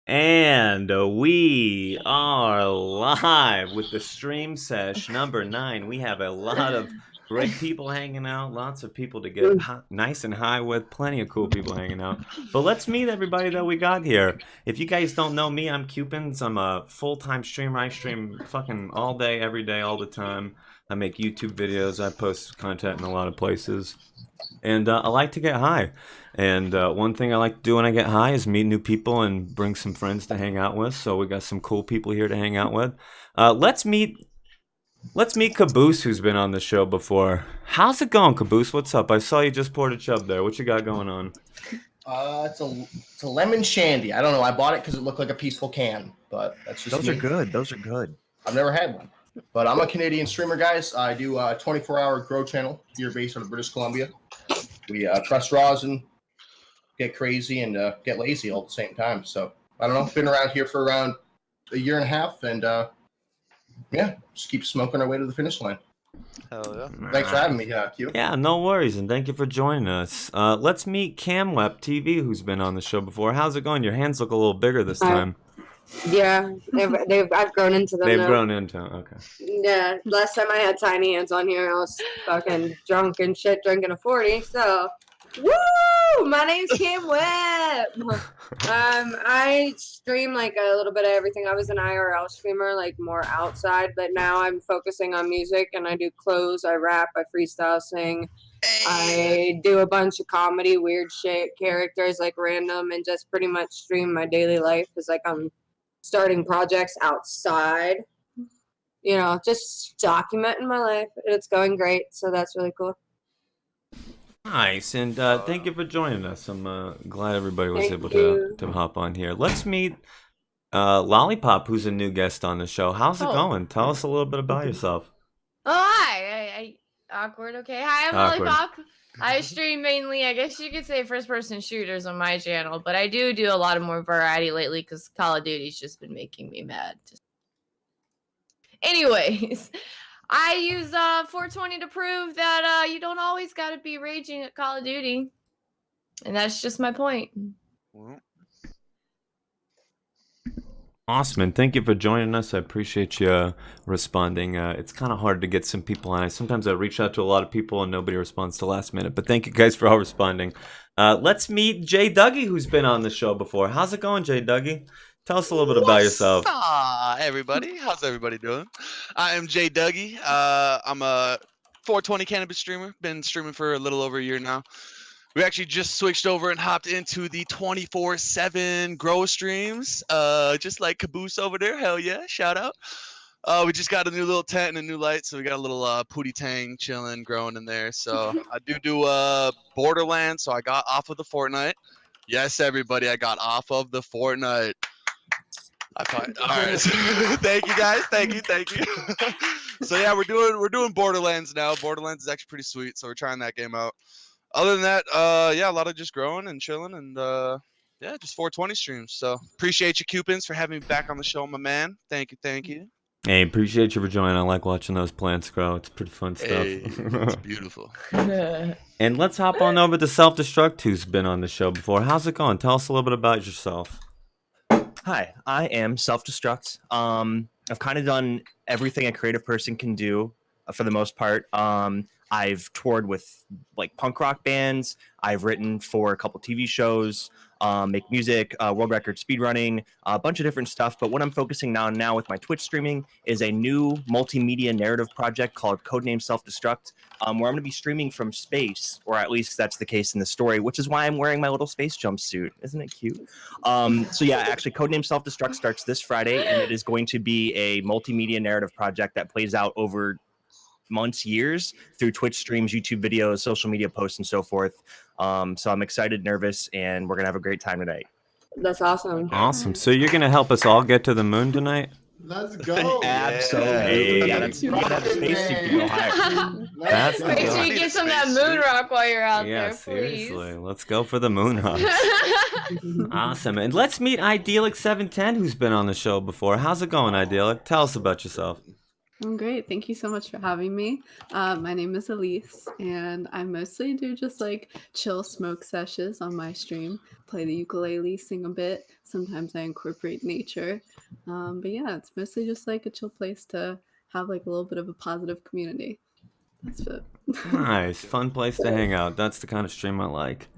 And we are live with the stream sesh number 9. We have a lot of great people hanging out, lots of people to get nice and high with, plenty of cool people hanging out. But let's meet everybody that we got here. If you guys don't know me, I'm Cewpins. I'm a full-time streamer. I stream fucking all day, every day, all the time. I make YouTube videos. I post content in a lot of places. And I like to get high. And one thing I like to do when I get high is meet new people and bring some friends to hang out with. So we got some cool people here to hang out with. Let's meet Caboose, who's been on the show before. How's it going, Caboose? What's up? I saw you just poured a chub there. What you got going on? It's a lemon shandy. I don't know. I bought it because it looked like a peaceful can, but that's just Those are good. Those are good. I've never had one, but I'm a Canadian streamer, guys. I do a 24-hour grow channel here based out of British Columbia. We press rosin, get crazy, and get lazy all at the same time. So I don't know. Been around here for around a year and a half, and yeah, just keep smoking our way to the finish line. Hell yeah. Thanks for having me, Q. Yeah, no worries, and thank you for joining us. Let's meet CamWepptv, who's been on the show before. How's it going? Your hands look a little bigger this time. Yeah, I've grown into them. They've now. grown into okay. Yeah, last time I had tiny hands on here, I was fucking drunk and shit, drinking a 40. So, woo! My name's CamWepp. I stream like a little bit of everything. I was an IRL streamer, like more outside, but now I'm focusing on music, and I do clothes, I rap, I freestyle, sing. I do a bunch of comedy, weird shit, characters, like random, and just pretty much stream my daily life. Is like I'm starting projects outside, you know, just documenting my life. It's going great, so that's really cool. Nice, and thank you for joining us. I'm glad everybody was able to hop on here. Let's meet Lolliipop, who's a new guest on the show. How's it going? Tell us a little bit about yourself. Oh, hi. Awkward, okay. Hi, I'm Lolliipop. I stream mainly, I guess you could say, first-person shooters on my channel, but I do a lot of more variety lately because Call of Duty's just been making me mad. Anyways, I use 420 to prove that you don't always got to be raging at Call of Duty, and that's just my point. Awesome, and thank you for joining us. I appreciate you responding. It's kind of hard to get some people on. Sometimes I reach out to a lot of people and nobody responds till last minute, but thank you guys for all responding. Let's meet JDougie, who's been on the show before. How's it going, JDougie? Tell us a little bit about yourself. Everybody. How's everybody doing? I am JDougie. I'm a 420 cannabis streamer. Been streaming for a little over a year now. We actually just switched over and hopped into the 24/7 grow streams, just like Caboose over there. Hell yeah, shout out. We just got a new little tent and a new light, so we got a little pootie tang chilling, growing in there. So I do Borderlands, so I got off of the Fortnite. Yes, everybody, I got off of the Fortnite. All right, thank you guys, thank you. So yeah, we're doing Borderlands now. Borderlands is actually pretty sweet, so we're trying that game out. Other than that, yeah, a lot of just growing and chilling, and yeah, just 420 streams. So appreciate you, Cewpins, for having me back on the show, my man. Thank you. Hey, appreciate you for joining. I like watching those plants grow. It's pretty fun stuff. Hey, it's beautiful. And let's hop on over to Self-Destruct, who's been on the show before. How's it going? Tell us a little bit about yourself. Hi, I am Self-Destruct. I've kind of done everything a creative person can do for the most part. I've toured with like punk rock bands. I've written for a couple TV shows, make music, world record speedrunning, a bunch of different stuff. But what I'm focusing now with my Twitch streaming is a new multimedia narrative project called Codename Self-Destruct, where I'm going to be streaming from space, or at least that's the case in the story, which is why I'm wearing my little space jumpsuit. Isn't it cute? So yeah, actually Codename Self-Destruct starts this Friday, and it is going to be a multimedia narrative project that plays out over months, years, through Twitch streams, YouTube videos, social media posts, and so forth. So I'm excited, nervous, and we're gonna have a great time tonight. That's awesome. Awesome. So you're gonna help us all get to the moon tonight? Let's go. Absolutely. Yeah, that's spacesuit to go higher. That's the Make sure you get some of that moon rock while you're out yeah, there, please. seriously. Let's go for the moon rock. Awesome. And let's meet Idyllic710, who's been on the show before. How's it going, Idyllic? Tell us about yourself. I'm great. Thank you so much for having me. My name is Elise, and I mostly do just like chill smoke sessions on my stream. Play the ukulele, sing a bit. Sometimes I incorporate nature. But yeah, it's mostly just like a chill place to have like a little bit of a positive community. That's it. Nice, fun place to hang out. That's the kind of stream I like.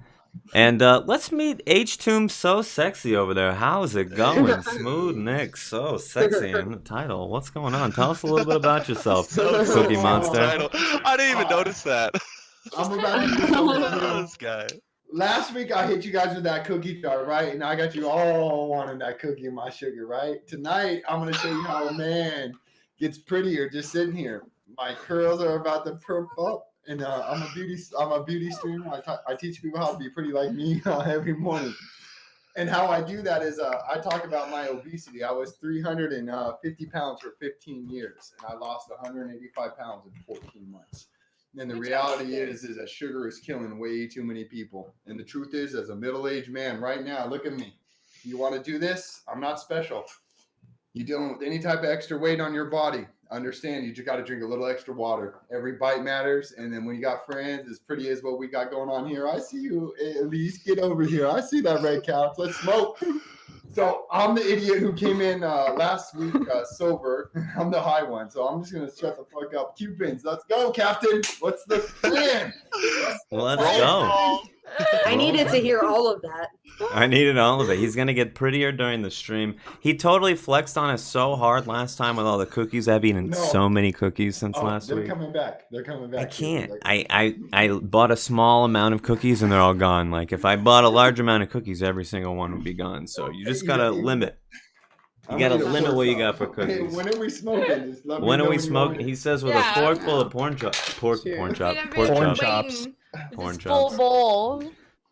And let's meet Htooms so sexy over there. How's it going? Smooth Nick, so sexy in the title. What's going on? Tell us a little bit about yourself, Cookie Monster. Title. I didn't even notice that. I'm about to do something new. This guy. Last week I hit you guys with that cookie jar, right? And I got you all wanting that cookie and my sugar, right? Tonight I'm gonna show you how a man gets prettier just sitting here. My curls are about to perk up, and I'm a beauty streamer. I teach people how to be pretty like me every morning. And how I do that is I talk about my obesity. I was 350 pounds for 15 years, and I lost 185 pounds in 14 months. And the reality is that sugar is killing way too many people. And the truth is, as a middle-aged man right now, look at me. You want to do this? I'm not special. You dealing with any type of extra weight on your body, understand you just got to drink a little extra water. Every bite matters. And then when you got friends as pretty as what we got going on here, I see you, Elise, get over here. I see that red couch. Let's smoke. So I'm the idiot who came in last week sober. I'm the high one. So I'm just going to shut the fuck up. Cewpins, let's go, Captain. What's the plan? Let's go. I needed to hear all of that. I needed all of it. He's gonna get prettier during the stream. He totally flexed on us so hard last time with all the cookies. I've eaten so many cookies since last week. They're coming back. They're coming back. I can't. I bought a small amount of cookies and they're all gone. Like if I bought a large amount of cookies, every single one would be gone. So you just gotta limit. You gotta limit what you got for cookies. Hey, when are we smoking? When are we smoking? He says with a fork full of pork chops. Pork chops. Full bowl.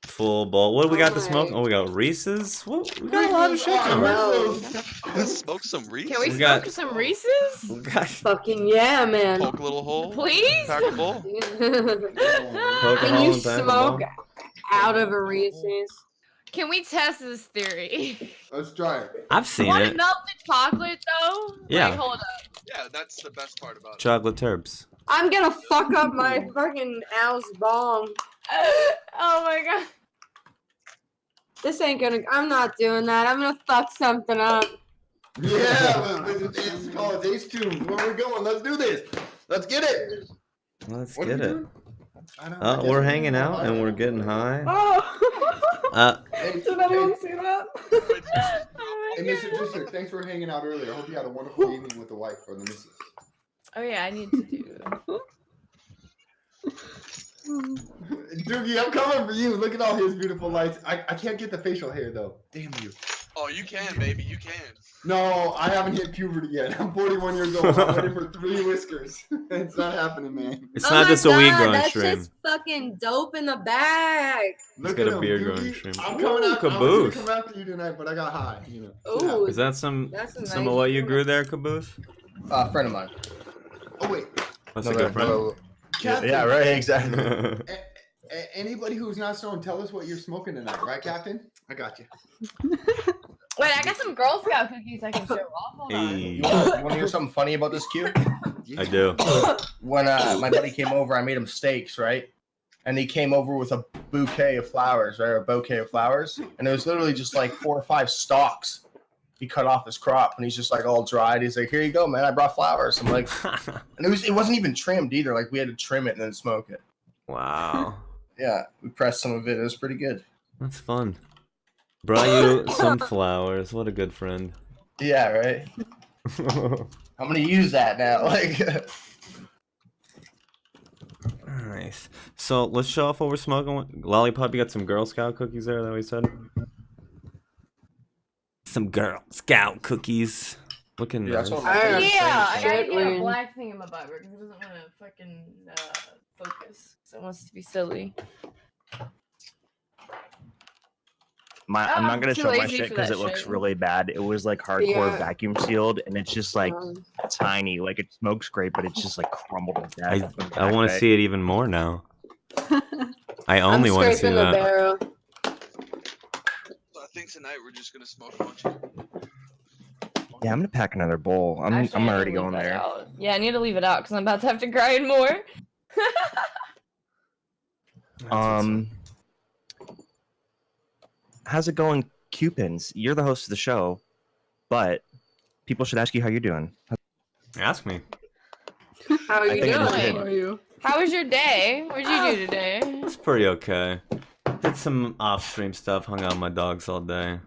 Full bowl. What do we got to smoke? Oh, we got Reese's. We got a lot of shit coming. Smoke some Reese's? Can we smoke some Reese's? Fucking yeah, man. Poke a little hole? Please? Pack a bowl? Can you smoke out of a Reese's? Can we test this theory? Let's try it. I've seen Want it. to melt the chocolate though? Yeah. Like, hold up. Yeah, that's the best part about it. Chocolate turbs. I'm gonna fuck up my fucking Al's bong. Oh my god. This ain't gonna. I'm not doing that. I'm gonna fuck something up. Yeah, it's called Htooms. Where we going? Let's do this. Let's get it. Let's get it. We're hanging out and we're getting high. Oh. Did anyone see that? Hey, Mr. District, thanks for hanging out earlier. I hope you had a wonderful evening with the wife or the missus. Oh yeah, I need to do. Doogie, I'm coming for you. Look at all his beautiful lights. I can't get the facial hair though. Damn you. Oh, you can, baby. You can. No, I haven't hit puberty yet. I'm 41 years old. I'm ready for 3 whiskers. It's not happening, man. It's not just a weed growing that's stream. That's just fucking dope in the bag. Look got at a him, beard Doogie. growing stream. I'm coming out. I was Caboose. gonna come after you tonight, but I got high. You know. Ooh. Is that some That's a of nice what you one. grew there, Caboose? Friend of mine. Oh wait. That's a good friend. Captain, Yeah, right, exactly. Anybody who's not stoned, tell us what you're smoking tonight, right, Captain? I got you. Wait, I got some Girl Scout cookies I can show off. Hold on. Hey, You want to hear something funny about this Q? I do. When my buddy came over, I made him steaks, right? And he came over with a bouquet of flowers, right? A bouquet of flowers. And it was literally just like 4 or 5 stalks. He cut off his crop and he's just like all dried. He's like, here you go, man. I brought flowers. I'm like, and it wasn't even trimmed either. Like we had to trim it and then smoke it. Wow. Yeah, we pressed some of it. It was pretty good. That's fun. Brought you some flowers. What a good friend. Yeah, right. I'm gonna use that now. Like, Nice. So let's show off what we're smoking. Lolliipop, you got some Girl Scout cookies there, that we said? Some Girl Scout cookies. Looking yeah, that's nice. one of my favorite Yeah, I things. gotta get a Weird. black thingamabobber because it doesn't want to fucking focus. So it wants to be silly. I'm not gonna too show my lazy shit for because that it looks shit. really bad. It was like hardcore Yeah. vacuum sealed, and it's just like Um, tiny. Like it smokes great, but it's just like crumbled to death. I want to see it even more now. I I'm only want to see scraping the that. barrel. So I think tonight we're just gonna smoke a bunch of Yeah, I'm gonna pack another bowl. I'm Actually, I need to already leave going that there. out. Yeah, I need to leave it out because I'm about to have to grind more. How's it going, Cewpins? You're the host of the show, but people should ask you how you're doing. Ask me. How are I you think I just doing? did. How are you? How was your day? What did you do today? It's pretty okay. Did some off-stream stuff. Hung out with my dogs all day.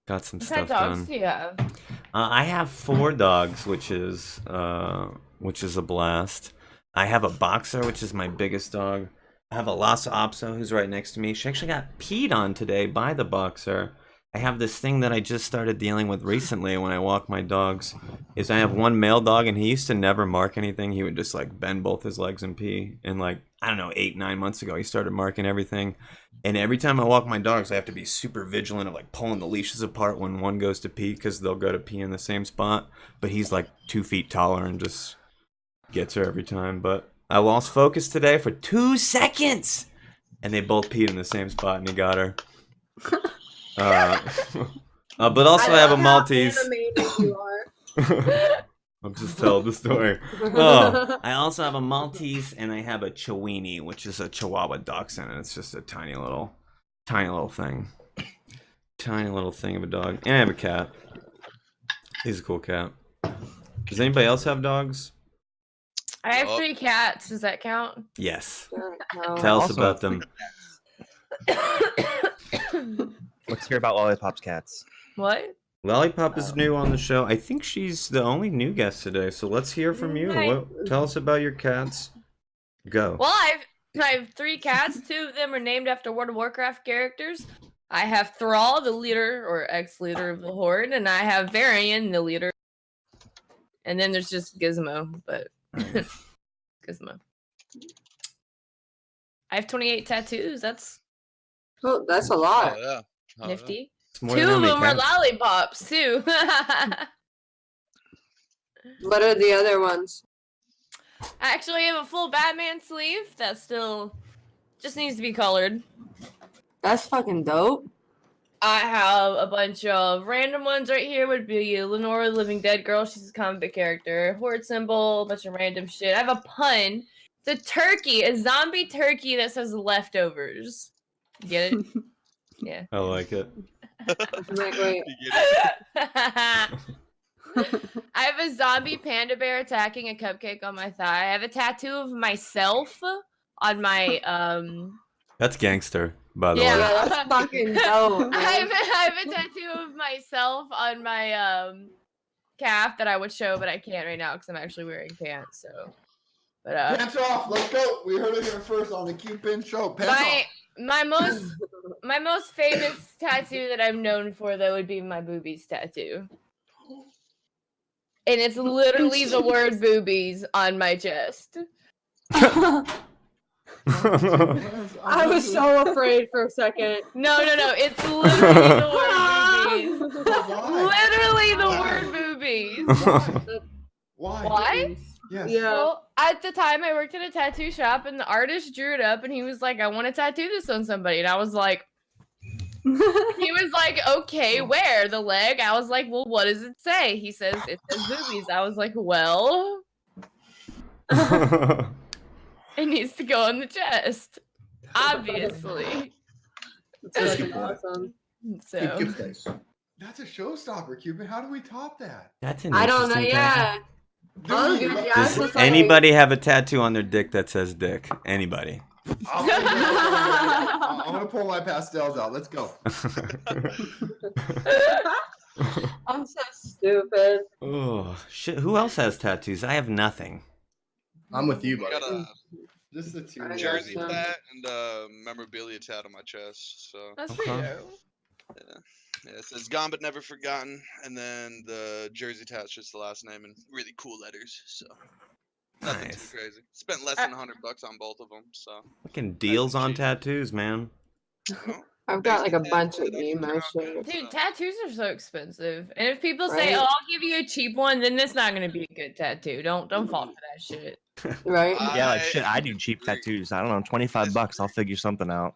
Got some What stuff kind of dogs done. do you have? I have 4 dogs, which is a blast. I have a boxer, which is my biggest dog. I have a Lhasa Apso, who's right next to me. She actually got peed on today by the boxer. I have this thing that I just started dealing with recently when I walk my dogs. Is I have one male dog, and he used to never mark anything. He would just like bend both his legs and pee. And like, I don't know, 8-9 months ago, he started marking everything. And every time I walk my dogs, I have to be super vigilant of like pulling the leashes apart when one goes to pee, because they'll go to pee in the same spot. But he's like 2 feet taller and just gets her every time. But I lost focus today for 2 seconds, and they both peed in the same spot, and he got her. But also I have a Maltese. Animated you are. I'm just telling the story. Oh, I also have a Maltese, and I have a Chiweenie, which is a Chihuahua dachshund, and it's just a tiny little thing. Tiny little thing of a dog. And I have a cat. He's a cool cat. Does anybody else have dogs? I have 3 cats. Does that count? Yes. No. Tell us Also- about them. Let's hear about Lolliipop's cats. What? Lolliipop is new on the show. I think she's the only new guest today, so let's hear from you. Nice. Tell us about your cats. Go. Well, I have 3 cats. 2 of them are named after World of Warcraft characters. I have Thrall, the leader or ex-leader of the Horde, and I have Varian, the leader. And then there's just Gizmo, but Gizmo. I have 28 tattoos. That's Oh, that's a lot. Oh, yeah. Oh, yeah. nifty. It's more 2 than how of many them are cats. lollipops too. What are the other ones? I actually have a full Batman sleeve that still just needs to be colored. That's fucking dope. I have a bunch of random ones right here. Would be Lenora, the Living Dead girl. She's a comic book character. Horde symbol, a bunch of random shit. I have a pun. It's a turkey, a zombie turkey that says leftovers. Get it? Yeah. I like it. I'm like, wait. You get it? I have a zombie panda bear attacking a cupcake on my thigh. I have a tattoo of myself on my That's gangster, by the Yeah. way. Yeah, that's fucking dope. I Man. have a tattoo of myself on my calf that I would show, but I can't right now because I'm actually wearing pants. So, but Pants off. Let's go. We heard it here first on the Cewpins show. Pants off. my most famous tattoo that I'm known for though would be my boobies tattoo. And it's literally the word boobies on my chest. I was so afraid for a second. No. It's literally the word boobies. Why? Literally the word boobies. Why? Why? Yes. Yeah. Well, at the time I worked at a tattoo shop and the artist drew it up and he was like, I want to tattoo this on somebody. And I was like, he was like, okay, where? The leg? I was like, well, what does it say? He says, it says boobies. I was like, well, it needs to go on the chest. Obviously. That's fucking awesome. So, Good place. That's a showstopper, Cupid. How do we top that? That's an I don't know. interesting Yeah. Oh, Dude, good. Yeah, Does it's like- anybody have a tattoo on their dick that says dick? Anybody? I'm gonna pull my pastels out. Let's go. I'm so stupid. Oh shit! Who else has tattoos? I have nothing. I'm with you, I buddy. got a Just the two. I jersey gotcha. tat and a memorabilia tat on my chest. So that's pretty Okay. dope. yeah, it says "Gone but never forgotten," and then the jersey tat's just the last name in really cool letters. So nothing Nice. too crazy. Spent less than $100 on both of them. So Fucking deals on cheap. tattoos, man. well, I've got like a basically, bunch of that's emo around shit. Dude, so. tattoos are so expensive. And if people say, Right. "Oh, I'll give you a cheap one," then it's not gonna be a good tattoo. Don't fall for that shit. Right? Yeah, like I shit. I do cheap agree. tattoos. I don't know, $25. I'll figure something out.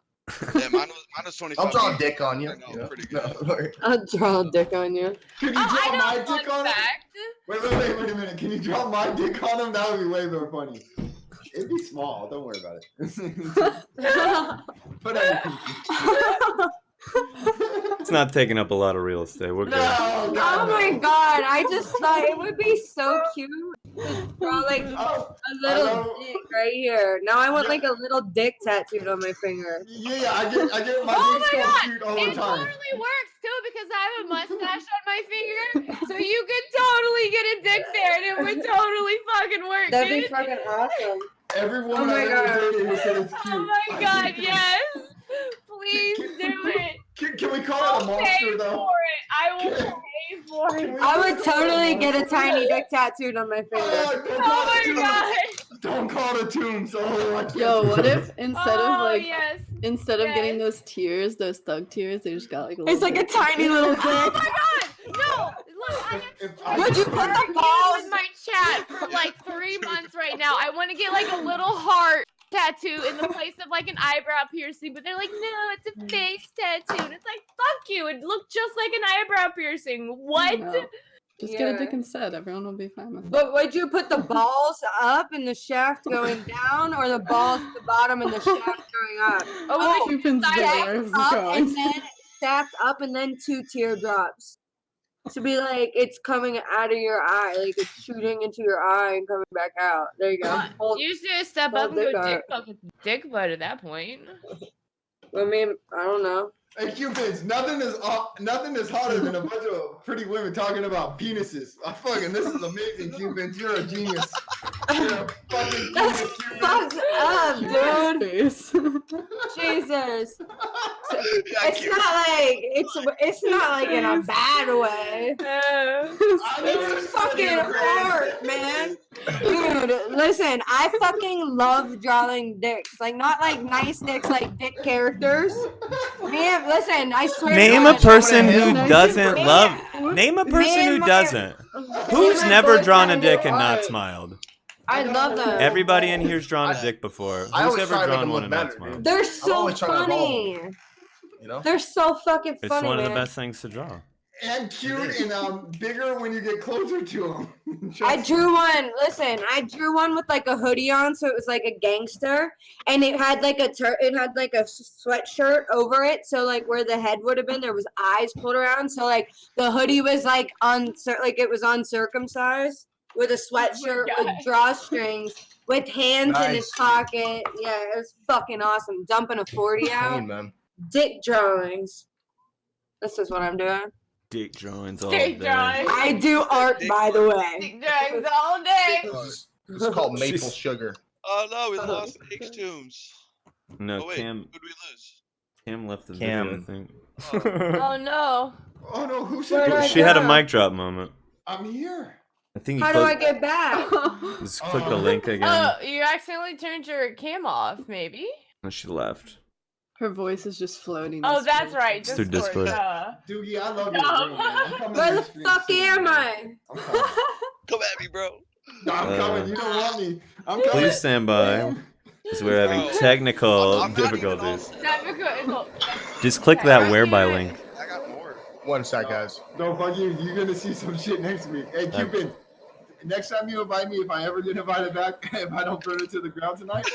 Yeah, mine Mine is 25. I'll draw a dick on you. I know, you know? pretty good. No, I'll draw a dick on you. Can you draw I know my a fun dick on him? fact. Wait a minute. Can you draw my dick on him? That would be way more funny. It'd be small. Don't worry about it. Put on your pinky. It's not taking up a lot of real estate. We're good. No, Oh my god, I just thought it would be so cute to draw like Oh, a little dick right here. Now I want like a little dick tattooed on my finger. yeah, I get my Oh dick my so God, cute all It the time. totally works too because I have a mustache on my finger, so you could totally get a dick there, and it would totally fucking work, That'd be dude. fucking awesome. Every Oh woman my I've God. ever dated has said it's cute. Oh my god, yes! Please do it. Can we call it a I'll pay monster for though? it. I will pay for Can it. we I would just call it totally a get a monster? tiny dick tattooed on my finger. Don't Oh call my it Htooms. god. Don't call it Htooms. Oh, I can't Yo, do what it. if instead Oh of like yes. instead of getting Yes. those tears, those thug tears, they just got like a It's little like a bit- tiny little Oh dick. my god! No! Look, I If am Would you put the arguing balls? with my chat for like 3 months right now. I want to get like a little heart tattoo in the place of like an eyebrow piercing, but they're like, no, it's a face tattoo. And it's like, fuck you. It looked just like an eyebrow piercing. What? No. Just get a Yeah. dick instead. Everyone will be fine with it. But would you put the balls up and the shaft going down, or the balls at the bottom and the shaft going up? Oh, wait, Cewpins I- deserves Shaft the up and coin. then shaft up and then 2 teardrops. To be like it's coming out of your eye, like it's shooting into your eye and coming back out. There you go. Hold, You should step Hold up and go dick dick fuck with dick butt at that point. I mean, I don't know. Hey, Cewpins, nothing is hotter than a bunch of pretty women talking about penises. This is amazing, Cewpins. You're a genius. You're a fucking That's genius, Cewpins. fucked up, dude. Face. Jesus. I It's can't- not like in a bad way. It's fucking hard, man. Dude, listen, I fucking love drawing dicks. Like, not like nice dicks, like dick characters. Man, listen, I swear to Name a God, person who Nice doesn't Man. love. Name a person Man, who my- doesn't. me Who's and my never drawn a boyfriend dick do- and not smiled? I love them. Everybody in here's drawn a dick before. I Who's always ever try to make drawn them one look and not better, smiled? dude. They're I'm so always trying to funny. You know? They're so fucking It's funny, one of the man. best things to draw. And cute and bigger when you get closer to them. I drew one. Listen, I drew one with like a hoodie on, so it was like a gangster, and it had like a sweatshirt over it, so like where the head would have been, there was eyes pulled around, so like the hoodie was like it was uncircumcised with a sweatshirt with drawstrings with hands in his Nice. pocket. Yeah, it was fucking awesome. Dumping a 40 out. Clean, man. Dick drawings. This is what I'm doing. Dick drawings all Dick day. drawings. I do art, by the way. Dick drawings all day. This is called maple Jeez. sugar. Oh no, we lost Htooms. No, Oh wait, Cam. who did we lose? Cam left the Cam. video, Oh no. Oh no, who Where'd said I I think. She had a go? mic drop moment. I'm here. I think you How do I click, get back? just click the link again. Oh, you accidentally turned your cam off, maybe? And she left. Her voice is just floating. Oh, this that's way. right. It's through Discord. Discord. Doogie, I love you. No. Man. I'm coming to Where your the stream fuck soon, am man. I? I'm coming. Come at me, bro. No, I'm coming. You don't want me. I'm coming. Please stand by, because we're having Oh. technical I'm not even all difficulties. set. Difficult. Just click that whereby link. I got more. One sec, guys. No, fuck you. You're gonna see some shit next week. Hey, Cupid. Next time you invite me, if I ever get invited back, if I don't burn it to the ground tonight,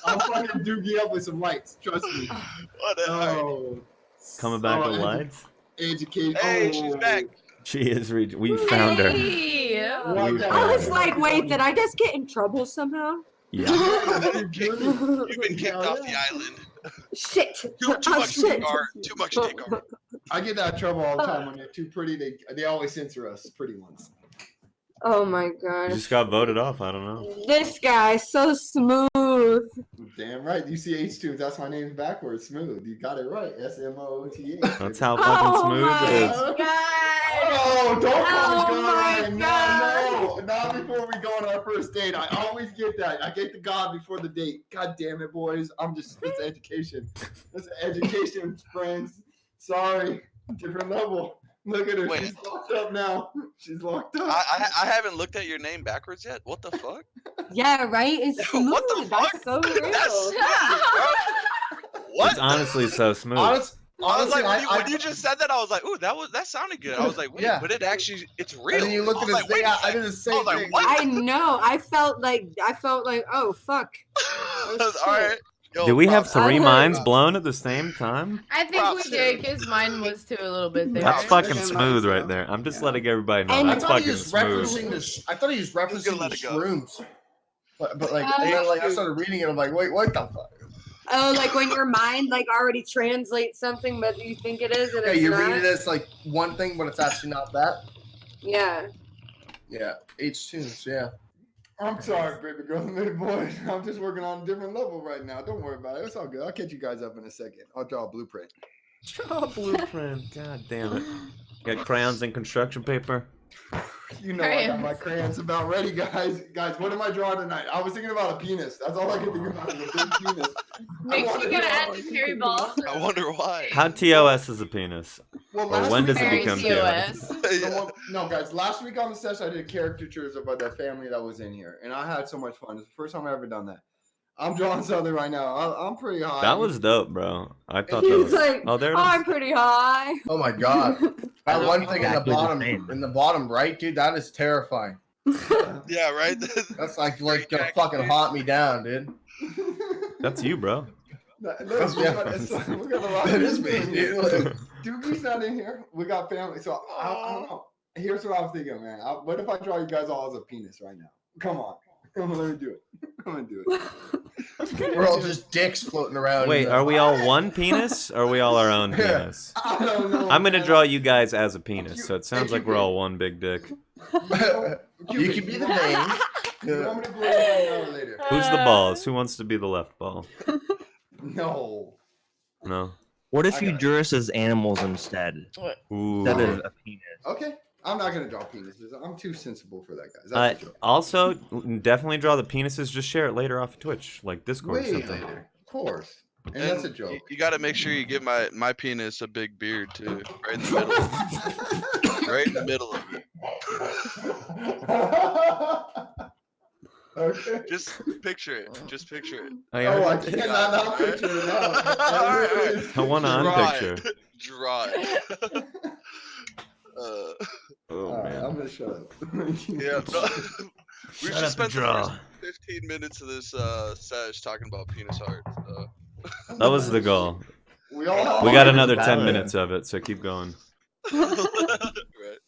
I'll fucking doogie up with some lights. Trust me. What a Oh, Coming back with lights. Education. Hey, oh. she's back. She is. We found her. Hey. Like that. I was like, wait, did I just get in trouble somehow? Yeah. You've been kicked off the island. Shit. Too Oh, much shit. dick art. Too much dick art. I get that trouble all the time when they're too pretty. They always censor us, pretty ones. Oh my You god. just got voted off. I don't know. This guy's so smooth. Damn right. You see Htooms, that's my name backwards. Smooth. You got it right. SMOOTH. That's how fucking smooth my it is. God. Oh, don't call Oh me my God. God. No, not before we go on our first date. I always get that. I get the God before the date. God damn it, boys. It's education. It's education, friends. Sorry. Different level. Look at her. Wait. She's locked up now. She's locked up. I haven't looked at your name backwards yet. What the fuck? Yeah, right? It's smooth. What the fuck? That's so real. That's what? It's honestly so smooth. Honestly, I was like, when you just said that, I was like, ooh, that sounded good. I was like, wait, Yeah. but it's real. And then you looked at I was his like, thing. wait a I second. did the I same was like, thing. what? I know. I felt like, oh fuck. Oh, All shit. right. Yo, Do we have props. 3 I minds heard- blown at the same time? I think Props we to did him. because mine was too a little bit there. That's Props. fucking smooth right there. I'm just letting everybody know. And I That's thought he fucking was smooth. referencing this. I thought he was gonna referencing let the it go. shrooms. But like, and then like I started reading it. I'm like, wait, what the fuck? Oh, like when your mind like already translates something, but you think it is, and Yeah, it's you not. read it as like one thing, but it's actually not that. Yeah. Yeah, Htooms. Yeah. I'm sorry, baby girl, mid boy. I'm just working on a different level right now. Don't worry about it. It's all good. I'll catch you guys up in a second. I'll draw a blueprint. Draw a blueprint. God damn it. Got crayons and construction paper. You know I got my crayons about ready, guys. Guys, what am I drawing tonight? I was thinking about a penis. That's all I can think about is a big penis. Make sure you gotta add the cherry ball. I wonder why. How TOS is a penis? Well, Or last when does week it on Very become the TOS? COS. No, no, guys. Last week on the sesh, I did caricatures about that family that was in here, and I had so much fun. It's the first time I've ever done that. I'm drawing something right now. I'm pretty high. That was dope, bro. I thought that He's was. like, Oh, there it I'm is. pretty high. Oh my god. That one thing Exactly the in same. the bottom right, dude. That is terrifying. Yeah, right. That's like gonna fucking haunt me down, dude. That's you, bro. Look, That's we yeah. got a lot That of is me, people in here. dude. Doogie's not in here. We got family. So I don't know. Here's what I was thinking, man. What if I draw you guys all as a penis right now? Come on. Come on, let me do it. I'm gonna do it. We're all just dicks floating around. Wait, are we all one penis? Or are we all our own Yeah. penis? I don't know. I'm gonna man. draw you guys as a penis, so it sounds like we're all one big dick. You can be the vein. You want me to blow you right now or later? Who's the balls? Who wants to be the left ball? No. No. What if I you got it. drew us as animals instead? Ooh. Instead of a penis. Okay. I'm not gonna draw penises. I'm too sensible for that, guys. That's a joke. Also, definitely draw the penises. Just share it later off Twitch, like Discord or Way something. later. Of course. And that's a joke. You got to make sure you give my penis a big beard too, right in the middle. Right in the middle of it. Okay. Just picture it. Just picture it. Oh, Oh, yeah. I cannot not picture it now. All right. I want to Draw unpicture. it. Draw it. Oh Alright, man. I'm gonna shut up. Yeah. No. We Shut up just spent and the draw. first 15 minutes of this sesh talking about penis art. That was the goal. We all have We got our- another 10 Valid. minutes of it, so keep going. Right.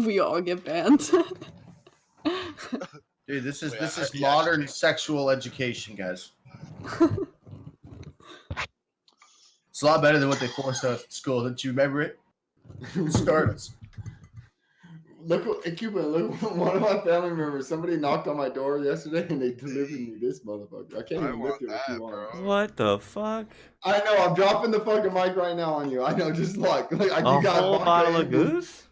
We all get banned. Dude, this is Wait, this I- is yeah, modern actually- sexual education, guys. It's a lot better than what they forced us at school. Don't you remember it? Starts. Look, Cuba, look, one of my family members, somebody knocked on my door yesterday and they delivered me this motherfucker. I can't I even want lift it with that, two arms. bro. What the fuck? I know, I'm dropping the fucking mic right now on you. I know, just like A you got whole vodka bottle of and- goose?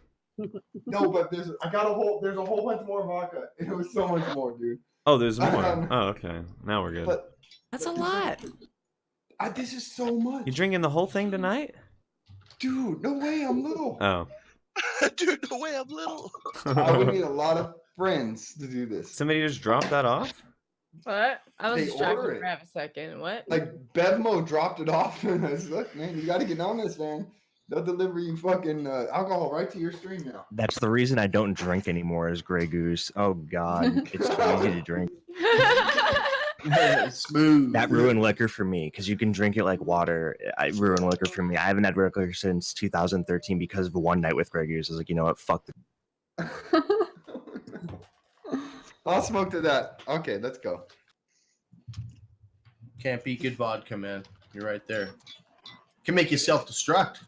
No, but there's a whole bunch more vodka. It was so much more, dude. Oh, there's more. Oh, okay. Now we're good. But That's a but lot. this is so much. You drinking the whole thing tonight? Dude, no way, I'm little. Oh. Dude, the way I'm little. I would need a lot of friends to do this. Somebody just dropped that off? What? I was They distracted order it. for half a second. What? Like Bevmo dropped it off and I said, look, man, you got to get on this, man. They'll deliver you fucking alcohol right to your stream now. That's the reason I don't drink anymore is Grey Goose. Oh God, it's too easy to drink. Smooth. That ruined liquor for me because you can drink it like water. I ruined liquor for me. I haven't had liquor since 2013 because of one night with Grey Goose. I was like, you know what? Fuck. I'll smoke to that. Okay, let's go. Can't beat good vodka, man. You're right there. Can make you self-destruct.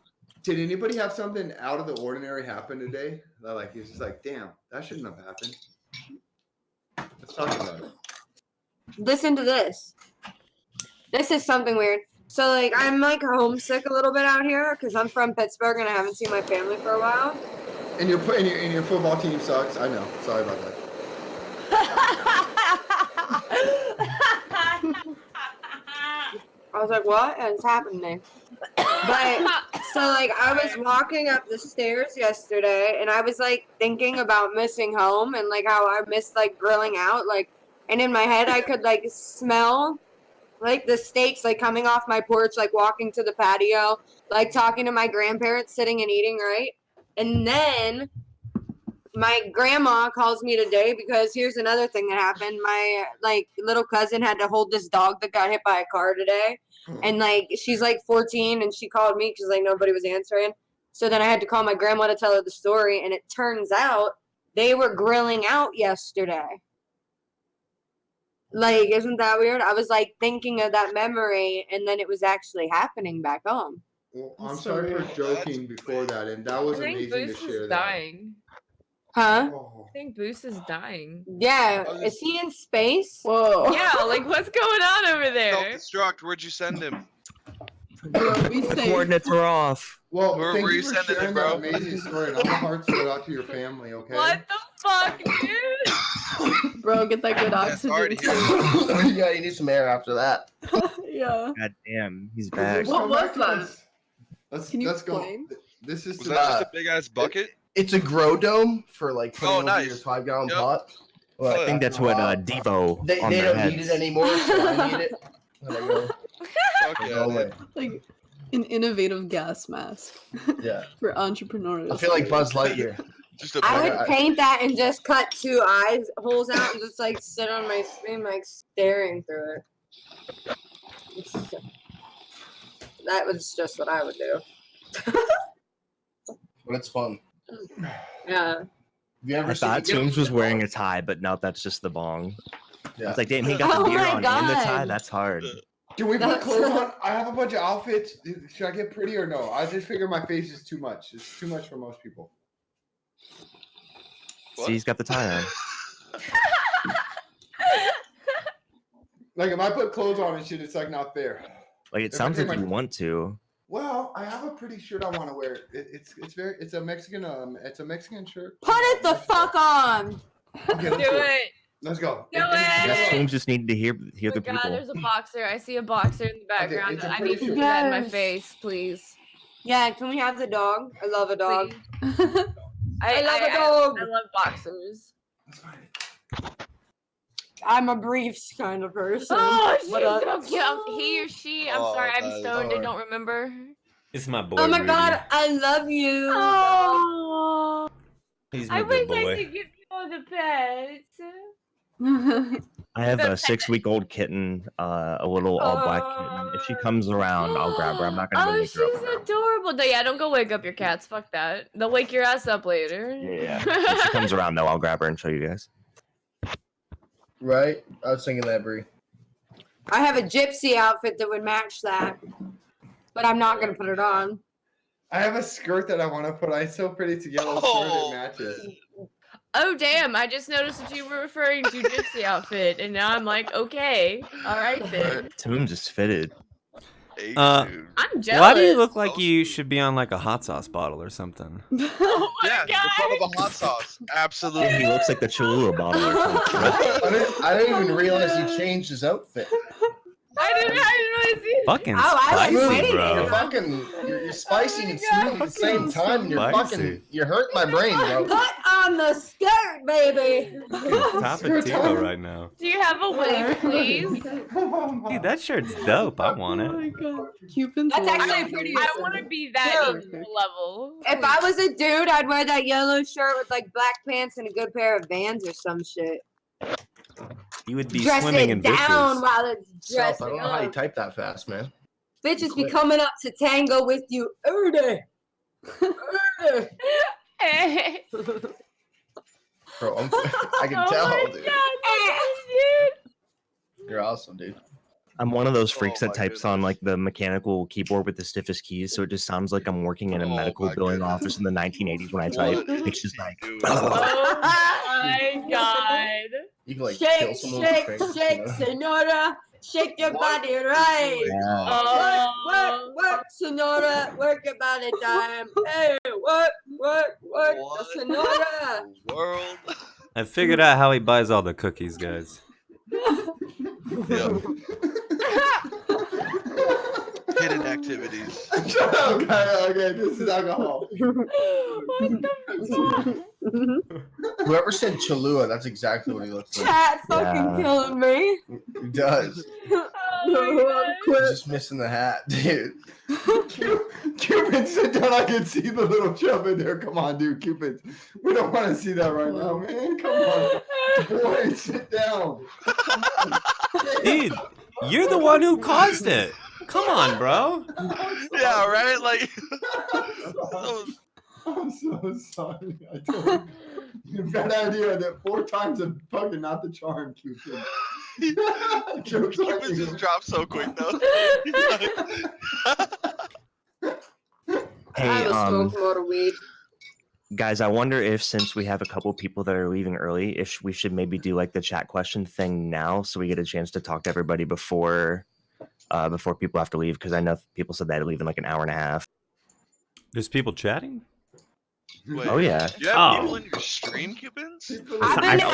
Did anybody have something out of the ordinary happen today? That like it's just like, damn, that shouldn't have happened. Let's talk about it. Listen to this. This is something weird. So like I'm like homesick a little bit out here because I'm from Pittsburgh and I haven't seen my family for a while. And your football team sucks. I know. Sorry about that. I was like, what is happening? But so like I was walking up the stairs yesterday and I was like thinking about missing home and like how I missed like grilling out, like, and in my head I could like smell like the steaks, like coming off my porch, like walking to the patio, like talking to my grandparents, sitting and eating, right? And then my grandma calls me today because here's another thing that happened. My like little cousin had to hold this dog that got hit by a car today, and like she's like 14, and she called me because like nobody was answering. So then I had to call my grandma to tell her the story, and it turns out they were grilling out yesterday. Like, isn't that weird? I was like thinking of that memory, and then it was actually happening back home. Well, I'm That's so sorry for weird. joking before that, and that was I think amazing Boost to share is that. dying. Huh? Oh. I think Boost is dying. Yeah. Is he in space? Whoa. Yeah, like what's going on over there? Self-destruct. Where'd you send him? Be safe. Coordinates are off. Well, Where thank were you you for sending it, sharing bro? that amazing story, and all my hearts go out to your family, okay? What the fuck, dude? Bro, get that good Yeah, sorry oxygen. to hear too. Yeah, you need some air after that. Yeah. God damn, he's back. What Come was back to that? us. Let's Can you let's go. explain? This is Was to that just a big ass bucket? It's a grow dome for like putting over nice. your 5-gallon Yep. pot. Well, I think that's what Devo they on they their don't need heads. it anymore, so I need it. And I go, Fuck I yeah, go dude. away. Like an innovative gas mask Yeah. for entrepreneurs. I feel like Buzz Lightyear. Just a I bucket. would paint that and just cut 2 eyes holes out and just like sit on my screen like staring through it. That was just what I would do. But it's fun. Yeah. Have you ever I thought seen Htooms was wearing a tie, but no, that's just the bong. I Yeah. was like, damn, he got Oh the beard my on and the tie. God. That's hard. Do we put That's- clothes on? I have a bunch of outfits. Should I get pretty or no? I just figure my face is too much. It's too much for most people. What? See, he's got the tie on. Like if I put clothes on and shit, it's like not fair. Like it If I sounds take like my- you want to. Well, I have a pretty shirt I want to wear. It's a Mexican shirt. Put it the fuck on. Okay, let's Do it. Let's go. Do And it's it. yellow. Htooms just needed to hear Oh the my God, people. there's a boxer. I see a boxer in the background. it's a I pretty need to shirt. see that in my Yes. face, please. Yeah, can we have the dog? I love a dog. Please. I love a dog. I love boxers. That's fine. I'm a briefs kind of person. Oh, she's What up? so cute. He or she. I'm Oh, sorry, I'm that is stoned. I hard. don't remember. It's my boy. Oh my Rudy. God, I love you. Oh, He's my I good wish I boy. could give you all the pets. I have a 6-week-old kitten, a little all black kitten. If she comes around, I'll grab her. I'm not gonna go Oh, wake her up. she's adorable. No, yeah, don't go wake up your cats. Fuck that. They'll wake your ass up later. Yeah. If she comes around, though, I'll grab her and show you guys. Right? I was thinking that, Bree. I have a gypsy outfit that would match that, but I'm not gonna put it on. I have a skirt that I want to put. It's so pretty. It's a yellow skirt. Oh, It matches. Oh damn! I just noticed that you were referring to gypsy outfit, and now I'm like, okay, all right then. Htooms is fitted. Hey, Uh, dude. I'm jealous. Why do you look like you should be on like a hot sauce bottle or something? Oh my Yeah, God. the front of the hot sauce. Absolutely. He looks like the Cholula bottle or something. I didn't even realize he changed his outfit. I didn't really see it. Fucking Oh, I was spicy, waiting. You're bro. fucking, you're spicy and Oh my smooth at the same time, and you're Spicy. you're hurting my brain, bro. Put on the skirt, baby. Tapatio right now. Do you have a wig, please? Dude, that shirt's dope. I want Oh it. my God. Cewpins That's love actually that. pretty I want to be that Dude. level. If I was a dude, I'd wear that yellow shirt with like black pants and a good pair of Vans or some shit. You would be Dress swimming it in down bitches. while it's Self, dressing I don't know how you up. type that fast, man. Bitches be Quick. coming up to tango with you every day. Bro, I can Oh tell, my dude. God, You're awesome, dude. I'm one of those freaks Oh that my types on like the mechanical keyboard with the stiffest keys, so it just sounds like I'm working in a Oh medical my billing goodness. office in the 1980s when I type. What It's just like, Dude. Oh my God. You can like kill Shake, someone with shake, fingers, shake, you know? senora. Shake your body right. yeah. Work, senora. Work your body time. Hey, work, What the senora. the world? I figured out how he buys all the cookies, guys. Yeah. Hidden activities. Shut up, guy. Okay, this is alcohol. What the fuck? Whoever said Cholula, that's exactly what he looks like. Cat fucking Yeah. killing me. He does. Oh He's just missing the hat, dude. Cupid, sit down. I can see the little chub in there. Come on, dude. Cupid. We don't want to see that right now, man. Come on. Boy, sit down. Come on. Dude, you're the one who caused it. Come on, bro. Yeah, right? Like, I'm so sorry. I told you. Bad idea. That 4 times of fucking not the charm, Cupid. Joke's on Cupid you. just dropped so quick, though. I Hey, was smoking more weed. guys, I wonder if since we have a couple people that are leaving early, if we should maybe do like the chat question thing now, so we get a chance to talk to everybody before people have to leave. Because I know people said they'd leave in like an hour and a half. There's people chatting? Wait, Oh yeah. you have Oh. people in your stream, Cupins? We've been in here.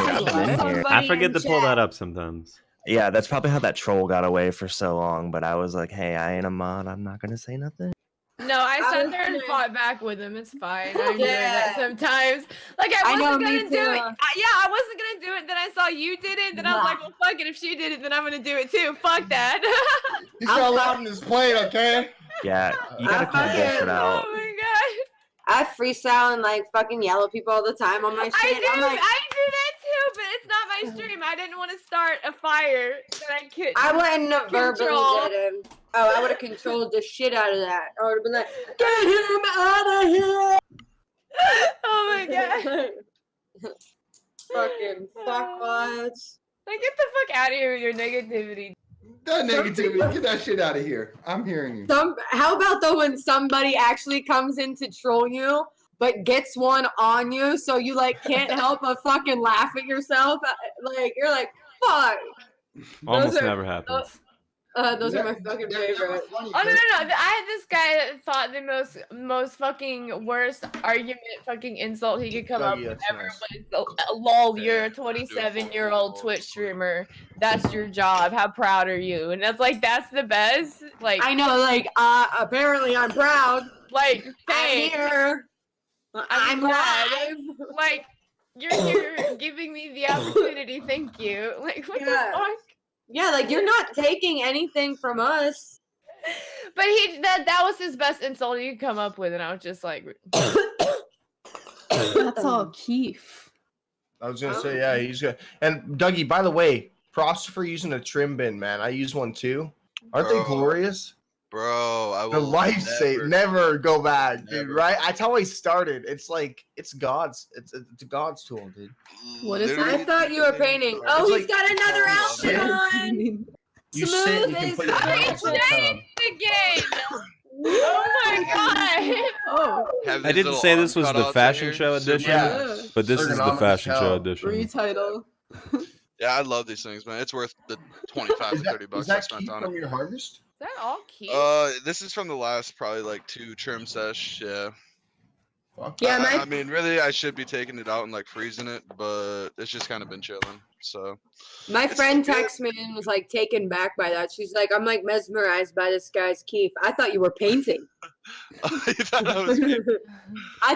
I've been in here. I forget to pull that up sometimes. Yeah, that's probably how that troll got away for so long. But I was like, hey, I ain't a mod. I'm not gonna say nothing. No, I sat there and fought back with him. It's fine. I'm doing that sometimes. Like I wasn't gonna do it. I wasn't gonna do it. Then I saw you did it. Then I was like, well, fuck it. If she did it, then I'm gonna do it too. Fuck that. He's not allowed in his plate, okay? Yeah, you gotta call bullshit out. Oh my god. I freestyle and like fucking yell at people all the time on my shit. I do. I'm like, I do that too, but it's not my stream. I didn't want to start a fire that I couldn't. I wouldn't have verbally control. did him. Oh, I would have controlled the shit out of that. I would have been like, get him out of here! Oh my god. Fucking fuckwads. Like, get the fuck out of here with your negativity. That negativity. Get that shit out of here. I'm hearing you. How about though when somebody actually comes in to troll you, but gets one on you, so you like can't help but fucking laugh at yourself? Like you're like, fuck. Almost never happens. Those are my fucking favorite. Oh no. I had this guy that thought the most fucking worst argument fucking insult he could come up with ever was, lol, you're a 27-year-old Twitch streamer. That's your job. How proud are you? And that's like, that's the best. Like, I know, like, apparently I'm proud. Like, I'm thanks. here. I'm glad. live. Like, you're here giving me the opportunity. Thank you. Like, what the fuck? Yeah, like you're not taking anything from us. But that was his best insult he could come up with, and I was just like, That's all Keith. I was gonna say, yeah, he's good. And Dougie, by the way, props for using a trim bin, man. I use one too. Aren't they glorious? Bro, I will The never go back, dude. Right? That's how I started. It's like it's God's God's tool, dude. What is it? I thought you were painting. Oh, It's he's got another outfit on. You sit and you can put your hands on the tub. again. Oh my god. Oh. I didn't say this was the fashion show edition, Yeah. but this is the Ergonomic fashion as show hell. edition. Retitle. Yeah, I love these things, man. It's worth the 25 to 30 bucks I spent on from it. your harvest? Is that all cute? This is from the last probably like 2 trim sesh. Yeah. Fuck. Yeah, I mean, really, I should be taking it out and like freezing it, but it's just kind of been chilling. So. My friend texted me and was like taken back by that. She's like, I'm like mesmerized by this guy's Keith. I thought you were painting. I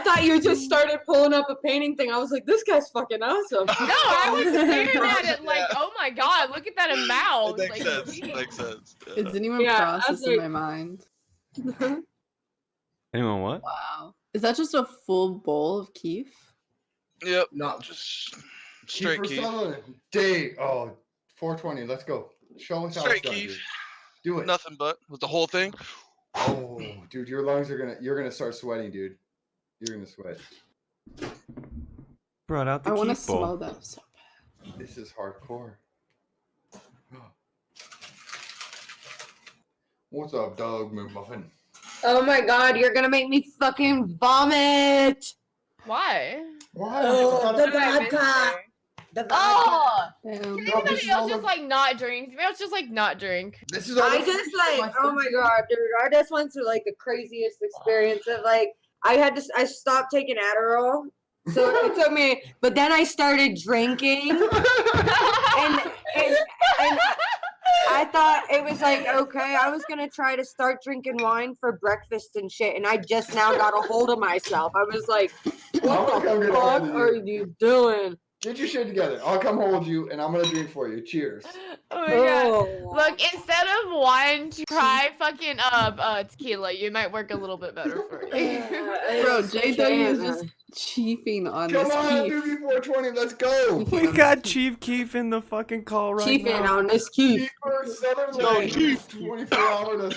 thought you just started pulling up a painting thing. I was like, this guy's fucking awesome. No, I was staring at it like, oh my god, look at that amount. It makes Like, sense. geez. Makes sense. Yeah. It's anyone Yeah, I was processing like- my mind? Anyone what? Wow. Is that just a full bowl of Keith? Yep. Not Just straight Keith. Keith. Day. Oh, 420. Let's go. Show us how Straight it's done, Keith. dude. Do it. Nothing but with the whole thing. Oh, dude, your lungs are you're gonna start sweating, dude. You're gonna sweat. Brought out the I want to Keith bowl. smell that so bad. This is hardcore. What's up, Doug McMuffin? Oh my god, you're gonna make me fucking vomit. Why? Why? Oh, the What did I miss vodka. there? The vodka. Oh! Damn. Can No, this anybody is else all just the- like not drink? Maybe I'll just like not drink. This is all I the- just like, oh my god, dude. I just went through like the craziest experience of like, I stopped taking Adderall. So it took me, but then I started drinking. and I thought it was like, okay, I was gonna try to start drinking wine for breakfast and shit, and I just now got a hold of myself. I was like, what the fuck are you doing? Get your shit together. I'll come hold you, and I'm gonna drink for you. Cheers. Oh my god. Look, instead of wine, try fucking tequila. You might work a little bit better for you. Bro, JDougie is just chiefing on Come this on, Keith. JDougie420, let's go. We got Chief Keef in the fucking call right Chiefing now. on this Keith. Southern 24 hour.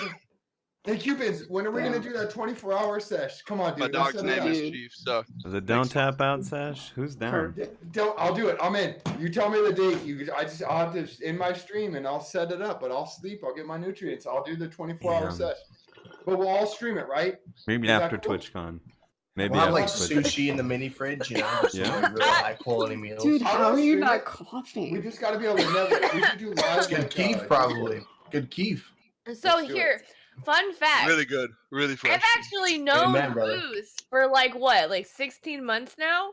Hey, Cewpins, when are we gonna do that 24-hour sesh? Come on, dude. My dog's name is Dude. Chief, so The don't tap out sesh. Who's down? I'll do it. I'm in. You tell me the date. I'll have to in my stream and I'll set it up. But I'll sleep. I'll get my nutrients. I'll do the 24-hour sesh. But we'll all stream it, right? Maybe after TwitchCon. Maybe We'll have like after Twitch. sushi in the mini fridge, you know, just Yeah. like really high quality meals. Dude, how are you stream not it. coughing? We just gotta be able to never. We should do live. Good Keith, probably. Good Keith. So Let's do here, fun fact. really good, really fresh. I've actually known Amen, brother. Booze for like what, like 16 months now?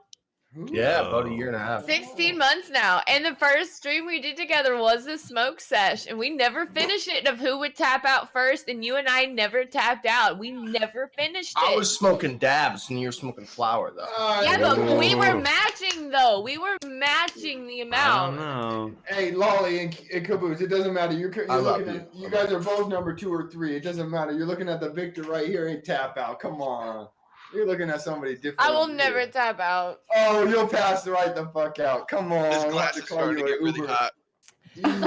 Yeah, about a year and a half. 16 months now. And the first stream we did together was the smoke sesh. And we never finished it of who would tap out first. And you and I never tapped out. We never finished it. I was smoking dabs and you were smoking flour, though. Yeah, but we were matching though. We were matching the I don't amount. know. Hey, Lolly and Caboose, it doesn't matter. You're I love looking you. at, you guys are both number 2 or 3. It doesn't matter. You're looking at the victor right here and tap out. Come on. You're looking at somebody different. I will over never here. tap out. Oh, you'll pass right the fuck out. Come on. This I'll glass have to is call starting to you get an really Uber. hot. As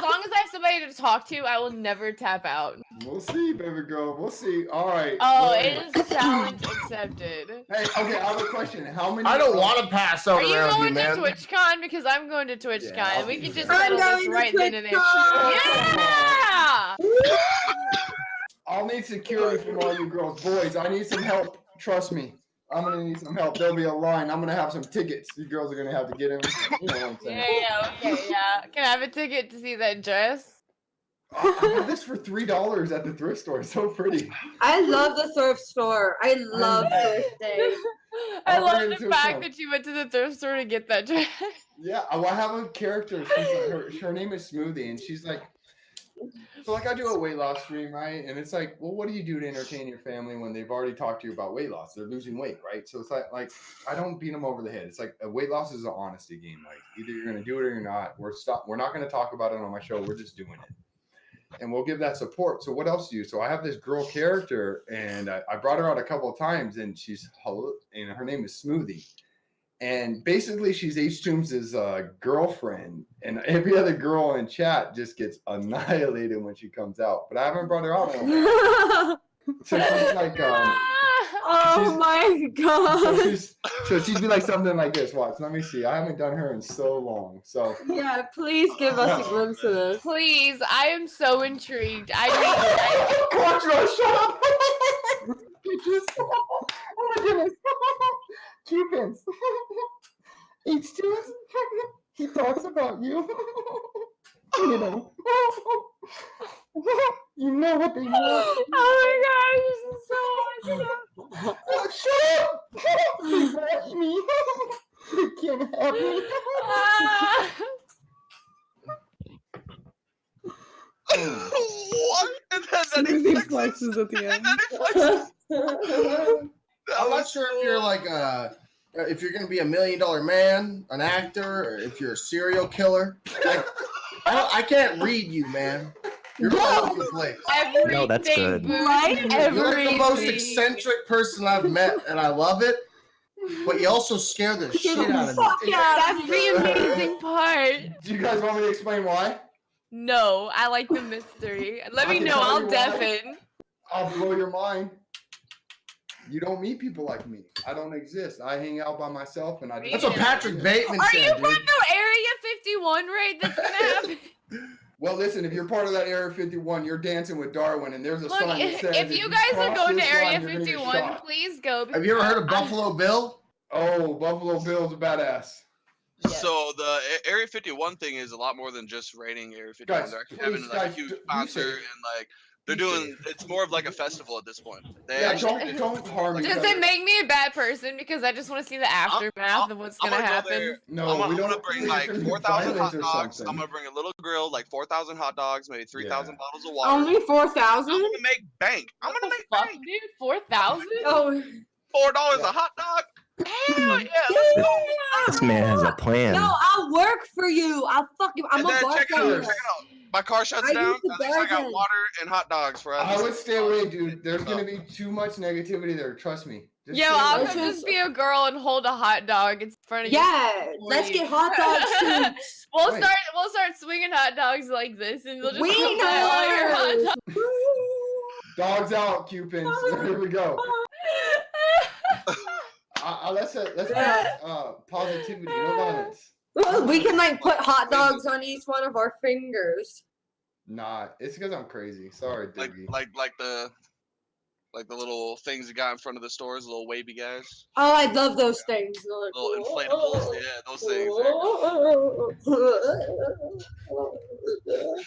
long as I have somebody to talk to, I will never tap out. We'll see, baby girl. We'll see. All right. Oh, Well, it is challenge accepted. Hey, okay, I have a question. How many? I don't want to pass out Are you around you, going to man. TwitchCon? Because I'm going to TwitchCon. Yeah, and we can just I'm settle this going to right then and there. TwitchCon. Yeah! I'll need security from all you girls. Boys, I need some help. Trust me. I'm gonna need some help. There'll be a line. I'm gonna have some tickets. You girls are gonna have to get in. You know what I'm saying? Yeah, okay, yeah. Can I have a ticket to see that dress? I got this for $3 at the thrift store. It's so pretty. I love the thrift store. I love thrifting. I I'll love bring the it to fact some. that you went to the thrift store to get that dress. Yeah, well, I have a character. She's like, her name is Smoothie, and she's like, so like I do a weight loss stream, right? And it's like, well, what do you do to entertain your family when they've already talked to you about weight loss? They're losing weight, right? So it's like I don't beat them over the head. It's like a weight loss is an honesty game. Like either you're gonna do it or you're not. We're not gonna talk about it on my show. We're just doing it. And we'll give that support. So what else do you? So I have this girl character, and I brought her out a couple of times, and and her name is Smoothie. And basically, she's Htooms' girlfriend, and every other girl in chat just gets annihilated when she comes out. But I haven't brought her out. So she's like, Oh my god. so she'd be like something like this. Watch, let me see. I haven't done her in so long. So Yeah, please give us a glimpse of this. Please, I am so intrigued. I Quattro, shut up! Bitches. Oh my goodness. Cewpins. Htooms. He talks about you. You know. You know what they want. Oh my god, this is so awesome. Shut up! They want me. They can't have me. Ah. What? And then he Smoothie flexes. flexes at the end. I'm not sure if you're like if you're gonna be $1 million man, an actor, or if you're a serial killer. Like, I can't read you, man. You're all over the place. No, that's good. Boo. Right? You're like the most Everything. eccentric person I've met, and I love it. But you also scare the shit out of me. Fuck out That's of the here. amazing part. Do you guys want me to explain why? No, I like the mystery. Let I me can know, tell I'll you why. deafen. I'll blow your mind. You don't meet people like me. I don't exist. I hang out by myself, and I. That's what Patrick Bateman Are you said, from dude. the Area 51 raid that's gonna happen? Well, listen. If you're part of that Area 51, you're dancing with Darwin, and there's a Look, sign that says, if you guys are cross going to this Area line, you're gonna get 51, shot. please go. Have you ever heard of because Buffalo Bill? Oh, Buffalo Bill's a badass. Yes. So the Area 51 thing is a lot more than just raiding Area 51. Guys, They're actually please, having like guys, a huge be concert safe. and like they're Be doing. safe. It's more of like a festival at this point. They Yeah, actually, don't harm each Does other. it make me a bad person? Because I just want to see the aftermath of what's I'm gonna gonna go happen. there. No, I'm we gonna don't bring like 4,000 hot dogs. I'm something. gonna bring a little grill, like 4,000 hot dogs, maybe 3,000 Yeah. bottles of water. Only 4,000? I'm gonna make bank. I'm What gonna the make fuck, bank. dude? 4,000? Oh, $4 Yeah. a hot dog. Hell yeah, yeah. let's go. This man has a plan. No, I'll work for you. I'm And a then check it out. bartender. Check it out. My car shuts I down. used to At least I got bartend. water and hot dogs for I us. would stay away, dude. There's gonna be too much negativity there. Trust me. Just Yo, stay I'll away. Let's just be a girl and hold a hot dog in front of you. Yeah, let's get hot dog shoots. We'll Right. start swinging hot dogs like this, and we'll just Wieners! buy all your hot dogs. Dogs out, Cewpins. Here we go. Let's positivity, no violence. We can like put hot dogs on each one of our fingers. Nah, it's because I'm crazy. Sorry, Like Diggy. the little things you got in front of the stores, little wavy guys, Oh, I love those things. They're like, little inflatables. Yeah, those things. There you go.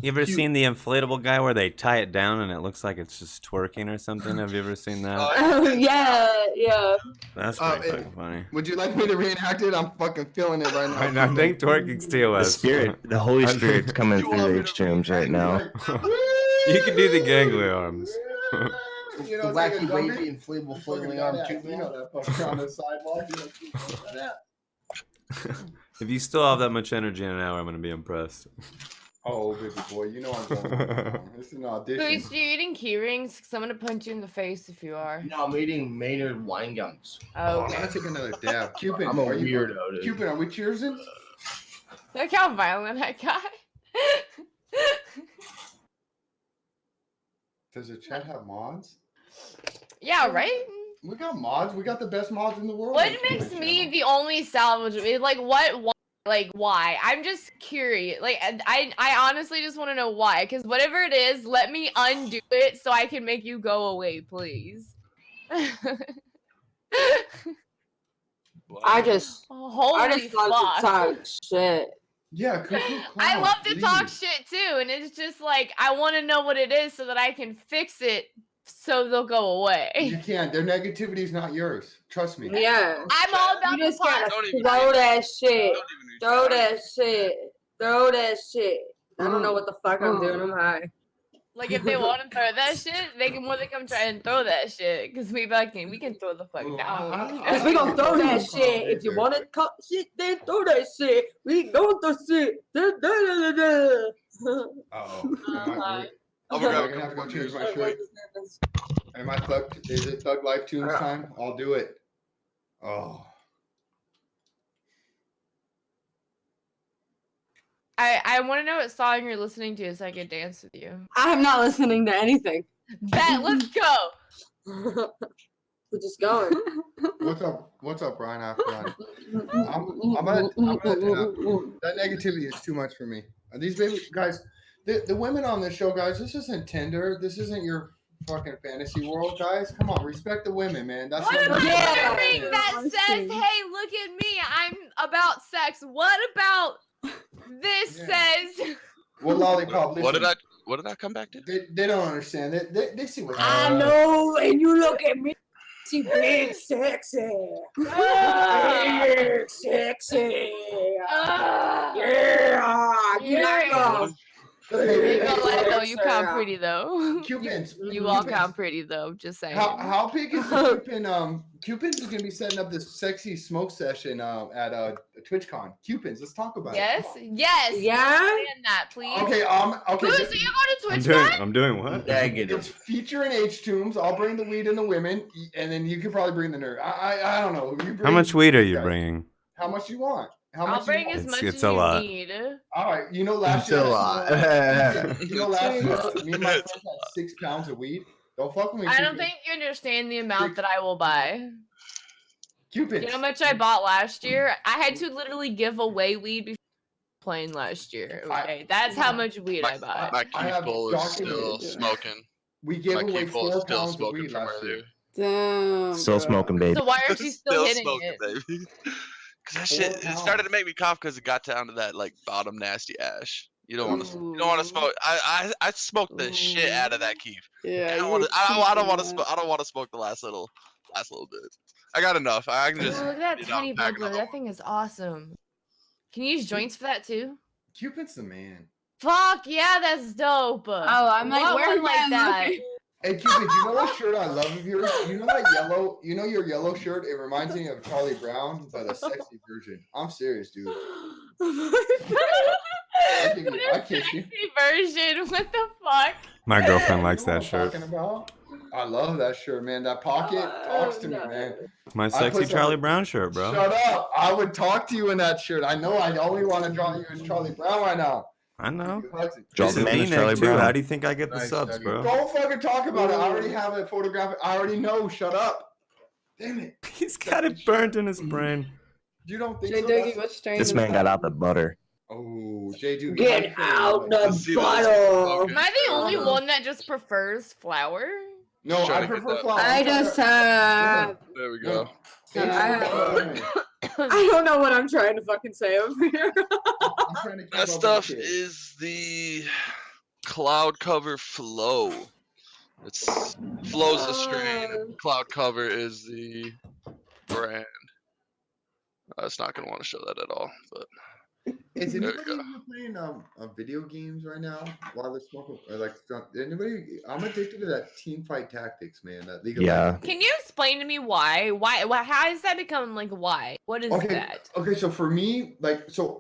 You ever seen the inflatable guy where they tie it down and it looks like it's just twerking or something? Have you ever seen that? Oh, yeah. That's pretty fucking funny. Would you like me to reenact it? I'm fucking feeling it right now. I think twerking's The TOS. spirit, the Holy Spirit's coming You want through me the to Htooms right now. You can do the gangly arms. You The know, it's like a wacky, dummy. wavy, inflatable, Fucking flailing arm badass. tube You know man. that fucker on the sidewalk. You know, If you still have that much energy in an hour, I'm gonna be impressed. oh, baby boy, you know I'm going. This is an audition. Luis, you eating key rings? Because I'm gonna punch you in the face if you are. No, I'm eating Maynard wine gums. Oh, I'm gonna take another dab. Cewpin, I'm a are you weirdo, dude. Cewpin, are we cheersing? look how violent I got. Does the chat have mods? Yeah, right? We got mods. We got the best mods in the world. What on the makes Twitch me channel. the only salvageable? Like, why? I'm just curious. Like, I honestly just want to know why. Because whatever it is, let me undo it so I can make you go away, please. I just Holy love fuck. to talk shit. Yeah, cuckoo I clown, love to talk please. shit too, and it's just like I want to know what it is so that I can fix it so they'll go You away. can't. Their negativity is not yours. Trust me. Yeah. I'm all about You the just gotta positive. Don't even throw read that shit. Don't even Throw try. that shit. Throw that shit. I don't know what the fuck I'm doing. I'm high. Like if they want to throw that shit, they can more than come try and throw that shit because we can throw the fuck Ooh, down. Cause we gonna throw that shit. If you wanna cut shit, then throw that shit. We going to shit. Da, da, da, da, da. Uh-oh. Uh-huh. I'm We're gonna gonna have to go grab change my shirt. Am I thug? Is it Thug Life Tunes time? I'll do it. Oh. I want to know what song you're listening to so I can dance with you. I am not listening to anything. Bet, let's go. We're just going. What's up, Brian? I'm gonna that negativity is too much for me. These baby guys, the women on this show, guys, this isn't Tinder. This isn't your fucking fantasy world, guys. Come on, respect the women, man. That's What what about Yeah. everything that says, "Hey, look at me, I'm about sex"? What about this Yeah. says? Well, Lolliipop, listen, What did I come back to? They don't understand. They see what's I know, and you look at me. She big sexy. Big sexy. Yeah. You like them. You go let though. You count pretty though. Cewpins. You all Cewpins. count pretty though. Just saying. How big is the Cewpin? Cewpins is gonna be setting up this sexy smoke session at TwitchCon. Cewpins, let's talk about Yes, it. Come yes. Yeah? Understand that, please. on. Okay, okay. Who this- is you going to Twitch? I'm doing what? Negative. It's featuring Htooms. I'll bring the weed and the women, and then you can probably bring the nerd. I don't know. You How bring much weed are you guys. bringing? How much you want? How much I'll bring you as want? much It's as a you lot. need. All right. You know, last It's year, a lot. you know, last year, me and my friends had 6 pounds of weed. Don't fuck with me. I don't Cewpins. think you understand the amount that I will buy. Cewpins. You know how much I bought last year? I had to literally give away weed before playing last year. Okay, that's how much weed I bought. My I have keep bowl is still documented. smoking. We gave My away keep bowl is 4 still pounds of smoking weed from last year. earlier. Damn. Still bro. smoking, baby. So why aren't you still hitting smoking, it? baby. Cause that 4 shit, it started pounds. to make me cough because it got down to that like bottom nasty ash. You don't want to. You don't want Ooh. to smoke. I smoked the shit out of that keef. Yeah, I you don't were want to. I don't want to cheating smoke. I don't want to smoke the last little bit. I got enough. I can Oh, just. look at that you know, tiny pack bubbler. another That thing is awesome. Can you use joints for that too? Cupid's the man. Fuck yeah, that's dope. Oh, I'm like, Want where one like that? Hey Cupid, you know what shirt I love of yours? You know that yellow? You know your yellow shirt? It reminds me of Charlie Brown, but a sexy version. I'm serious, dude. I kiss you. Version. What the fuck? My girlfriend You likes know what that I'm shirt. talking about? I love that shirt, man. That pocket talks to me, man. My I sexy put some- Charlie Brown shirt, bro. Shut up! I would talk to you in that shirt. I know. I only want to draw you as Charlie Brown right now. I know. Draw This the is man as V-neck Charlie too. Brown. How do you think I get the Nice, subs, Dougie. bro? Don't fucking talk about it. I already have it photographed. I already know. Shut up. Damn it. He's got it burnt in his brain. You don't think J so? Dougie, what strain This is man got that? out the butter. Oh, JDougie. Get out Let's the see this. bottle. Am I the only one that just prefers flour? No, Just trying I to get prefer that. flour. I just have. There we go. I don't know what I'm trying to fucking say over here. That stuff is the cloud cover flow. It's Flow's the strain. And cloud cover is the brand. It's not gonna want to show that at all, but Is There anybody we go. even playing video games right now while they're smoking? Or like anybody? I'm addicted to that team fight tactics, man. That League of Yeah. Legends. Can you explain to me why? Why? How has that become like why? What is Okay. that? Okay, so for me, like, so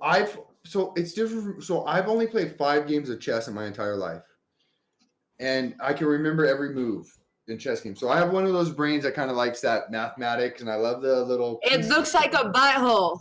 it's different. So I've only played 5 games of chess in my entire life, and I can remember every move in chess games. So I have one of those brains that kind of likes that mathematics, and I love the little. It looks like a butthole.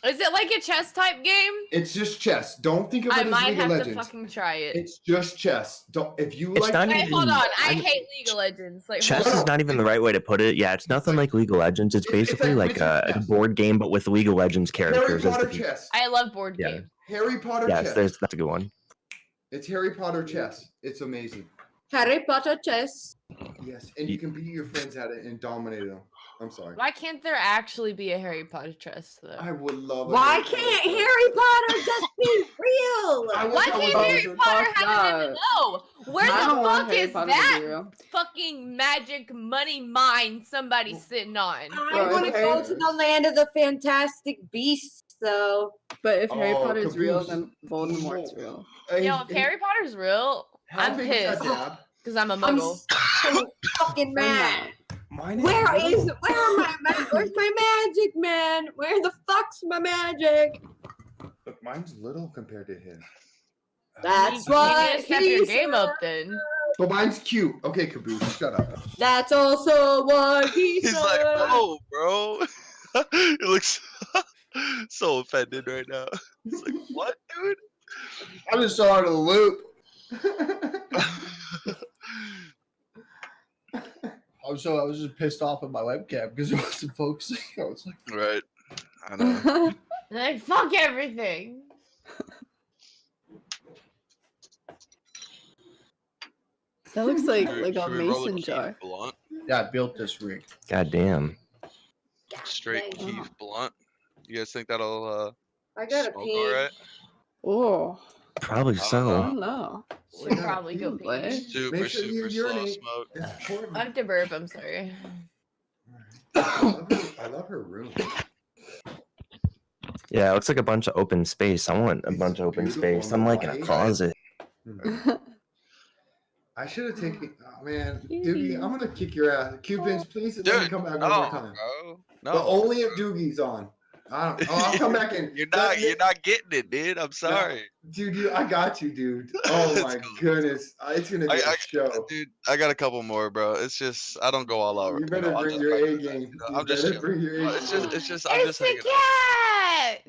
Is it like a chess type game? It's just chess. Don't think of it I as might League of have to Legends. fucking try it. It's just chess. Don't if you It's like. not Wait, even. hold on. I I'm- hate League of Legends. Like, Chess hold is on. not even the right way to put it. Yeah, it's nothing like League of Legends. It's It's basically like like a chess. board game, but with League of Legends Harry characters as Potter the people. chess. I love board Yeah. games. Harry Potter Yes, chess. that's a good one. It's Harry Potter chess. It's amazing. Harry Potter chess. Yes, and you can beat your friends at it and dominate them. I'm sorry. Why can't there actually be a Harry Potter chess though? I would love. Why can't Harry Potter just be real? Why can't Harry Potter have an MMO? Where I the don't want fuck Harry is Potter to be that real. fucking magic money mine somebody's sitting on? I Bro, want to Harry- go to the land of the fantastic beasts, though. But if Harry Oh, Potter's real, Caboose. then Voldemort's real. Yo, if Harry Potter's real, I'm pissed because I'm a I'm muggle. so fucking mad. Mine Where's my where's my magic, man? Where the fuck's my magic? Look, mine's little compared to his. That's You what need to step he your game said. up then. But mine's cute. Okay, Caboose, shut up. That's also what he he's said. like, oh, bro. He looks so offended right now. He's like, what, dude? I'm just so out of the loop. I was just pissed off at my webcam because it wasn't focusing. I was like, Right. I know. Like, fuck everything. That looks like Should a we roll mason Keith jar. Blunt? yeah, I built this rig. God damn. Straight dang. Keith Blunt. You guys think that'll I gotta smoke pee. all right? Oh, Probably I don't so. I know. don't know. Should probably go Boy. pee. Super, Make sure you super slow urinate. smoke. It's I important. have to burp. I'm sorry. I love her room. Yeah, it looks like a bunch of open space. I want a It's bunch of open beautiful space. I'm and like in a white. closet. I should have taken. Oh man, Doogie, I'm gonna kick your ass. Cupins, please let me Dude, come back one no, more time. bro. But No. only if Doogie's on. I'll come back in. You're not getting it, dude. I'm sorry. Dude, I got you, dude. Oh It's my cool. goodness, it's gonna be a show. Dude, I got a couple more, bro. It's just I don't go all out. You better I'll bring just your fuck A with that, game. you know? You I'm just better chilling. bring your A It's game. just I'm just It's hanging a out. cat.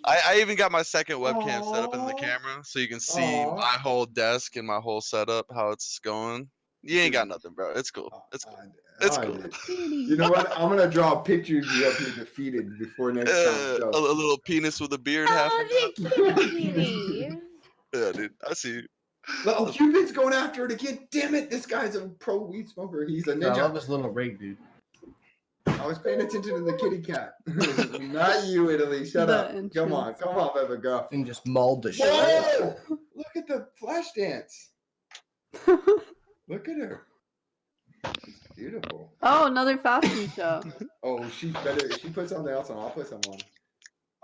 I even got my second webcam set up in the Aw. camera so you can see Aw. my whole desk and my whole setup, how it's going. You ain't got nothing, bro. It's cool. It's cool. It's cool. You know what? I'm gonna draw pictures of you up here defeated before next time. A So. little penis with a beard half. Oh, the the time. kitty. Yeah, dude. I see you. Oh, Cupid's going after it again. Damn it! This guy's a pro weed smoker. He's a I love ninja. this little rig, dude. I was paying attention to the kitty cat. Not you, Italy. Shut The up. Come on, baby girl. And just mauled the shit. Whoa! Look at the flash dance. Look at her. She's beautiful. Oh, another fashion show. Oh, she's better. If she puts something else on, I'll put some on.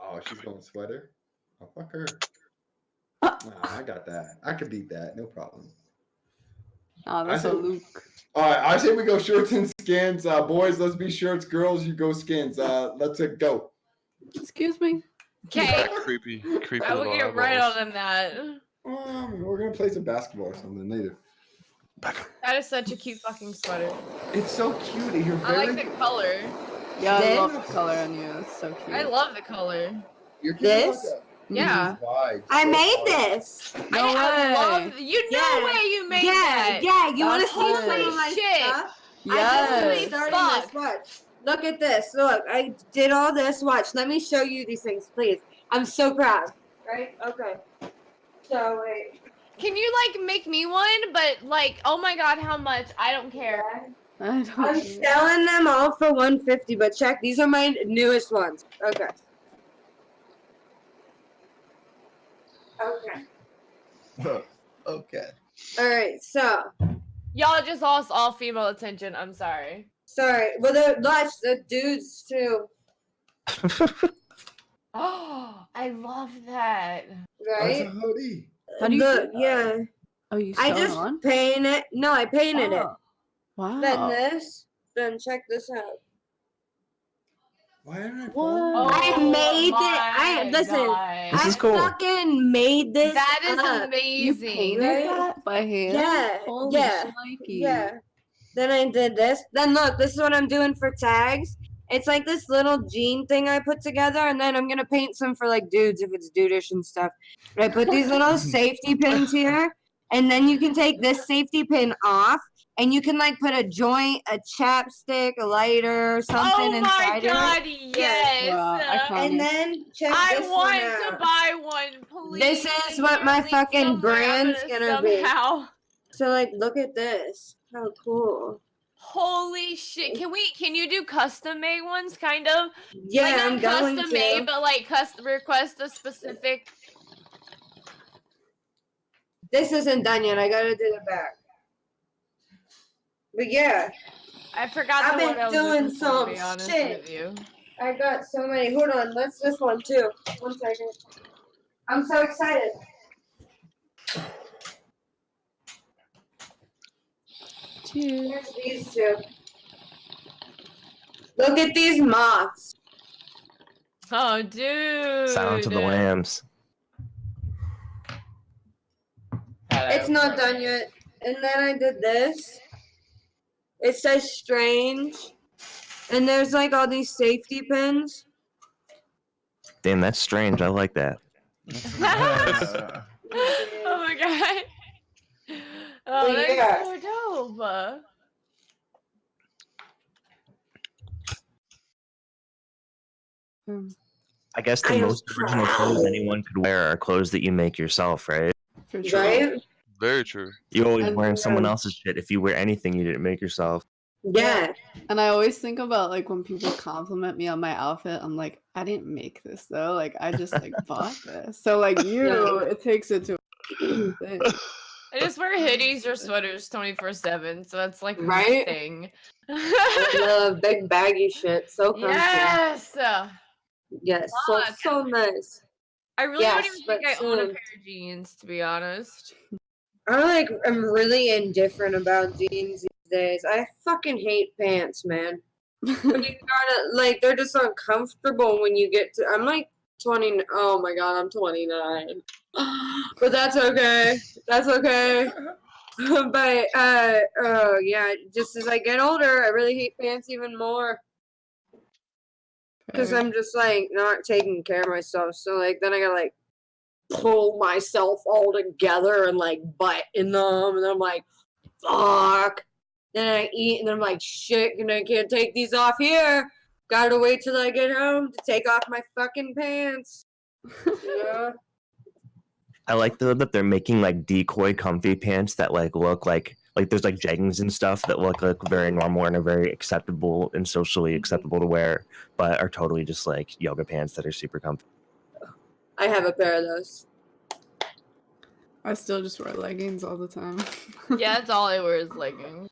Oh, she's going sweater. Oh, fuck her. Nah, I got that. I could beat that. No problem. Oh, that's I a said- Luke. All right, I say we go shirts and skins. Boys, let's be shirts. Girls, you go skins. Let's go. Excuse me. Okay. Creepy I will little get right eyeballs. on that. We're gonna play some basketball or something later. That is such a cute fucking sweater. It's so cute. You're I very. like the color. Yeah, I This? love the color on you. It's so cute. I love the color. You're giving This? like Yeah. vibe. I So made hard. this. No I way. love you. No Yeah. way you made Yeah, that. yeah. You want to That's see some sick. of my Shit. stuff? I Yes. just starting this. Watch. Look at this. Look, I did all this. Watch. Let me show you these things, please. I'm so proud. Right? Okay. So wait. Can you like make me one? But like, oh my god, how much? I don't care. I don't I'm care. selling them all for $150, but check. These are my newest ones. Okay. Okay. Okay. All right. So. Y'all just lost all female attention. I'm sorry. Sorry. Well, the dudes too, Oh, I love that. right? That's a hoodie. How do you Look, do that? yeah. Oh, you I sew just on? painted. No, I painted it. Oh. Wow. Then this. Then check this out. Why aren't I What? following? I made it. my Listen, God. This I is cool. fucking made this. That is up. You amazing. painted Right? that by hand? Yeah, Holy yeah, shnikey. Yeah. Then I did this. Then look, this is what I'm doing for tags. It's like this little jean thing I put together, and then I'm gonna paint some for like dudes if it's dudeish and stuff. And I put these little safety pins here, and then you can take this safety pin off, and you can like put a joint, a chapstick, a lighter, or something Oh my inside god, of it. yes. Wow, iconic. And then check I this want one out. to buy one, please. This is what my Link fucking somewhere. I'm brand's gonna be. somehow. So like, look at this. How cool. Holy shit! Can you do custom made ones, kind of? Yeah, like, not I'm going custom to. made, but like request a specific. This isn't done yet. I gotta do the back. But yeah, I forgot I've the word been I was doing looking for, to some be honest shit. with you. I got so many. Hold on, let's this one too. 1 second. I'm so excited. Cheers. Here's these two. Look at these moths. Oh, dude. Silence of the Lambs. It's not done yet. And then I did this. It says strange. And there's like all these safety pins. Damn, that's strange. I like that. Oh my god. Oh, But that's yeah. so dope. I guess I the am most original clothes proud. anyone could wear are clothes that you make yourself, right? For sure. Right? Very true. You always And- wearing someone else's shit. If you wear anything you didn't make yourself. Yeah. And I always think about like when people compliment me on my outfit, I'm like, I didn't make this though. Like I just like bought this. So like you, it takes it to a thing. I just wear hoodies or sweaters 24/7, so that's like my Right? thing. I love big baggy shit. So comfy. Yes. Yes. So nice. I really Yes, don't even think but I own a soon. pair of jeans, to be honest. I'm really indifferent about jeans these days. I fucking hate pants, man. When you gotta like, they're just uncomfortable when you get to. I'm like 20. Oh my god, I'm 29. But that's okay. That's okay. But yeah. Just as I get older, I really hate pants even more. Because I'm just like not taking care of myself. So like then I gotta like pull myself all together and like butt in them, and then I'm like, fuck. Then I eat and I'm like, shit, and I can't take these off here. Gotta wait till I get home to take off my fucking pants. Yeah. I like that they're making like decoy comfy pants that like look like there's like jeggings and stuff that look like very normal and are very acceptable and socially acceptable to wear, but are totally just like yoga pants that are super comfy. I have a pair of those. I still just wear leggings all the time. Yeah, that's all I wear is leggings.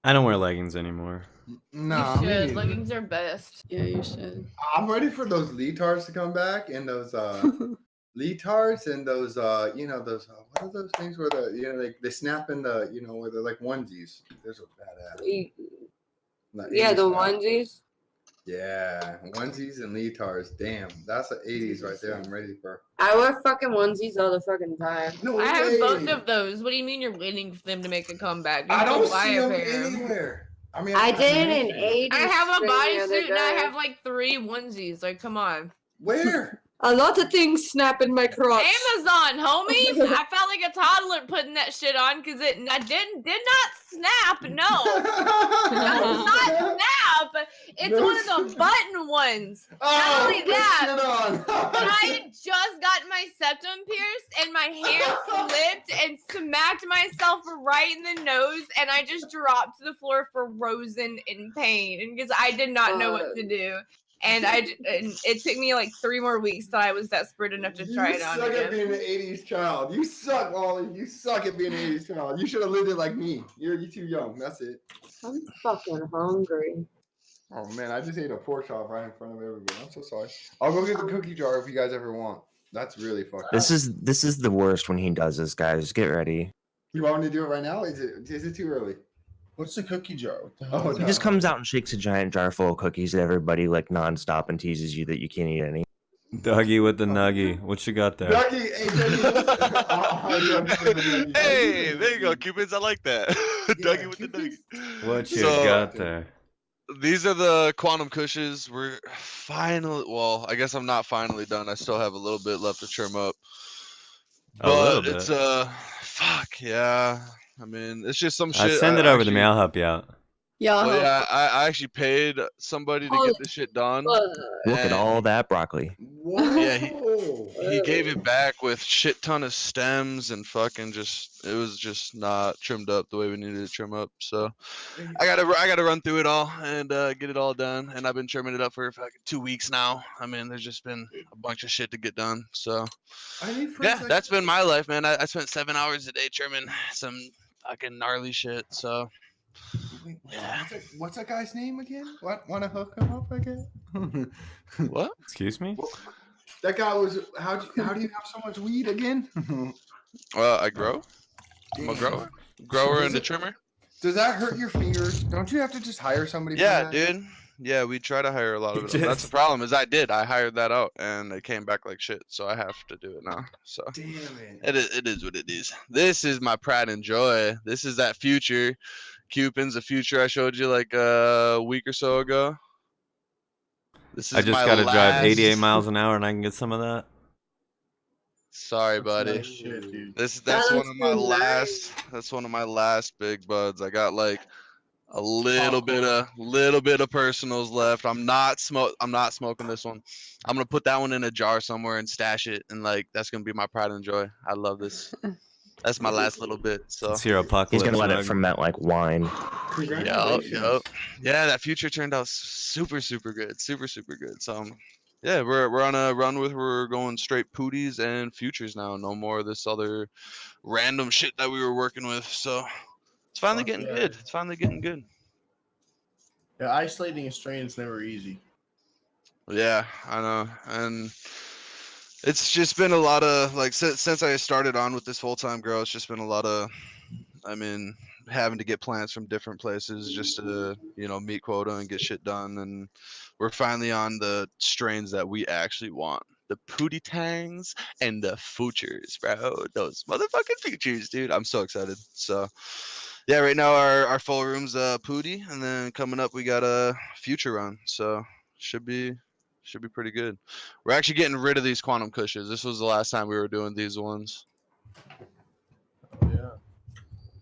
I don't wear leggings anymore. Nah, You me should. neither. Leggings are best. Yeah, you should. I'm ready for those leotards to come back and those leotards and those you know those what are those things where the they snap in the where they're like onesies. There's a badass. Yeah, the onesies. Yeah, onesies and leotards. Damn, that's the 80s right there. I'm ready for. I wear fucking onesies all the fucking time. No I have way. both of those. What do you mean you're waiting for them to make a comeback? I don't buy see a them pair. anywhere. I mean, I did an 80s. I have a stream the other bodysuit and I day. have like 3 onesies. Like, come on. Where? A lot of things snap in my crotch. Amazon, homie. I felt like a toddler putting that shit on because did not snap. No, it does not snap. It's one of the button ones. Not only that, I had just gotten my septum pierced and my hand slipped and smacked myself right in the nose, and I just dropped to the floor frozen in pain because I did not know what to do. And it took me like 3 more weeks till I was desperate enough to try it on You suck again. at being an 80s child. You suck, Wally. You suck at being an 80s child. You should have lived it like me. You're too young. That's it. I'm fucking hungry. Oh man, I just ate a pork chop right in front of everybody. I'm so sorry. I'll go get the cookie jar if you guys ever want. That's really fucked up. This is the worst when he does this, guys. Get ready. You want me to do it right now? Is it too early? What's the cookie jar? What the Oh, hell? He just comes out and shakes a giant jar full of cookies at everybody like nonstop and teases you that you can't eat any. Dougie with the nuggie. What you got there? Dougie, Hey, there you go, Cewpins. I like that. Dougie with the nugget. What you So- got there? These are the quantum cushions. We're finally, well, I guess I'm not finally done. I still have a little bit left to trim up. A little But it's bit. fuck yeah. I mean, it's just some shit. Send it over to actually, me. I'll help you out. Yeah. Well, yeah, I actually paid somebody to get this shit done. Look at and- all that broccoli. Whoa. Yeah, he gave it back with shit ton of stems and fucking it was just not trimmed up the way we needed to trim up. So I gotta run through it all and get it all done. And I've been trimming it up for fucking 2 weeks now. I mean, there's just been a bunch of shit to get done. So yeah, that's been my life, man. I spent 7 hours a day trimming some fucking gnarly shit. So Wait, yeah. what's that guy's name again? What? Want to hook him up again? What? Excuse me? That guy was. How do you have so much weed again? I grow. I'm a grower and a trimmer. Does that hurt your fingers? Don't you have to just hire somebody? Yeah, for that? dude. Yeah, we try to hire a lot of it. Just- That's the problem. Is I hired that out, and it came back like shit. So I have to do it now. So Damn it. it is what it is. This is my pride and joy. This is that future, Cewpins, the future I showed you like a week or so ago. This is I just my got to drive 88 last- miles an hour and I can get some of that. Sorry, buddy. Nice shit, dude. That's That one looks of my so last. That's one of my last big buds. I got like a little bit of personals left. I'm not smoking this one. I'm gonna put that one in a jar somewhere and stash it, and like that's gonna be my pride and joy. I love this. That's my last little bit. So It's your apocalypse. He's gonna let it Rug. ferment like wine. Congratulations. yeah, that future turned out super good, super good. So yeah, we're on a run with we're going straight pooties and futures now. No more of this other random shit that we were working with. So it's finally Fuck getting yeah. good. It's finally getting good. Yeah, isolating a strain is never easy. Yeah, I know, and it's just been a lot of like since I started on with this full-time grow, it's just been a lot of, I mean, having to get plants from different places just to meet quota and get shit done, and we're finally on the strains that we actually want, the Pootie Tangs and the Futures, bro, those motherfucking Futures, dude. I'm so excited. So yeah, right now our full room's Pootie, and then coming up we got a Future run, so should be pretty good. We're actually getting rid of these quantum cushions. This was the last time we were doing these ones. Oh, yeah.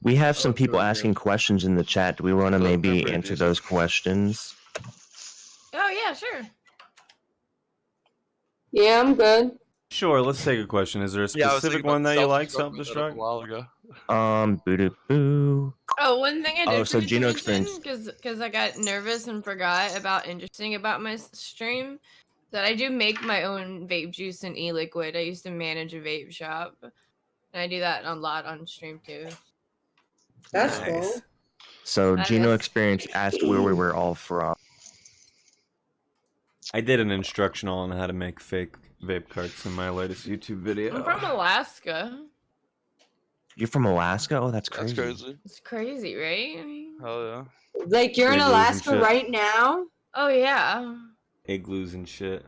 We have some Oh, people good, asking questions in the chat. Do we want to They're maybe pretty answer decent. those questions? Oh yeah, sure. Yeah, I'm good. Sure, let's take a question. Is there a Yeah, I was specific thinking one about that you like, self-destruct that up a self-destruct? while ago. Boo doo boo. Oh, one thing I did so Geno experience. because I got nervous and forgot about interesting about my stream that I do make my own vape juice and e-liquid. I used to manage a vape shop, and I do that a lot on stream too. That's Nice. cool. So That Geno is- experience asked where we were all from. I did an instructional on how to make fake vape carts in my latest YouTube video. I'm from Alaska. You're from Alaska? Oh, that's crazy. That's crazy. It's crazy, right? Hell yeah. Like you're in Igloos and Alaska shit. right now? Oh yeah. Igloos and shit.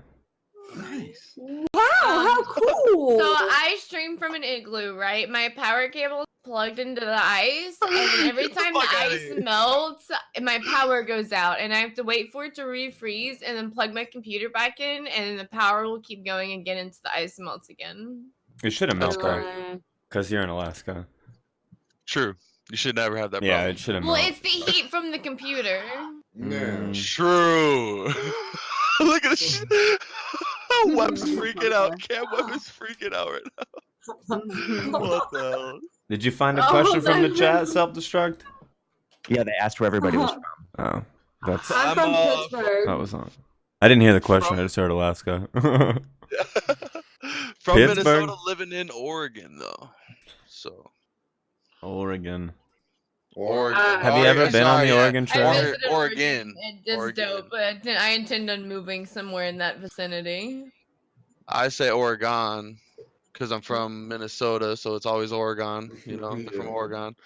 Nice. Wow, how cool! So I stream from an igloo, right? My power cable is plugged into the ice, and then every Get the time the fuck outta ice here. melts, my power goes out, and I have to wait for it to refreeze, and then plug my computer back in, and then the power will keep going and get into the ice and melts again. It should have That's melted great. because you're in Alaska. True. You should never have that Yeah, problem. it should have Well, melted. it's the heat from the computer. Yeah. True. Look at this shit. Web's freaking out. CamWepp is freaking out right now. What the hell? Did you find a question from the chat, Self-Destruct? Yeah, they asked where everybody was from. Oh, that's I'm from I'm, Pittsburgh. that was on. I didn't hear the question. I just heard Alaska. From Pittsburgh? Minnesota, living in Oregon though. So Oregon. Or Have you ever been on the Oregon I Trail? visited Oregon. It's Oregon. dope, but I intend on moving somewhere in that vicinity. I say Oregon because I'm from Minnesota, so it's always Oregon. You know, they're from Oregon.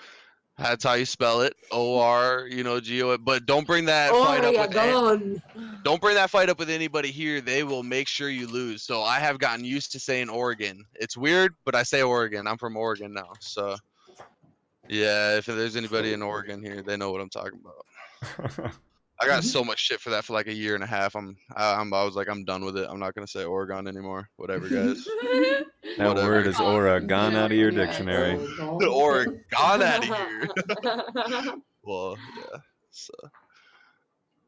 That's how you spell it. O-R, G-O. But don't bring that fight up with don't bring that fight up with anybody here. They will make sure you lose. So I have gotten used to saying Oregon. It's weird, but I say Oregon. I'm from Oregon now. So yeah, if there's anybody in Oregon here, they know what I'm talking about. I got so much shit for that for like a year and a half. I was like, I'm done with it. I'm not gonna say Oregon anymore. Whatever, guys. That Whatever. word is Oregon out of your dictionary. Oregon out of here. Well, yeah. So.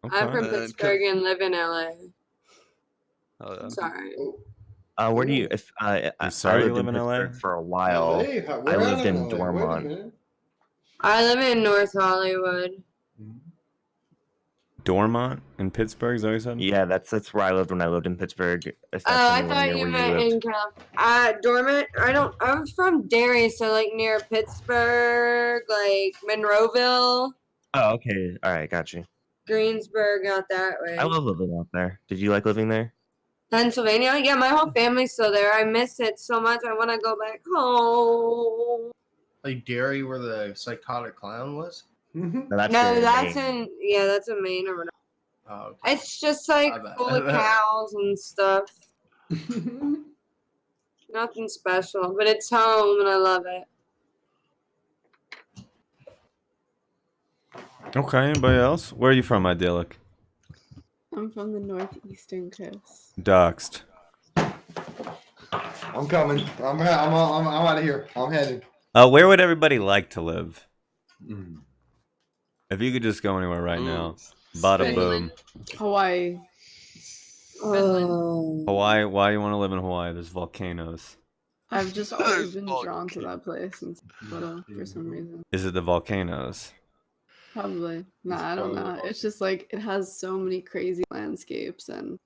I'm from And then Pittsburgh and live in LA. Oh, yeah. Sorry. Where do you? If I sorry you lived live in LA? Pittsburgh for a while. I lived in Dormont. I live in North Hollywood. Dormont in Pittsburgh, is that what you said? Yeah, that's where I lived when I lived in Pittsburgh. If that's I anywhere thought near you where meant lived. in Dormant. I'm from Derry, so like near Pittsburgh, like Monroeville, Oh, okay. All right, got you. Greensburg, out that way. I love living out there. Did you like living there? Pennsylvania. Yeah, my whole family's still there. I miss it so much. I want to go back home. Like Derry, where the psychotic clown was. No, No, that's that's in Maine or whatever. Oh, okay. It's just like I bet. full of cows and stuff. Nothing special, but it's home and I love it. Okay, anybody else? Where are you from, Idyllic? I'm from the northeastern coast. Doxed. I'm coming. I'm out of here. I'm headed. Where would everybody like to live? If you could just go anywhere right now. Bada boom. Hawaii. Hawaii, why do you want to live in Hawaii? There's volcanoes. I've just always been drawn to that place since little for some reason. Is it the volcanoes? Probably. Nah, I don't know. It's just like it has so many crazy landscapes and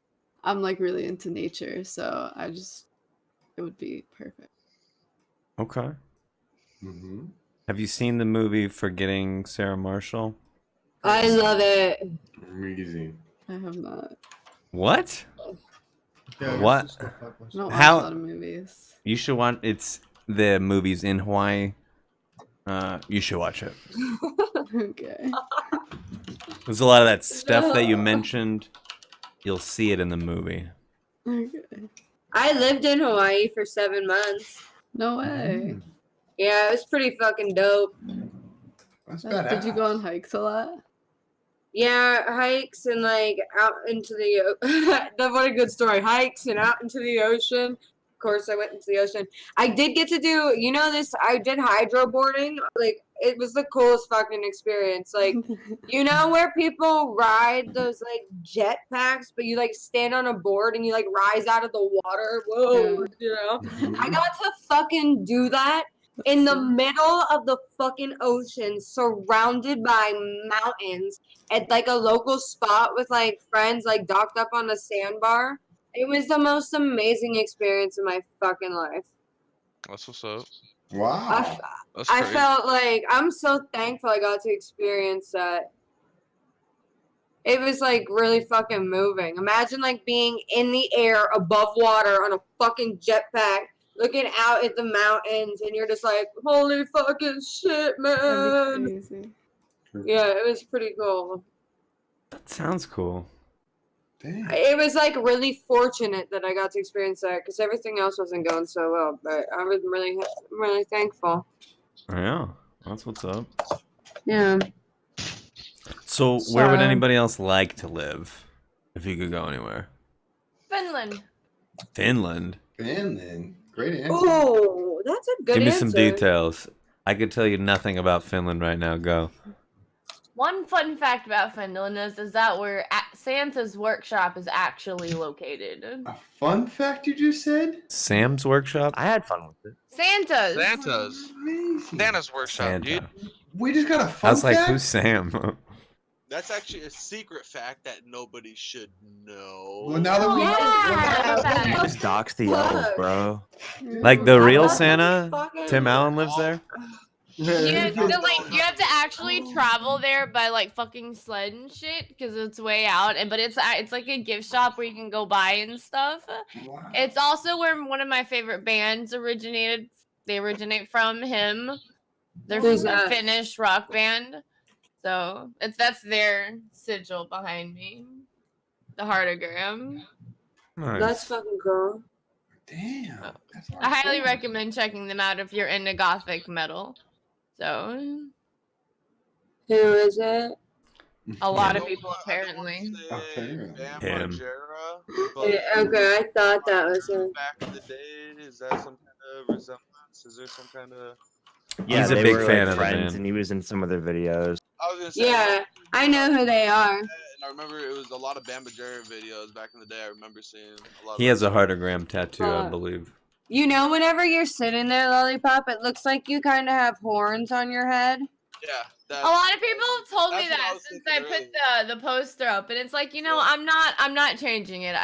I'm like really into nature, so it would be perfect. Okay. Have you seen the movie Forgetting Sarah Marshall? I love it. Easy. I have not. What? Yeah, What? I don't watch How- a lot of movies. You should watch. It's the movies in Hawaii. You should watch it. Okay. There's a lot of that stuff that you mentioned. You'll see it in the movie. Okay. I lived in Hawaii for 7 months. No way. Yeah, it was pretty fucking dope. That's Did you go on hikes a lot? Yeah, hikes and like out into the what a good story. Hikes and out into the ocean. Of course, I went into the ocean. I did get to do, this. I did hydroboarding. Like it was the coolest fucking experience. Like where people ride those like jet packs, but you like stand on a board and you like rise out of the water. Whoa, I got to fucking do that. In the middle of the fucking ocean, surrounded by mountains, at like a local spot with like friends, like docked up on a sandbar. It was the most amazing experience of my fucking life. That's what's up. Wow. That's I crazy. felt like I'm so thankful I got to experience that. It was like really fucking moving. Imagine like being in the air above water on a fucking jetpack, looking out at the mountains, and you're just like, holy fucking shit, man. That'd be crazy. Yeah, it was pretty cool. That sounds cool. Damn. It was like really fortunate that I got to experience that because everything else wasn't going so well. But I was really thankful. Yeah, that's what's up. Yeah. So, where would anybody else like to live if you could go anywhere? Finland. Finland. Finland. Great answer. Oh, that's a good Give me answer. some details. I could tell you nothing about Finland right now. Go. One fun fact about Finland is that where Santa's workshop is actually located. A fun fact you just said? Sam's workshop? I had fun with it. Santa's. Amazing. Santa's workshop, Santa. dude. We just got a fun I was like, fact? who's Sam? That's actually a secret fact that nobody should know. Well, now that we Yeah. know. Just dox the elves, bro. Like the real love Santa? fucking- Tim Allen lives there? You have to actually travel there by like fucking sled and shit because it's way out. But it's like a gift shop where you can go buy and stuff. Wow. It's also where one of my favorite bands originated. They originate from him. They're Who's a that? Finnish rock band. So that's their sigil behind me. The heartogram. Nice. That's fucking cool. Damn. That's I highly hardcore. recommend checking them out if you're into gothic metal. So Who is it? a lot of I people don't apparently. wanna say Apparently. Bam Him. Margera, but Yeah, okay, I thought that was him. back in the day, is that some kind of resemblance? Is there some kind of? Yeah, He's a they big were, fan like, of the friends, band. and he was in some of their videos. I was gonna say. Yeah, I know who they are. And I remember it was a lot of Bam Margera videos back in the day. I remember seeing a lot. He of has a heartogram tattoo, I Fuck. believe. You know, whenever you're sitting there, Lolliipop, it looks like you kind of have horns on your head. Yeah. That, A lot of people have told me That's what I that was since I thinking put the poster up, and it's like, you know, I'm not changing it.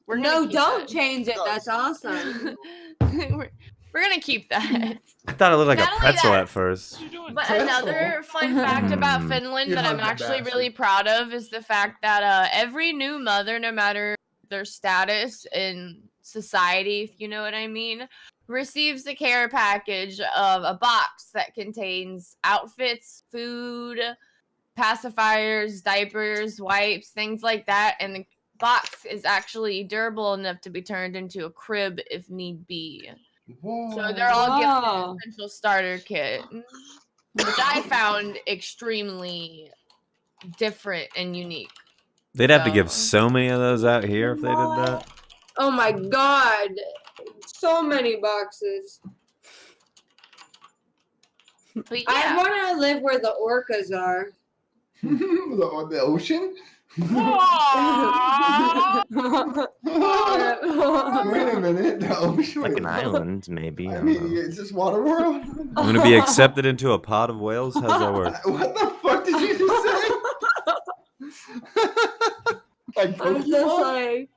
We're gonna No, keep don't that. change it. No, That's awesome. we're gonna keep that. I thought it looked like Not a only pretzel that- at first. But Pretzel. another fun fact about Mm. Finland You that I'm hungry actually bastard. really proud of is the fact that every new mother, no matter their status in society, if you know what I mean, receives a care package of a box that contains outfits, food, pacifiers, diapers, wipes, things like that. And the box is actually durable enough to be turned into a crib if need be. Whoa. So they're all given Wow. an essential starter kit, which I found extremely different and unique. They'd have to give So- so many of those out here if they did that. Oh my god. So many boxes. But I yeah. want to live where the orcas are. the ocean? Aw. Wait a minute. The ocean? Like an island, maybe. I I don't mean, know. is this water world? I'm gonna be accepted into a pod of whales. How's that work? What the fuck did you just say? Like I'm just Pokemon?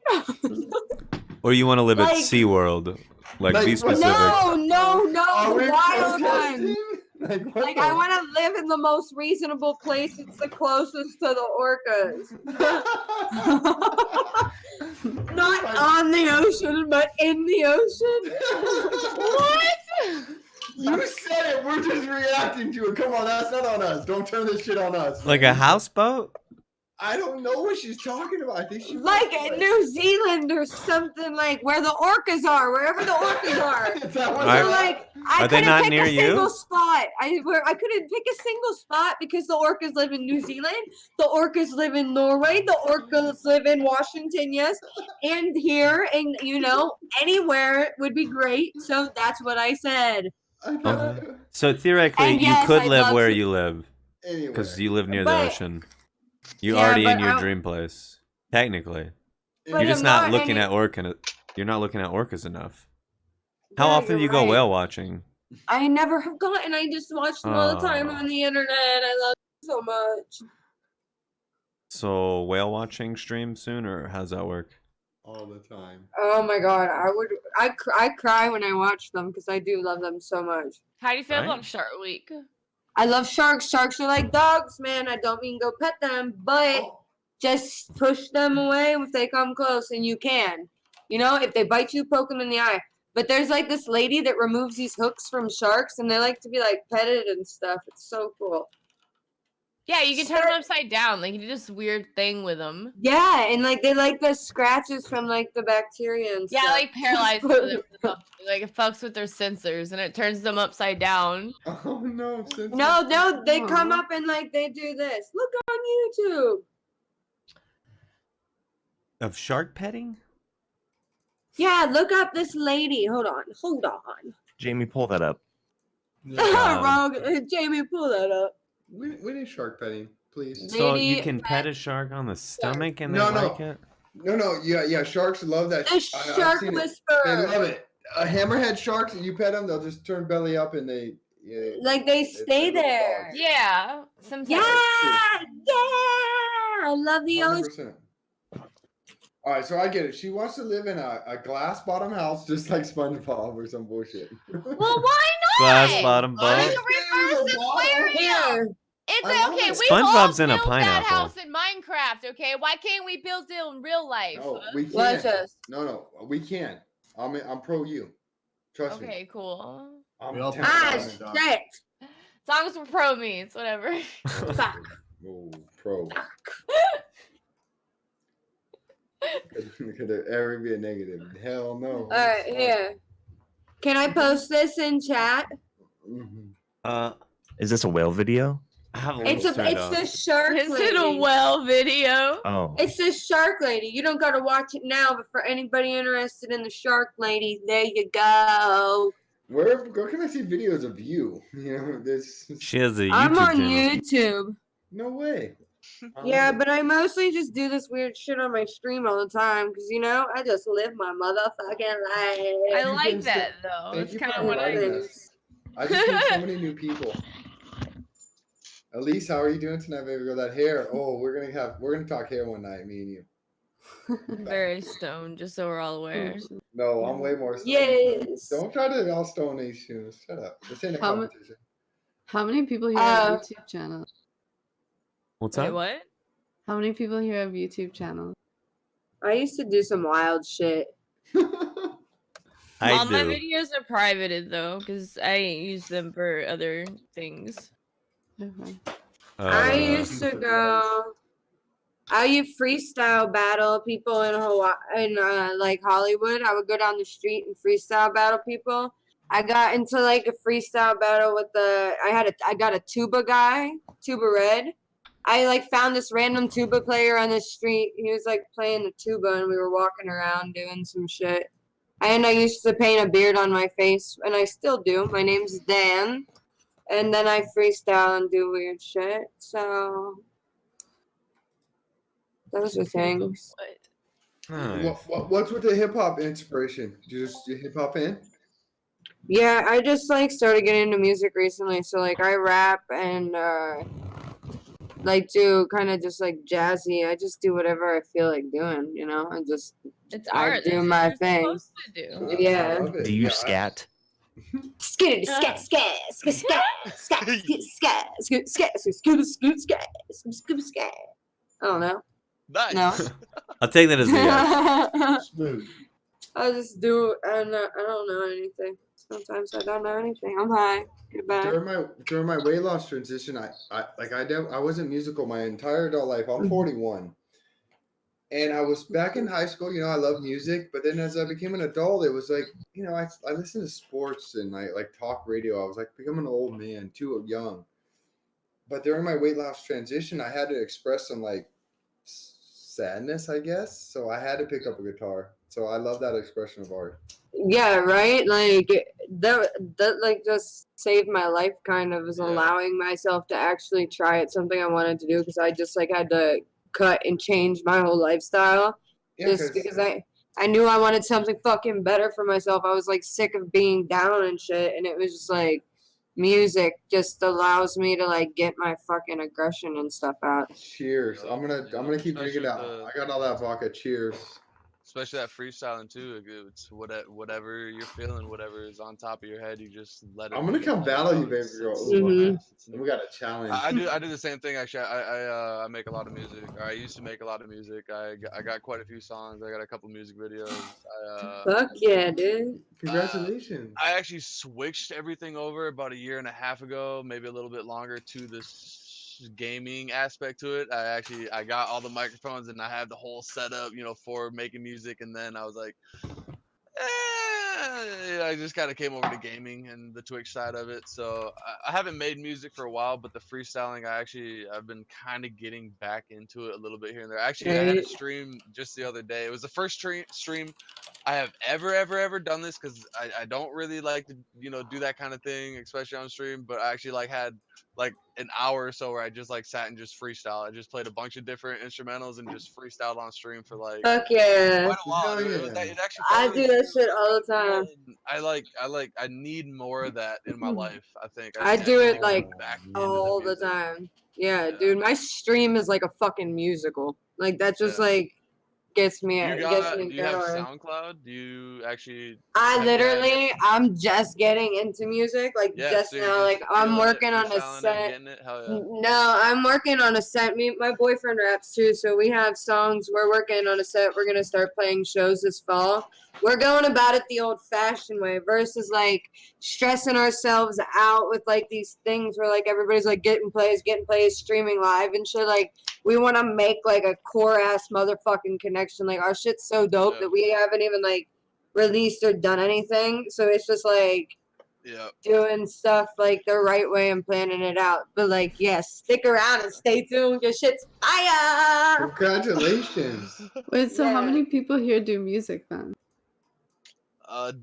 like, Or you want to live at Like- SeaWorld? Like, be Like, specific. no, Are we wild protesting? one. Like, what Like, the- I want to live in the most reasonable place. It's the closest to the orcas. Not on the ocean, but in the ocean. What? You said it. We're just reacting to it. Come on, that's not on us. Don't turn this shit on us. Like a houseboat? I don't know what she's talking about. I think she Like in New Zealand or something, like where the orcas are, wherever the orcas are. Is that what Are- So like I are they couldn't not pick near a you? single spot. I couldn't pick a single spot because the orcas live in New Zealand, the orcas live in Norway, the orcas live in Washington, yes, and here, and you know, anywhere would be great. So that's what I said. So theoretically, And you yes, could I'd live love where to- you live Anyway. because you live near the But- ocean. You're Yeah, already in but your I- dream place. Technically, But you're just I'm not not looking any- at orca. You're not looking at orcas enough. How Yeah, often do you're you go right. whale watching? I never have gotten. I just watch them all the time Oh. on the internet. I love it so much. So whale watching stream soon, or how's that work? All the time. Oh my god, I cry when I watch them because I do love them so much. How do you feel Right? about Shark Week? I love sharks. Sharks are like dogs, man. I don't mean go pet them, but Oh, just push them away if they come close, and you can. You know, if they bite you, poke them in the eye. But there's like this lady that removes these hooks from sharks, and they like to be like petted and stuff. It's so cool. Yeah, you can turn them upside down. Like you do this weird thing with them. Yeah, and like they like the scratches from like the bacteria and stuff. Yeah, like paralyzed them. Like it fucks with their sensors and it turns them upside down. Oh no! No, they come up and like they do this. Look on YouTube. Of shark petting? Yeah, look up this lady. Hold on. Jamie, pull that up. Wrong. Jamie, pull that up. We need shark petting, please. So you can pet a shark on the stomach and they like it? No, yeah, sharks love that. The shark whisperer. They love it. Hammerhead sharks, you pet them, they'll just turn belly up and they they stay there. Yeah. Sometimes. Yeah. I love the ocean. 100%. All right, so I get it. She wants to live in a glass bottom house just like SpongeBob or some bullshit. Well, why not? Glass bottom boat. Reverse aquarium. It's okay. We SpongeBob's all in a built that pineapple. house in Minecraft. Okay, why can't we build it in real life? No, we can't. No, we can. I'm pro you. Trust me. Okay, cool. Shit. As long as we're pro me, it's whatever. Fuck. Oh, pro. Could there ever be a negative? Hell no. All right, here. Can I post this in chat? Is this a whale video? It's the shark lady. Is it a whale video? Oh. It's the shark lady. You don't gotta watch it now, but for anybody interested in the shark lady, there you go. Where can I see videos of you? You know, this. She has a YouTube I'm on channel. YouTube. No way. Yeah, but I mostly just do this weird shit on my stream all the time because, you know, I just live my motherfucking life. I like that, though. It's kind of what I do. I just meet so many new people. Elise, how are you doing tonight, baby girl? That hair. Oh, we're gonna talk hair one night, me and you. Very stoned, just so we're all aware. No, I'm way more stoned. Yes. Don't try to all stone age tunes. Shut up. This ain't a competition. How many people here have YouTube channels? What's Wait, up? what? How many people here have YouTube channels? I used to do some wild shit. All my videos are privated though, because I use them for other things. Okay. I used to go. I used freestyle battle people in Hawaii, in like Hollywood. I would go down the street and freestyle battle people. I got into like a freestyle battle with I got a tuba guy, Tuba Red. I like found this random tuba player on the street. He was like playing the tuba and we were walking around doing some shit. And I used to paint a beard on my face, and I still do. My name's Dan. And then I freestyle and do weird shit. So those are things. Nice. What's with the hip hop inspiration? Do you just hip hop in? Yeah, I just like started getting into music recently. So like I rap and like do kind of just like jazzy. I just do whatever I feel like doing, you know. It's I art. do my thing. Do. Yeah. Do you scat? Skitty scat scat scat scat scat scat scat scat scoot scoot scat scoot scat. I don't know. Nice. No. I'll take that as a yes. Smooth. I just do. I don't know anything. Sometimes I don't know anything. I'm high. Goodbye. During my weight loss transition, I wasn't musical my entire adult life. I'm 41. And I was back in high school, you know, I love music, but then as I became an adult, it was like, you know, I listened to sports and I like talk radio. I was like becoming an old man, too young. But during my weight loss transition, I had to express some like sadness, I guess. So I had to pick up a guitar. So I love that expression of art. Yeah, right? Like that like just saved my life kind of, is allowing myself to actually try it, something I wanted to do because I just like had to cut and change my whole lifestyle just because I knew I wanted something fucking better for myself. I was like sick of being down and shit, and it was just like music just allows me to like get my fucking aggression and stuff out. Cheers. I'm gonna keep drinking out. I got all that vodka. Cheers. especially that freestyling too. It's whatever you're feeling, whatever is on top of your head, you just let it. I'm gonna come battle you, baby girl. We got a challenge. I do the same thing actually. I make a lot of music. I used to make a lot of music. I got quite a few songs. I got a couple music videos. Fuck yeah, dude. Congratulations. I actually switched everything over about 1.5 years ago, maybe a little bit longer, to this gaming aspect to it. I got all the microphones and I had the whole setup, for making music, and then I was like, I just kind of came over to gaming and the Twitch side of it. So I haven't made music for a while, but the freestyling, I've been kind of getting back into it a little bit here and there. Actually, I had a stream just the other day. It was the first stream I have ever done this, because I don't really like to do that kind of thing, especially on stream. But I actually had an hour or so where I just sat and just freestyle. I just played a bunch of different instrumentals and just freestyled on stream for Fuck yeah. quite a while. It actually I do that shit all the time. I need more of that in my life. I think I do it back all the time. Yeah, dude, my stream is like a fucking musical. Like that just gets me. Do you have going. SoundCloud? Do you actually? I'm just getting into music. Just now. I'm working on a set. No, I'm working on a set. My boyfriend raps too, so we have songs. We're working on a set. We're gonna start playing shows this fall. We're going about it the old-fashioned way versus stressing ourselves out with these things where everybody's getting plays, streaming live and shit. We want to make a core ass motherfucking connection. Our shit's so dope that we haven't even released or done anything. So it's just doing stuff the right way and planning it out. But yes, stick around and stay tuned. Your shit's fire. Congratulations. Wait, so how many people here do music then?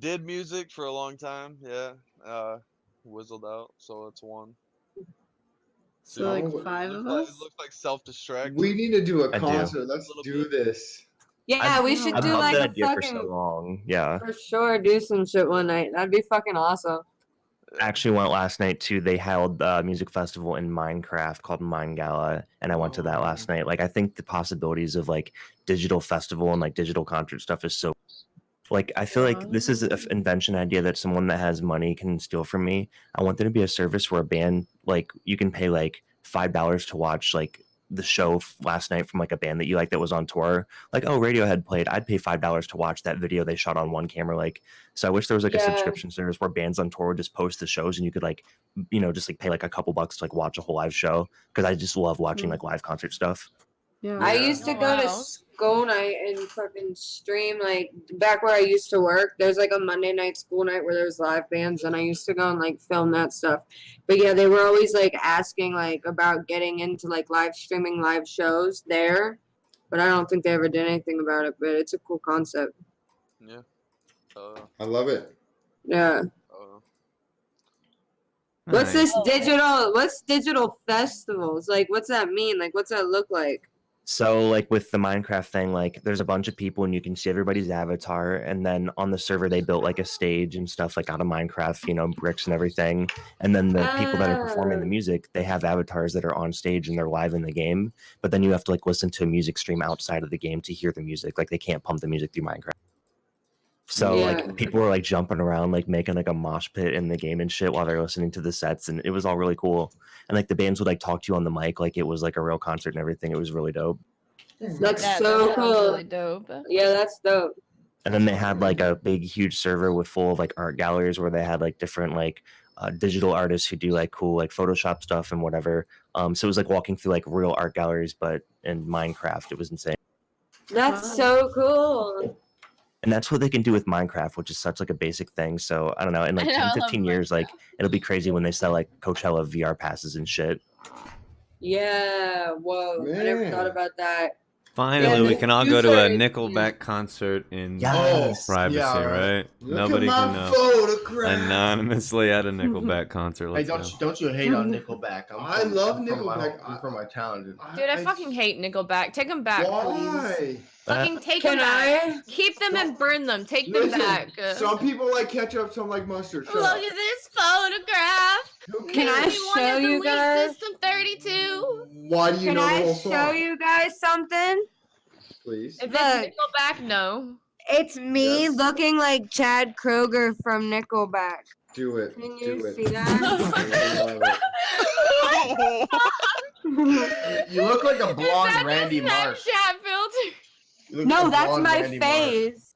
Did music for a long time. Yeah. Whizzled out. So it's one. So 5 of us? It looks like self-destruct. We need to do a concert. Let's do this. Yeah, we should do I've a idea for fucking so long. Yeah. For sure, do some shit one night. That'd be fucking awesome. Actually went last night too. They held a music festival in Minecraft called Mine Gala, and I went to that last night. I think the possibilities of digital festival and digital concert stuff is so. I feel like this is an invention idea that someone that has money can steal from me. I want there to be a service where a band, you can pay $5 to watch the show last night from a band that you like that was on tour. Radiohead played. I'd pay $5 to watch that video they shot on one camera. So I wish there was a subscription service where bands on tour would just post the shows and you could just pay a couple bucks to watch a whole live show, because I just love watching live concert stuff. Yeah. I used to go to school night and fucking stream back where I used to work. There's a Monday night school night where there's live bands, and I used to go and film that stuff. But yeah, they were always asking about getting into live streaming live shows there, but I don't think they ever did anything about it. But it's a cool concept. Yeah. I love it. Yeah. What's digital festivals? What's that mean? What's that look like? So with the Minecraft thing, there's a bunch of people and you can see everybody's avatar, and then on the server they built a stage and stuff out of Minecraft, bricks and everything. And then the people that are performing the music, they have avatars that are on stage and they're live in the game. But then you have to listen to a music stream outside of the game to hear the music. They can't pump the music through Minecraft. So people were jumping around, making a mosh pit in the game and shit while they're listening to the sets, and it was all really cool. And the bands would talk to you on the mic it was a real concert and everything. It was really dope. That's so cool. Really dope. Yeah, that's dope. And then they had a big huge server full of art galleries where they had different digital artists who do cool Photoshop stuff and whatever. So it was walking through real art galleries but in Minecraft. It was insane. That's so cool. And that's what they can do with Minecraft, which is such a basic thing. So I don't know, in 10, 15 years, it'll be crazy when they sell Coachella VR passes and shit. Yeah, whoa. I never thought about that. Finally, we can all go to a Nickelback concert in privacy, right? Nobody can know. Anonymously at a Nickelback concert. Hey, don't you hate on Nickelback? I love Nickelback. I'm from my town. Dude, I fucking hate Nickelback. Take them back, please. Fucking take Can them I? back. Keep them and burn them. Take them back. Some people like ketchup, some like mustard. Look at this photograph. Can I show you guys? System 32. Why do you know the whole song? Can I show you guys something? Please. If Look. it's Nickelback, no. It's me Yes. looking like Chad Kroger from Nickelback. Do it. Can Do you it. see that? I love it. You look like a blonde Is that Randy the Marsh. Snapchat filter? You look No, like a that's blonde my Randy Marsh. face.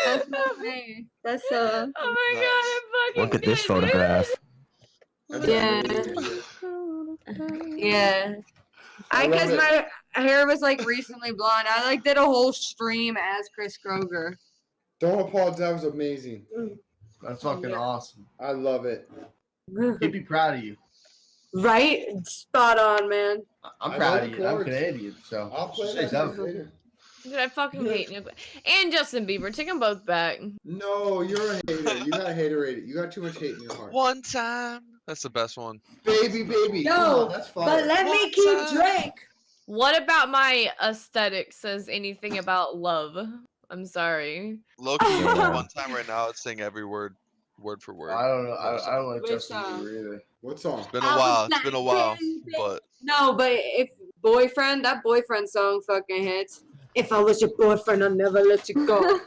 That's my face. That's Oh my Nice. god, I'm fucking Look at this good, dude. photograph. That's Yeah. amazing. Yeah. I love Because it. my hair was like recently blonde. I like did a whole stream as Chris Kroger. Don't apologize. That was amazing. That's fucking awesome. I love it. He'd be proud of you. Right? Spot on, man. I'm I proud know of the you. I'm chords. Canadian, so I'll play say that something. later. Dude, I fucking hate Nickelback. And Justin Bieber. Take them both back. No, you're a hater. You got haterade it. You got too much hate in your heart. One time. That's the best one. Baby, baby. No, Come on, that's fire. But let me keep What? Drake. What about my aesthetic says anything about love? I'm sorry. Loki, Yeah. one time right now, it's saying every word for word. I don't know. I don't like Which Justin song? Bieber either. What song? It's been I a was while. It's been a like, while. baby. But No, but if boyfriend, that boyfriend song fucking hits. If I was your boyfriend, I'd never let you go.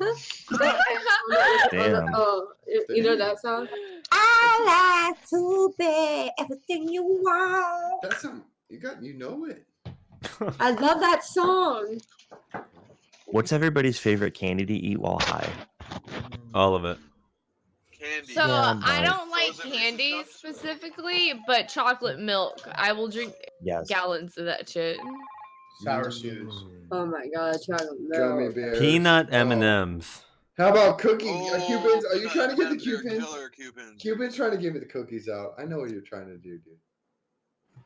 Damn. Oh, you know that song? I like to be everything you want. That's you know it. I love that song. What's everybody's favorite candy to eat while high? All of it. candy. So Yeah, I but- don't like Frozen Reese's candy Cups? specifically, but chocolate milk. I will drink Yes. gallons of that shit. Sour shoes. Oh my god, chocolate Gummy milk. bears. Peanut Oh. M&Ms. How about cookies? Oh, Cewpins? Are you peanut trying to get the M&Ms are Cewpins? Killer Cewpins. Cewpins trying to give me the cookies out. I know what you're trying to do, dude.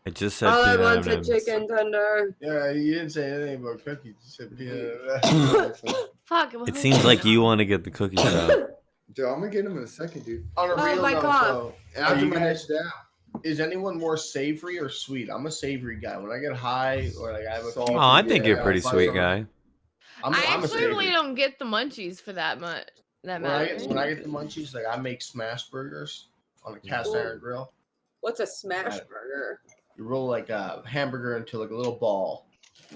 I just said All I peanut want's a M&Ms. chicken tender. Yeah, you didn't say anything about cookies. You said peanut. Fuck. It seems like you want to get the cookies out. Dude, I'm gonna get them in a second, dude. On a Oh real my note, God. though, are After you my guys, next down. is anyone more savory or sweet? I'm a savory guy. When I get high or like I have a Salty. Oh, I think you're a Yeah, pretty if I sweet don't- guy. I'm I a actually savory. really don't get the munchies for that much. That When I matters. get the munchies, like I make smash burgers on a cast Ooh. iron grill. What's a smash Right. burger? You roll like a hamburger into like a little ball.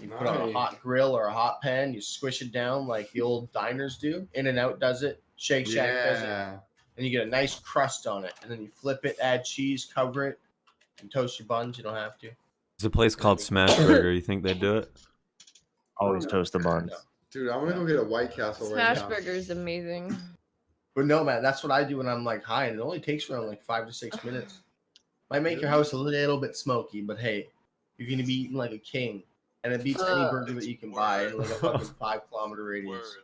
You put it on a Nice. hot grill or a hot pan. You squish it down like the old diners do. In-N-Out does it. Shake Shack does it. Yeah. And you get a nice crust on it. And then you flip it, add cheese, cover it, and toast your buns. You don't have to. There's a place called Smash Burger. You think they do it? Always toast the buns. No. Dude, I'm gonna go get a White Castle right Smash now. burger is amazing. But no, man, that's what I do when I'm like high, and it only takes around like 5 to 6 minutes. Might make your house a little bit smoky, but hey, you're gonna be eating like a king, and it beats any burger that you can buy in like a fucking 5-kilometer radius. Words.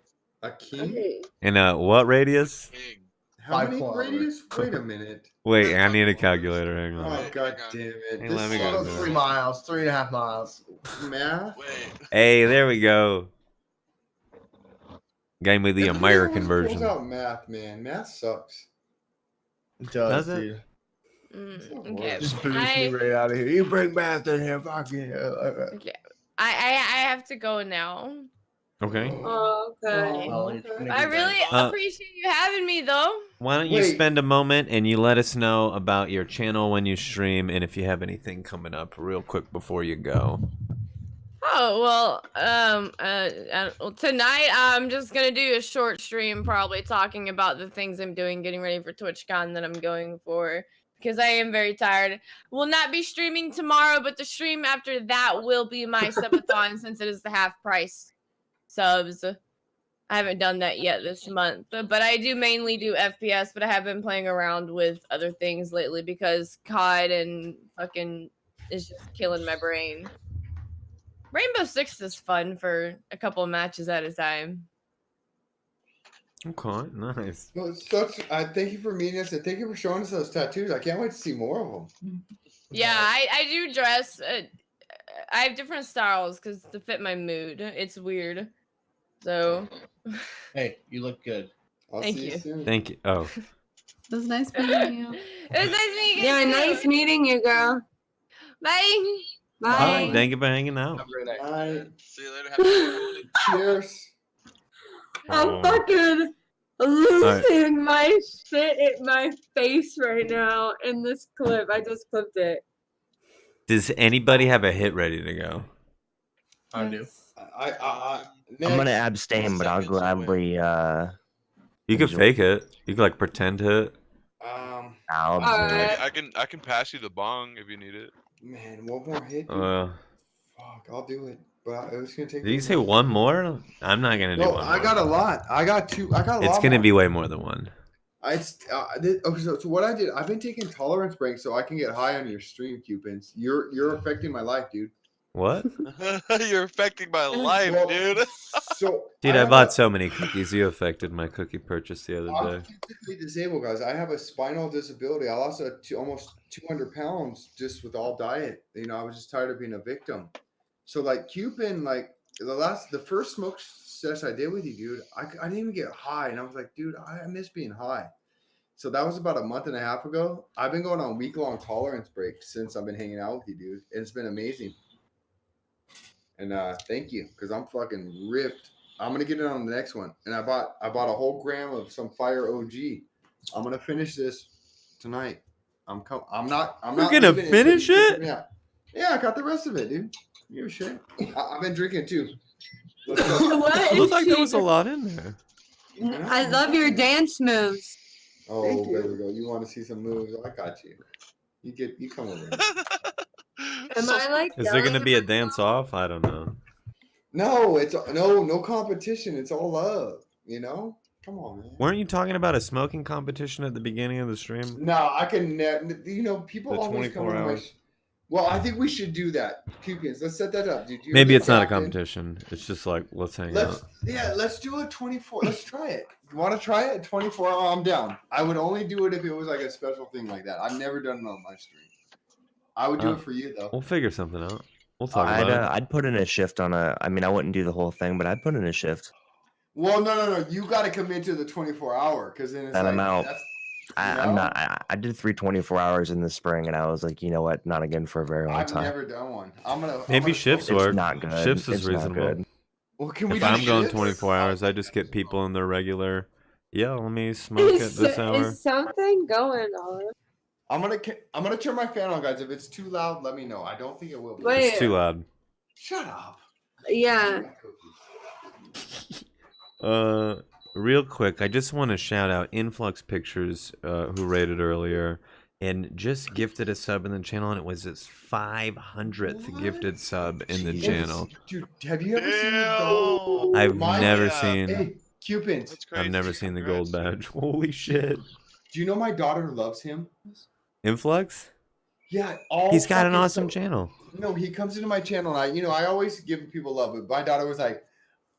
A king? Hey. In what radius? King. How 5 many kilometers. radius? Wait a minute. Wait, I need a calculator. Hang on. Oh god damn it. Hey, This let me is go About do it. 3 miles, 3.5 miles. math. Wait. Hey, there we go. Gave me the Everybody American always version. pulls out math, man. Math sucks. It Does does, it? dude. Okay. Just boost me right out of here. You bring math in here, fuck you. Okay. I have to go now. Okay. Oh, okay. Well, it's Okay. gonna I be really bad. appreciate you having me though. Why don't you Wait. spend a moment and you let us know about your channel when you stream and if you have anything coming up real quick before you go. Oh well, tonight I'm just gonna do a short stream, probably talking about the things I'm doing, getting ready for TwitchCon that I'm going for, because I am very tired. Will not be streaming tomorrow, but the stream after that will be my subathon since it is the half price subs. I haven't done that yet this month, but I do mainly do FPS, but I have been playing around with other things lately because COD and fucking is just killing my brain. Rainbow Six is fun for a couple of matches at a time. Okay, nice. Well, it sucks. I thank you for meeting us and thank you for showing us those tattoos. I can't wait to see more of them. Yeah, I do dress. I have different styles because to fit my mood. It's weird. So, Hey, you look good. I'll Thank see you. soon. Thank you. Oh, It was nice meeting you. it was nice meeting you. Yeah, too. nice meeting you, girl. Bye. Bye. hi. Thank you for hanging out. Have a great night. Bye. See you later. Happy Halloween. Cheers. I'm Oh. fucking losing my shit in my face right now in this clip. I just clipped it. Does anybody have a hit ready to go? I do. I'm gonna abstain, but I'll gladly. You could fake it. You could like pretend to. I'll observe. I can pass you the bong if you need it. Man, one more hit. Dude. Fuck, I'll do it. But it was gonna take. Did you say one more? I'm not gonna do one more. I got a lot. I got two. I got a lot. It's gonna be way more than one. Okay, so what I did, I've been taking tolerance breaks so I can get high on your stream, Cewpins. You're affecting my life, dude. What? You're affecting my life, dude. So, dude, I bought so many cookies. You affected my cookie purchase the other I'm day. physically disabled, guys. I have a spinal disability. I lost almost 200 pounds just with all diet. You know, I was just tired of being a victim. So, like, Cewpin, like, the first smoke sesh I did with you, dude, I didn't even get high. And I was like, dude, I miss being high. So that was about a month and a half ago. I've been going on week-long tolerance breaks since I've been hanging out with you, dude. And it's been amazing. And thank you, because I'm fucking ripped. I'm gonna get it on the next one. And I bought a whole gram of some Fire OG. I'm gonna finish this tonight. I'm not You're gonna finish it? Yeah, I got the rest of it, dude. You give a shit. I've been drinking too. What It looked like there was a lot in there. I love your dance moves. Oh, there we go. You want to see some moves? I got you. You come over. Am I like? Is there gonna be a dance off? I don't know. No, it's no competition. It's all love. You know. Come on, man. Weren't you talking about a smoking competition at the beginning of the stream? No, I can. You know, people The always come 24 to my. hours. Well, I think we should do that. Cewpins, let's set that up, dude. Maybe it's not a competition. It's just like let's hang out. Yeah, let's do a 24. Let's try it. You want to try it? 24 hour? I'm down. I would only do it if it was like a special thing like that. I've never done it on my stream. I would do it for you though. We'll figure something out. We'll talk about it. I'd put in a shift on a. I mean, I wouldn't do the whole thing, but I'd put in a shift. Well, no. You got to commit to the 24 hour because then it's And like, I'm out. That's, I'm not. I did 324 hours in the spring, and I was like, you know what? Not again for a very long I've time. never done one. I'm gonna. Maybe shifts It's work. not good. Shifts is It's not reasonable. good. Well, can we If do I'm going shifts? 24 hours, I just get people in their regular. Yeah, let me smoke at this hour. Is something going on? I'm gonna turn my fan on, guys. If it's too loud, let me know. I don't think it will be. Wait. It's too loud. Shut up. Yeah. Real quick, I just want to shout out Influx Pictures, who rated earlier, and just gifted a sub in the channel, and it was his 500th gifted sub in the channel. Dude, have you ever seen the gold? I've never seen. Hey, Cewpins. I've never seen the gold badge. Holy shit! Do you know my daughter loves him? Influx? Yeah, He's got an fucking awesome channel. No, he comes into my channel, and I always give people love, but my daughter was like,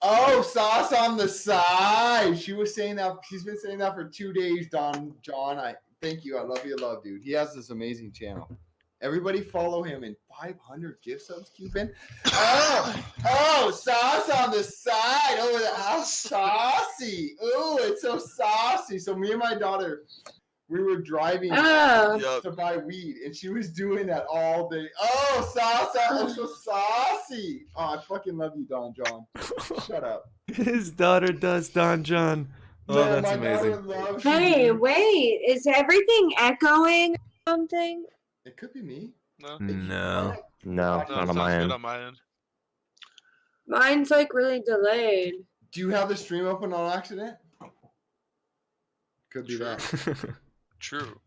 "Oh, sauce on the side." She was saying that. She's been saying that for 2 days, John. I thank you. I love you, dude. He has this amazing channel. Everybody follow him in 500 gift subs, Cewpin. Oh, sauce on the side. Oh, how saucy. Oh, it's so saucy. So me and my daughter, we were driving to buy weed, and she was doing that all day. Oh, sauce, I'm so saucy. Oh, I fucking love you, Don John. Shut up. His daughter does Don John. Oh, Man, that's my daughter amazing. loves Hey, you. wait. Is everything echoing or something? It could be me. No, No. No, not on sounds my good end. on my end. Mine's like really delayed. Do you have the stream open on accident? Could be that. True.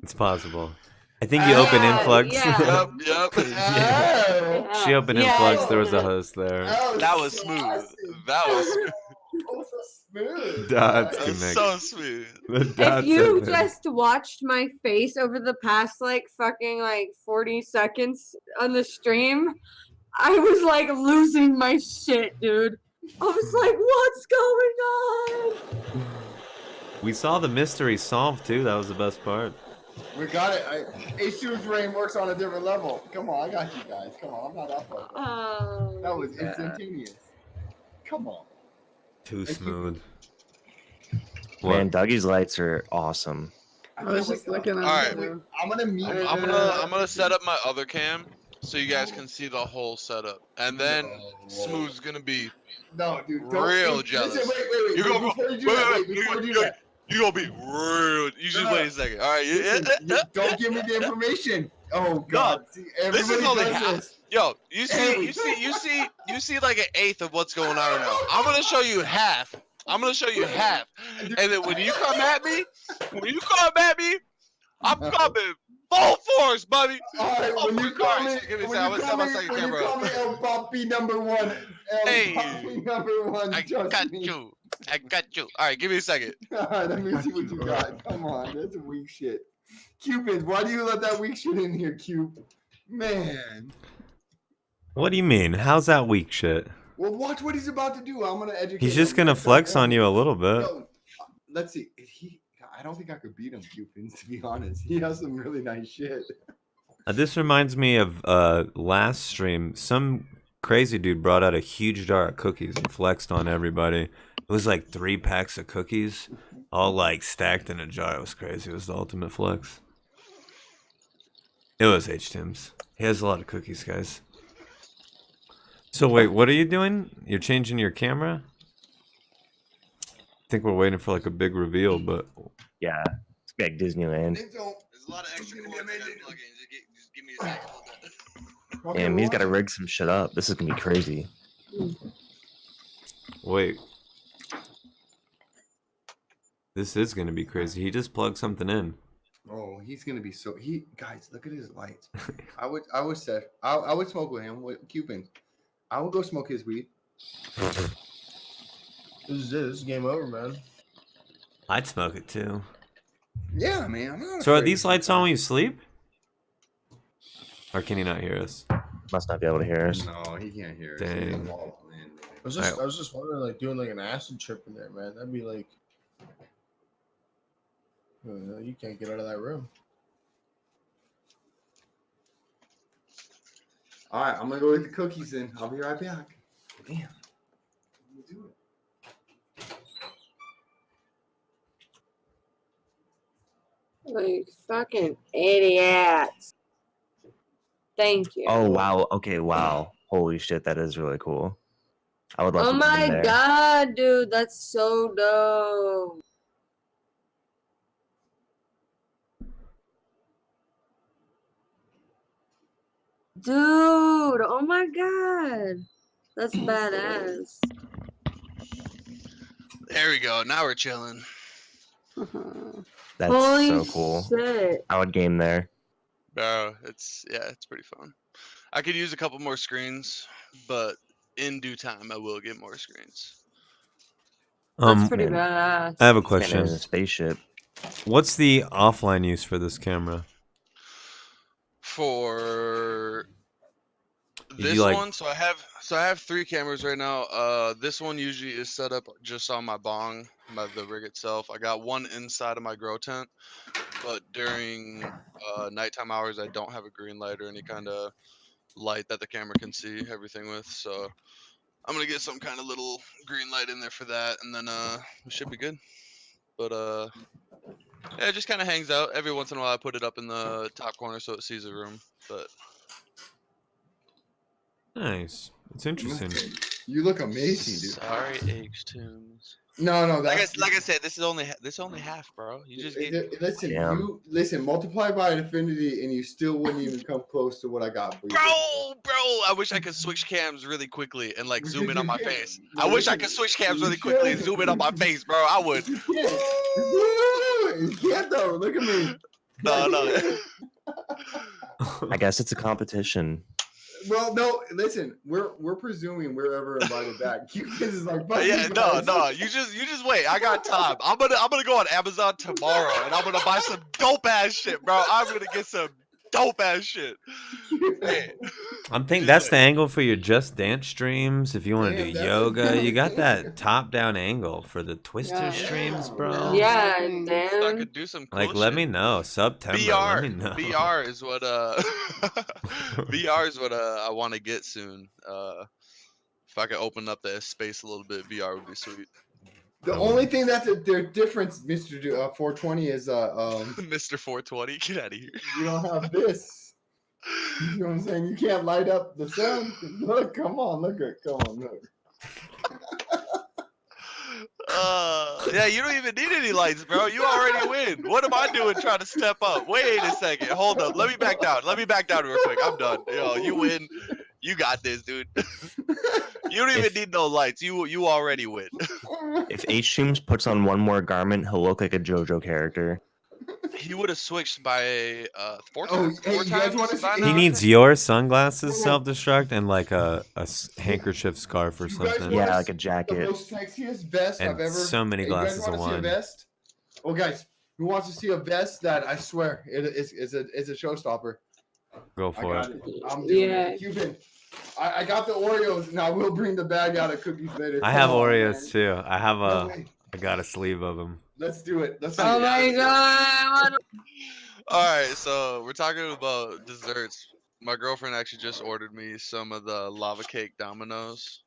It's possible. I think you opened Influx. Yeah. Yep. Oh, She opened Yeah. Influx. There was a host there. That was smooth. That was smooth. Oh, so smooth. Dots That was connect. so smooth. The If dots you open. just watched my face over the past like fucking like 40 seconds on the stream, I was like losing my shit, dude. I was like, what's going on? We saw the mystery solved too. That was the best part. We got it. Htooms brain works on a different level. Come on, I got you guys. Come on, I'm not up like that. That was instantaneous. Come on. Too smooth. Man, Dougie's lights are awesome. I was just looking at Alright. it. I'm gonna meet. I'm gonna set up my other cam so you guys can see the whole setup, and then Smooth's gonna be No, dude. real Listen, jealous. Wait. You gonna Before you do wait, that, wait, before you do you that. You gonna be real. You just wait a second. All right. Listen, don't give me the information. Oh God. See, This is everybody only does half. this. Yo, you see like an eighth of what's going on right now. I'm gonna show you half. And then when you come at me, I'm coming full force, buddy. All right, when you call me, give me a second. when you call me El Papi number one, Papi number one. I got you. All right, give me a second. All right, let me see what you got. Come on, that's a weak shit. Cewpins, why do you let that weak shit in here, Cube? Man. What do you mean? How's that weak shit? Well, watch what he's about to do. I'm gonna educate. He's just gonna flex on you a little bit. No, let's see. I don't think I could beat him, Cewpins, to be honest. He has some really nice shit. This reminds me of last stream. Some crazy dude brought out a huge jar of cookies and flexed on everybody. It was like 3 packs of cookies, all like stacked in a jar. It was crazy. It was the ultimate flex. It was Htooms. He has a lot of cookies, guys. So wait, what are you doing? You're changing your camera? I think we're waiting for like a big reveal, but Yeah, it's like Disneyland. There's a lot of extra cords I gotta plug in. Just give me a second. Damn, he's got to rig some shit up. This is gonna be crazy. wait. This is gonna be crazy. He just plugged something in. Oh, he's gonna be so. Guys, look at his lights. I would smoke with him with Cewpins. I would go smoke his weed. This is game over, man. I'd smoke it too. Yeah, man. I'm not So are afraid. these lights on when you sleep? Or can he not hear us? Must not be able to hear us. No, he can't hear us. Dang. I was just wondering, like, doing like an acid trip in there, man. That'd be like, you can't get out of that room. All right, I'm gonna go get the cookies in. I'll be right back. Damn. I'm gonna do it. Like fucking idiots. Thank you. Oh wow. Okay. Wow. Holy shit. That is really cool. I would love. Oh to be in my there. god, dude, that's so dope. Dude, oh my god. That's badass. There we go. Now we're chilling. That's Holy so cool. shit. I would game there. Bro, it's pretty fun. I could use a couple more screens, but in due time I will get more screens. That's pretty man. badass. I have a Standing question. in a spaceship. What's the offline use for this camera? For Did this you, like- one, so I have 3 cameras right now. This one usually is set up just on my bong, the rig itself. I got one inside of my grow tent, but during nighttime hours I don't have a green light or any kind of light that the camera can see everything with. So I'm gonna get some kind of little green light in there for that, and then we should be good. But yeah, it just kind of hangs out. Every once in a while I put it up in the top corner so it sees the room. But Nice. It's interesting. You look amazing, dude. sorry, Htooms. No, Like that's I said, this is only half, bro. You just get, listen. Listen. Multiply by infinity, and you still wouldn't even come close to what I got for you. bro. I wish I could switch cams really quickly and like zoom in on my face. I wish I could switch cams really quickly and zoom in on my face, bro. I would. You can't though. Look at me. No. I guess it's a competition. Well, no. Listen, we're presuming we're ever invited back. Cewpins is like, But yeah, no. You just wait. I got time. I'm gonna go on Amazon tomorrow and I'm gonna buy some dope ass shit, bro. I'm gonna get some dope ass shit. Hey. I'm thinking that's the angle for your Just Dance streams. If you want to do yoga, you got that top-down angle for the Twister streams, bro. Yeah, So I damn. could do some cool Like, let shit. me know. September. VR, Let me know. VR is what VR is what I want to get soon. If I could open up the space a little bit, VR would be sweet. The only thing that's their difference, Mr. 420, is Mr. 420, get out of here. you don't have this. You know what I'm saying? You can't light up the sun. Look, come on, look. Yeah, you don't even need any lights, bro. You already win. What am I doing trying to step up? Wait a second. Hold up. Let me back down. Let me back down real quick. I'm done. Yo, you win. You got this, dude. You don't even need no lights. You already win. If Htooms puts on one more garment, he'll look like a JoJo character. He would have switched by four Oh, times. hey, Four you guys times wanna see- by He He now? needs your sunglasses, self-destruct, and like a handkerchief scarf or You guys something. wanna Yeah, like a The jacket. most sexiest vest I've And ever. so many Hey, you guys glasses wanna of see a wine. vest? Oh, guys, who wants to see a vest that I swear it's a showstopper? Go I for got it. it. I'm doing Yeah. it. Cewpin, I got the Oreos, and I will bring the bag out of cookies later. I have Come on, Oreos man. too. I have No way. I got a sleeve of them. Let's do it. Let's do Oh it. my god. All right, so we're talking about desserts. My girlfriend actually just ordered me some of the lava cake Dominoes.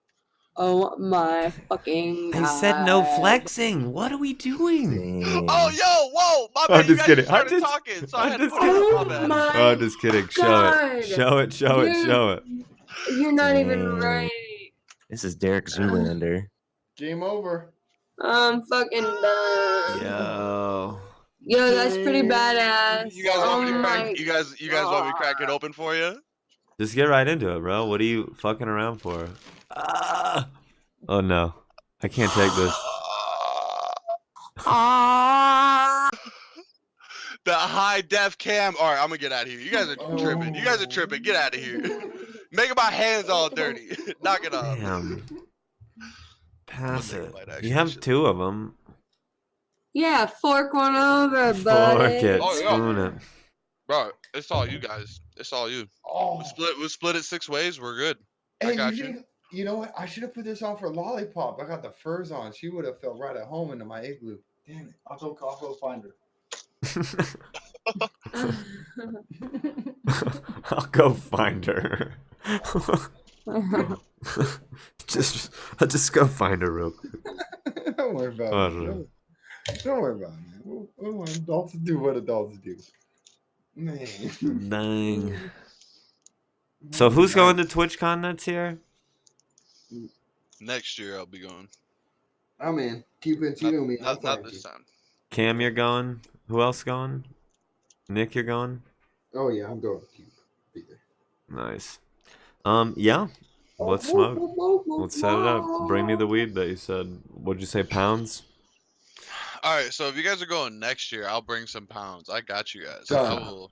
Oh my fucking god. They said no flexing. What are we doing? Oh, yo, whoa, my I'm bad. You just guys kidding. just started talking, so I I'm had to just put it kidding. up. My bad. my Oh, I'm just kidding. Show God. it. Show it. Show it. Show it. You're not even Dang. right. This is Derek Zoolander. Game over. I'm fucking done. Yo. Yo, that's pretty badass. You guys Oh want me to my crack? You guys want me to crack it open for you? Just get right into it, bro. What are you fucking around for? Ah. Oh no. I can't take this. The high def cam. All right, I'm gonna get out of here. You guys are tripping. You guys are tripping. Get out of here. Making my hands all dirty. Knock it off. Damn. Pass take a it. bite, You actually. have two of them. Yeah, fork one over, Fork buddy. it. Oh, yeah. Spoon it. Bro, it's all you guys. It's all you. Oh, We'll split it 6 ways. We're good. I hey, got you you. think- you know what? I should have put this on for Lolliipop. I got the furs on. She would have felt right at home into my igloo. Damn it! I'll go find her. I'll go find her. I'll just go find her real quick. Don't worry about Oh, it. no. Don't worry about it, man. We'll adults do what adults do. Man. Dang. So who's going to TwitchCon next year? Next year I'll be going. I'm in. Cewpins, you know me. I'm Not fine. this time. Cam, you're going. Who else going? Nick, you're going. Oh yeah, I'm going. Be there. Nice. Yeah. Let's smoke. Let's set it up. Bring me the weed that you said. What'd you say, pounds? All right, so if you guys are going next year, I'll bring some pounds. I got you guys. Done.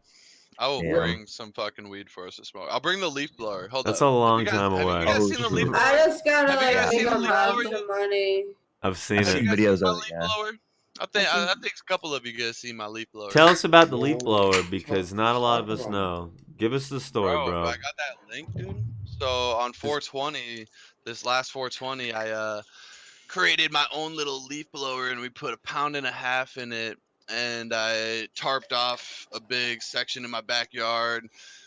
I will Damn. bring some fucking weed for us to smoke. I'll bring the leaf blower. Hold That's up. a long Have you guys- time have away. You guys Oh, seen the leaf blower? I just gotta Have you like guys think seen the I'm leaf have blower? some money. I've seen I've Have it. seen you guys videos seen my of it, leaf yeah. blower? I think a couple of you guys see my leaf blower. Tell us about the leaf blower because not a lot of us know. Give us the story, bro. I got that link, dude. So on 420, this last 420, I created my own little leaf blower and we put 1.5 pounds in it, and I tarped off a big section in my backyard.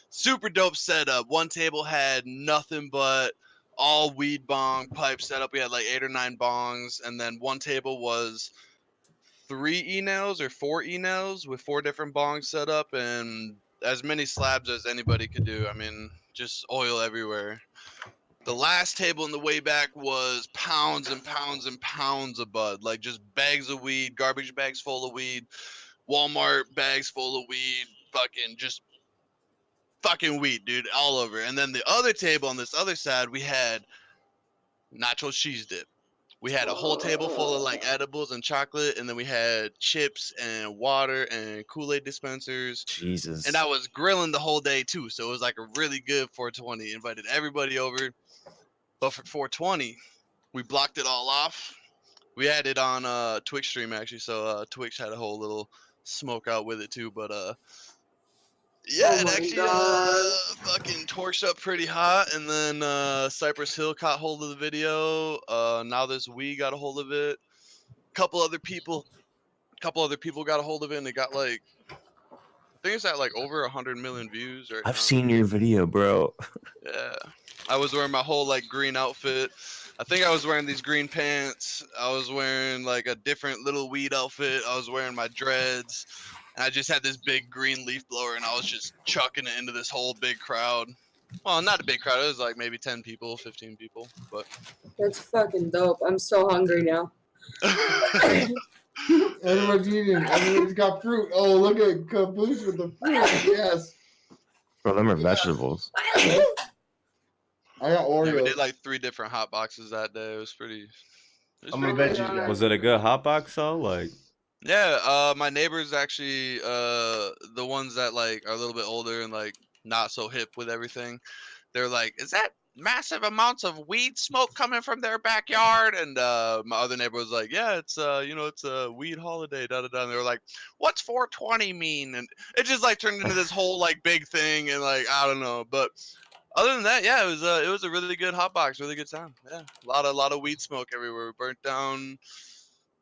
Super dope setup. One table had nothing but all weed bong pipe setup. We had like 8 or 9 bongs, and then one table was 3 e-nails or 4 e-nails with 4 different bongs set up and as many slabs as anybody could do. I mean, just oil everywhere. The last table in the way back was pounds and pounds and pounds of bud, like just bags of weed, garbage bags full of weed, Walmart bags full of weed, fucking weed, dude, all over. And then the other table on this other side, we had nacho cheese dip. We had a whole table full of like edibles and chocolate, and then we had chips and water and Kool-Aid dispensers. Jesus. And I was grilling the whole day too, so it was like a really good 420. Invited everybody over. But for 420, we blocked it all off. We had it on Twitch stream actually, so Twitch had a whole little smoke out with it too. But yeah, Oh it my actually God. fucking torched up pretty hot, and then Cypress Hill caught hold of the video. Now this we got a hold of it. Couple other people got a hold of it, and it got like, I think it's at like over 100 million views right now. I've seen your video, bro. Yeah, I was wearing my whole like green outfit. I think I was wearing these green pants. I was wearing like a different little weed outfit. I was wearing my dreads. And I just had this big green leaf blower, and I was just chucking it into this whole big crowd. Well, not a big crowd. It was like maybe 10 people, 15 people. But That's fucking dope. I'm so hungry now. Everyone's eating. Everyone's got fruit. Oh, look at Caboose with the fruit. Yes. Bro, them are vegetables. I got Yeah, we Oreos. did like 3 different hot boxes that day. It was pretty. I'm a veggie guy. Was it a good hot box though? Like, Yeah, my neighbors actually, the ones that like are a little bit older and like not so hip with everything. They're like, "Is that massive amounts of weed smoke coming from their backyard?" And my other neighbor was like, "Yeah, it's it's a weed holiday." Da da da. And they were like, "What's 420 mean?" And it just like turned into this whole like big thing, and like I don't know, but other than that, yeah, it was a really good hot box, really good time. Yeah, a lot of weed smoke everywhere. We burnt down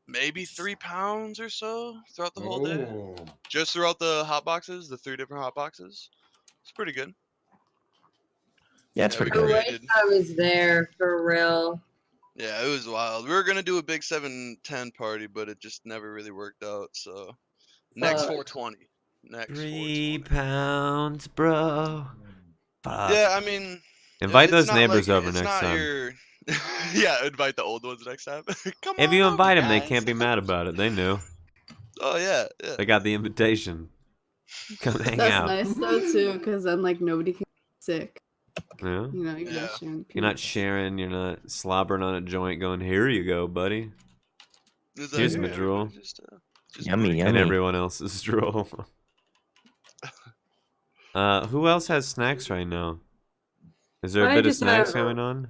maybe 3 pounds or so throughout the whole day, Oh. just throughout the hot boxes, the 3 different hot boxes. It's pretty good. Yeah, it's Yeah, we pretty I good. wish I was there for real. Yeah, it was wild. We were gonna do a big 710 party, but it just never really worked out. So next Fuck. 420. Next 3 420. pounds, bro. Fuck. Yeah, I mean, Invite it's those not like neighbors over it's next not time. your. Yeah, invite the old ones next time. Come If on you over, invite them, they guys. can't be mad about it. They knew. Oh yeah, yeah. They got the invitation. Come hang That's out. nice though too, because then like nobody can get sick. Yeah. You know, you're Yeah. not sharing. You're not peanuts. sharing. You're not slobbering on a joint. Going, here you go, buddy. It's Here's here, my everybody drool. just Yummy, breathe. And yummy. everyone else's drool. Who else has snacks right now? Is there a I bit of just snacks have- going on?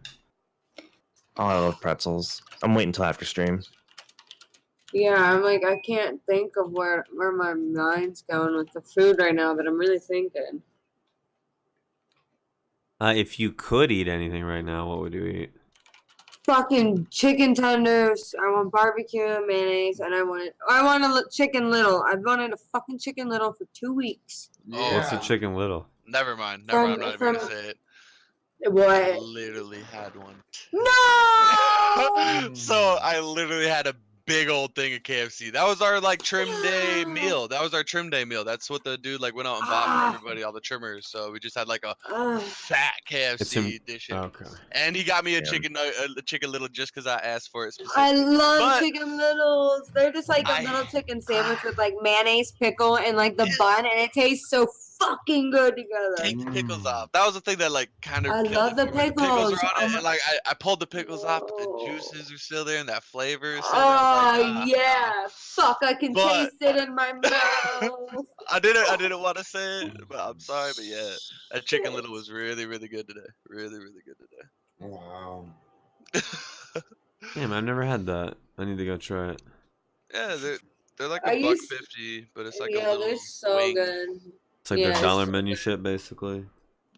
Oh, I love pretzels. I'm waiting until after stream. Yeah, I'm like, I can't think of where my mind's going with the food right now, but I'm really thinking. If you could eat anything right now, what would you eat? Fucking chicken tenders. I want barbecue, mayonnaise, and I want a chicken little. I've wanted a fucking chicken little for 2 weeks. Oh, What's a Yeah. chicken little? Never mind. Never mind. I'm not even gonna say it. I What? literally had one. No! So I literally had a big old thing of KFC. That was our like trim day meal. That was our trim day meal. That's what the dude like went out and bought for everybody, all the trimmers. So we just had like a fat KFC edition. Okay. And he got me a Yeah. chicken little just because I asked for it I specifically. love But chicken littles. They're just like a I- little chicken sandwich with like mayonnaise, pickle, and like the bun, and it tastes so fucking good together. Take the pickles off. That was the thing that like kind of I killed love it the for me. The pickles pickles. were on it, Oh and like I pulled the pickles off, but the Whoa. juices are still there and that flavor is still there. I was Oh like, yeah, fuck! I can But- taste it in my mouth. I didn't want to say it, but I'm sorry, but yeah, that chicken little was really, really good today. Really, really good today. Wow. Damn, I've never had that. I need to go try it. Yeah, they're like I a used- $1.50, but it's like a Yeah, little they're so wing. good. It's like Yeah, their dollar it's so menu good. shit, basically.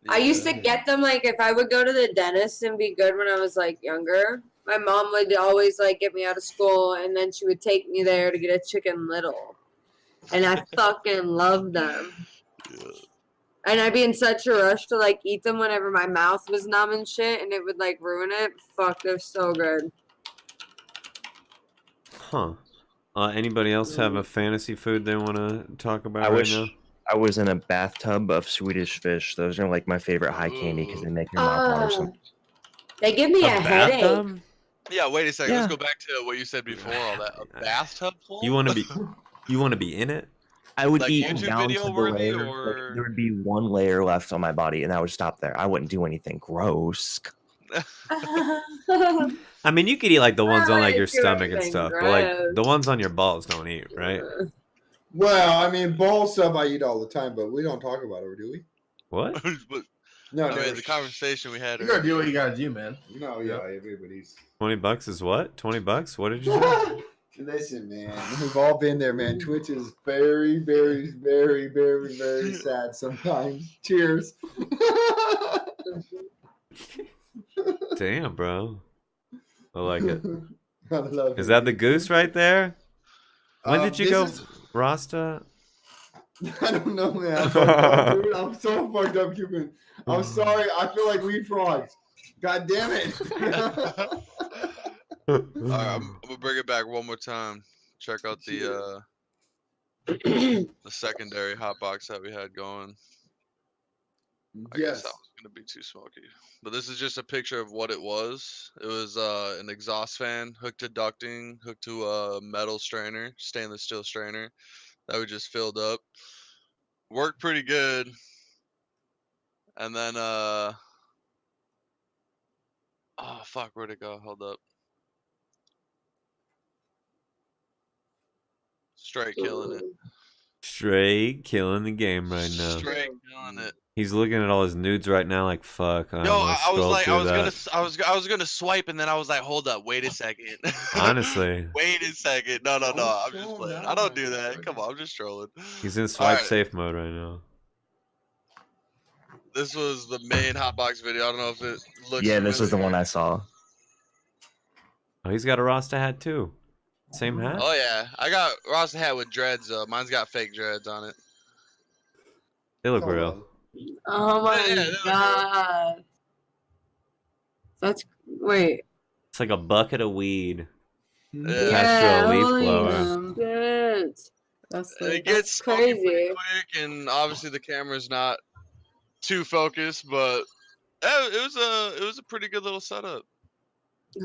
I used to Yeah. get them like if I would go to the dentist and be good when I was like younger. My mom would always like get me out of school and then she would take me there to get a chicken little. And I fucking loved them. Yeah. And I'd be in such a rush to like eat them whenever my mouth was numb and shit and it would like ruin it. Fuck, they're so good. Huh. Anybody else have a fantasy food they want to talk about I right wish now? I was in a bathtub of Swedish fish. Those are like my favorite high candy because they make your mouth water. So They give me a headache. bathtub? Yeah, wait a second. Yeah. Let's go back to what you said before. All that a bathtub full. You want to be? You want to be in it? I would Like eat YouTube down video to the worthy, layer. or- Like, there would be one layer left on my body, and I would stop there. I wouldn't do anything gross. I mean, you could eat like the ones on like your wouldn't do stomach and anything stuff, but like the gross. ones on your balls don't eat, right? Well, I mean, bowl stuff I eat all the time, but we don't talk about it, do we? What? But, No, I no. mean, the conversation we had. You gotta do what earlier. you gotta do, man. No, yeah, everybody's. $20 is what? $20? What did you say? Listen, man, we've all been there, man. Twitch is very, very, very, very, very sad sometimes. Cheers. Damn, bro. I like it. I love Is it. that the goose right there? When did you This go, is- Rasta? I don't know, man. I'm fucked up, dude. I'm so fucked up, Cupid. I'm sorry. I feel like weed frogs. God damn it. All right, I'm gonna bring it back one more time. Check out the secondary hot box that we had going. I guess Yes. that was gonna be too smoky. But this is just a picture of what it was. It was an exhaust fan hooked to ducting, hooked to a metal strainer, stainless steel strainer that we just filled up. Worked pretty good. And then fuck, where'd it go? Hold up. Straight killing it. Straight killing the game right now. Straight killing it. He's looking at all his nudes right now, like fuck. I Yo, don't wanna I was scroll like, through I was gonna swipe, and then I was like, hold up, wait a second. Honestly, Wait a second. No, Don't I'm show just him playing. that, I don't man. do that. Come on, I'm just trolling. he's in swipe Alright. safe mode right now. This was the main hotbox video. I don't know if it looks. Yeah, this was the familiar. one I saw. Oh, he's got a Rasta hat too. Same hat? Oh yeah, I got Rasta hat with dreads. Mine's got fake dreads on it. They look Oh, real. Oh my Yeah, they look real. god. That's wait. It's like a bucket of weed. Yeah. Attached to a leaf holy blower. shit. That's It like gets smoky pretty crazy. quick, and obviously the camera's not too focused, but it was a pretty good little setup.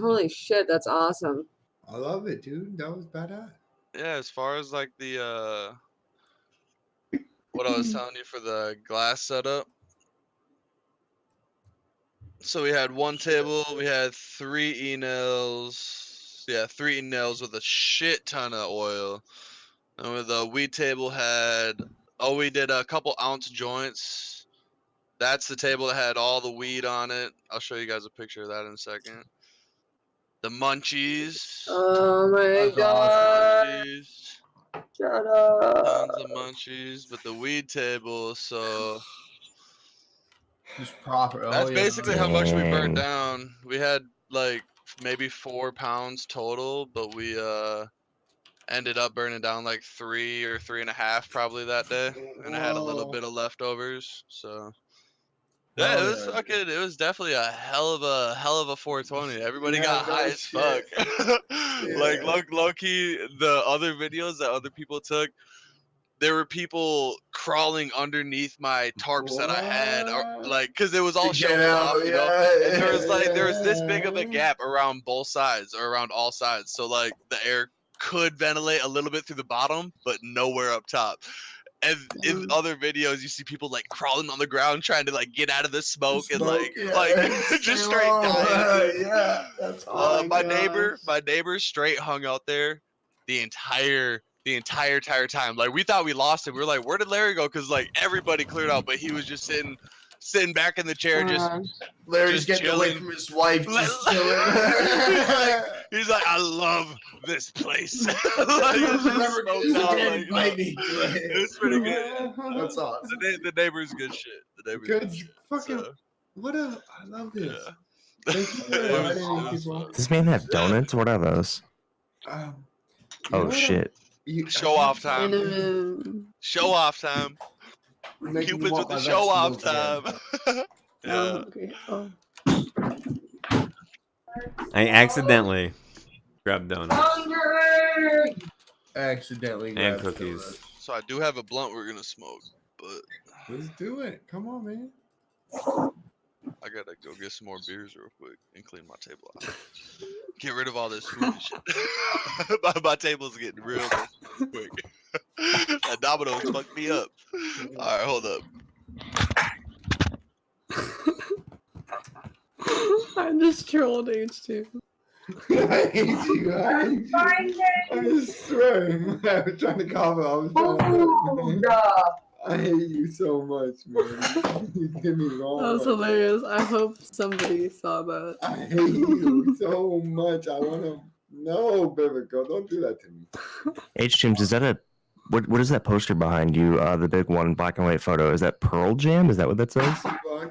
Holy shit, that's awesome. I love it, dude. That was badass. Yeah, as far as like the what I was telling you for the glass setup. So we had one table, we had 3 e-nails. Yeah, 3 e-nails with a shit ton of oil. And with the weed table had we did a couple ounce joints. That's the table that had all the weed on it. I'll show you guys a picture of that in a second. The munchies. Oh my That's god. Munchies. Shut up. Tons of munchies, but the weed table, so Just proper. that's basically how much we burned Dang. down. We had like maybe 4 pounds total, but we ended up burning down like 3 or 3.5 probably that day, and I had a little Whoa. bit of leftovers. So yeah, it was fucking. It was definitely a hell of a 420. Everybody Yeah, got no high as fuck. shit. Like Yeah. low key, the other videos that other people took, there were people crawling underneath my tarps that I had, or, What? like, cause it was all To get showing out, off, you know. yeah, And there was like there was this yeah. big of a gap around both sides, or around all sides, so like the air could ventilate a little bit through the bottom, but nowhere up top. And in other videos, you see people like crawling on the ground trying to like get out of the smoke, and like just straight dying. Yeah, that's My neighbor straight hung out there the entire time. Like we thought we lost him. We were like, where did Larry go? Because like everybody cleared out, but he was just sitting back in the chair, just Larry's just getting away chilling. from his wife, just chilling. he's like, I love this place. Like, he was just Remember, smoked you out, didn't like, invite me. it was pretty good. That's awesome. The neighbor's good shit. The neighbor's Good good shit. fucking. So, I love this. yeah. Thank you for It was- inviting it me, was people. fun. Does this man have donuts? What are those? You know Oh what shit. Show off time. cinnamon. Show off time. I'm making you Cupid's want with the my show off vegetables time. I'm Yeah. hungry. Oh. I accidentally grabbed donuts Hungry. Accidentally and grabbed cookies. donuts. So I do have a blunt we're gonna smoke, but Let's do it. Come on, man. I gotta go get some more beers real quick and clean my table out. Get rid of all this food and shit. my table's getting real quick. That Domino's fucked me up. All right, hold up. I just trolled H2. I hate you. I hate you. I swear. I was trying to comment. I was trying to. I hate you so much, man. You did me wrong. That was hilarious. I hope somebody saw that. I hate you so much. I want to. No, baby girl, don't do that to me. Htooms, is that a what is that poster behind you? The big one, black and white photo. Is that Pearl Jam? Is that what that says?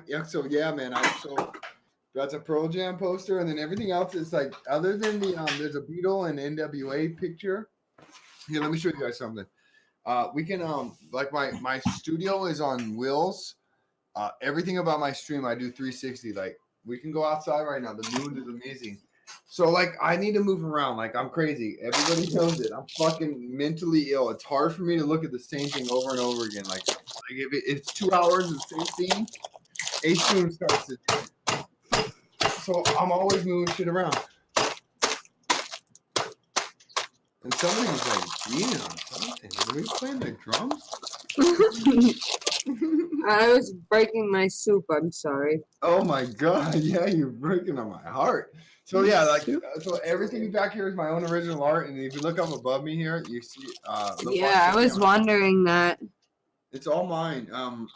Yeah, so yeah, man. That's a Pearl Jam poster, and then everything else is like, other than the there's a Beatle and NWA picture. Here, let me show you guys something. We can like my studio is on wheels. Everything about my stream I do 360. Like we can go outside right now. The moon is amazing. So like I need to move around. Like I'm crazy. Everybody knows it. I'm fucking mentally ill. It's hard for me to look at the same thing over and over again. Like if it's 2 hours of the same scene, Htooms starts it. So I'm always moving shit around. And somebody's like beating on something. Are we playing the drums? I was breaking my soup. I'm sorry. Oh my god, yeah, you're breaking on my heart. So yeah, like so everything back here is my own original art, and if you look up above me here, you see Yeah, I was wondering that. it's all mine.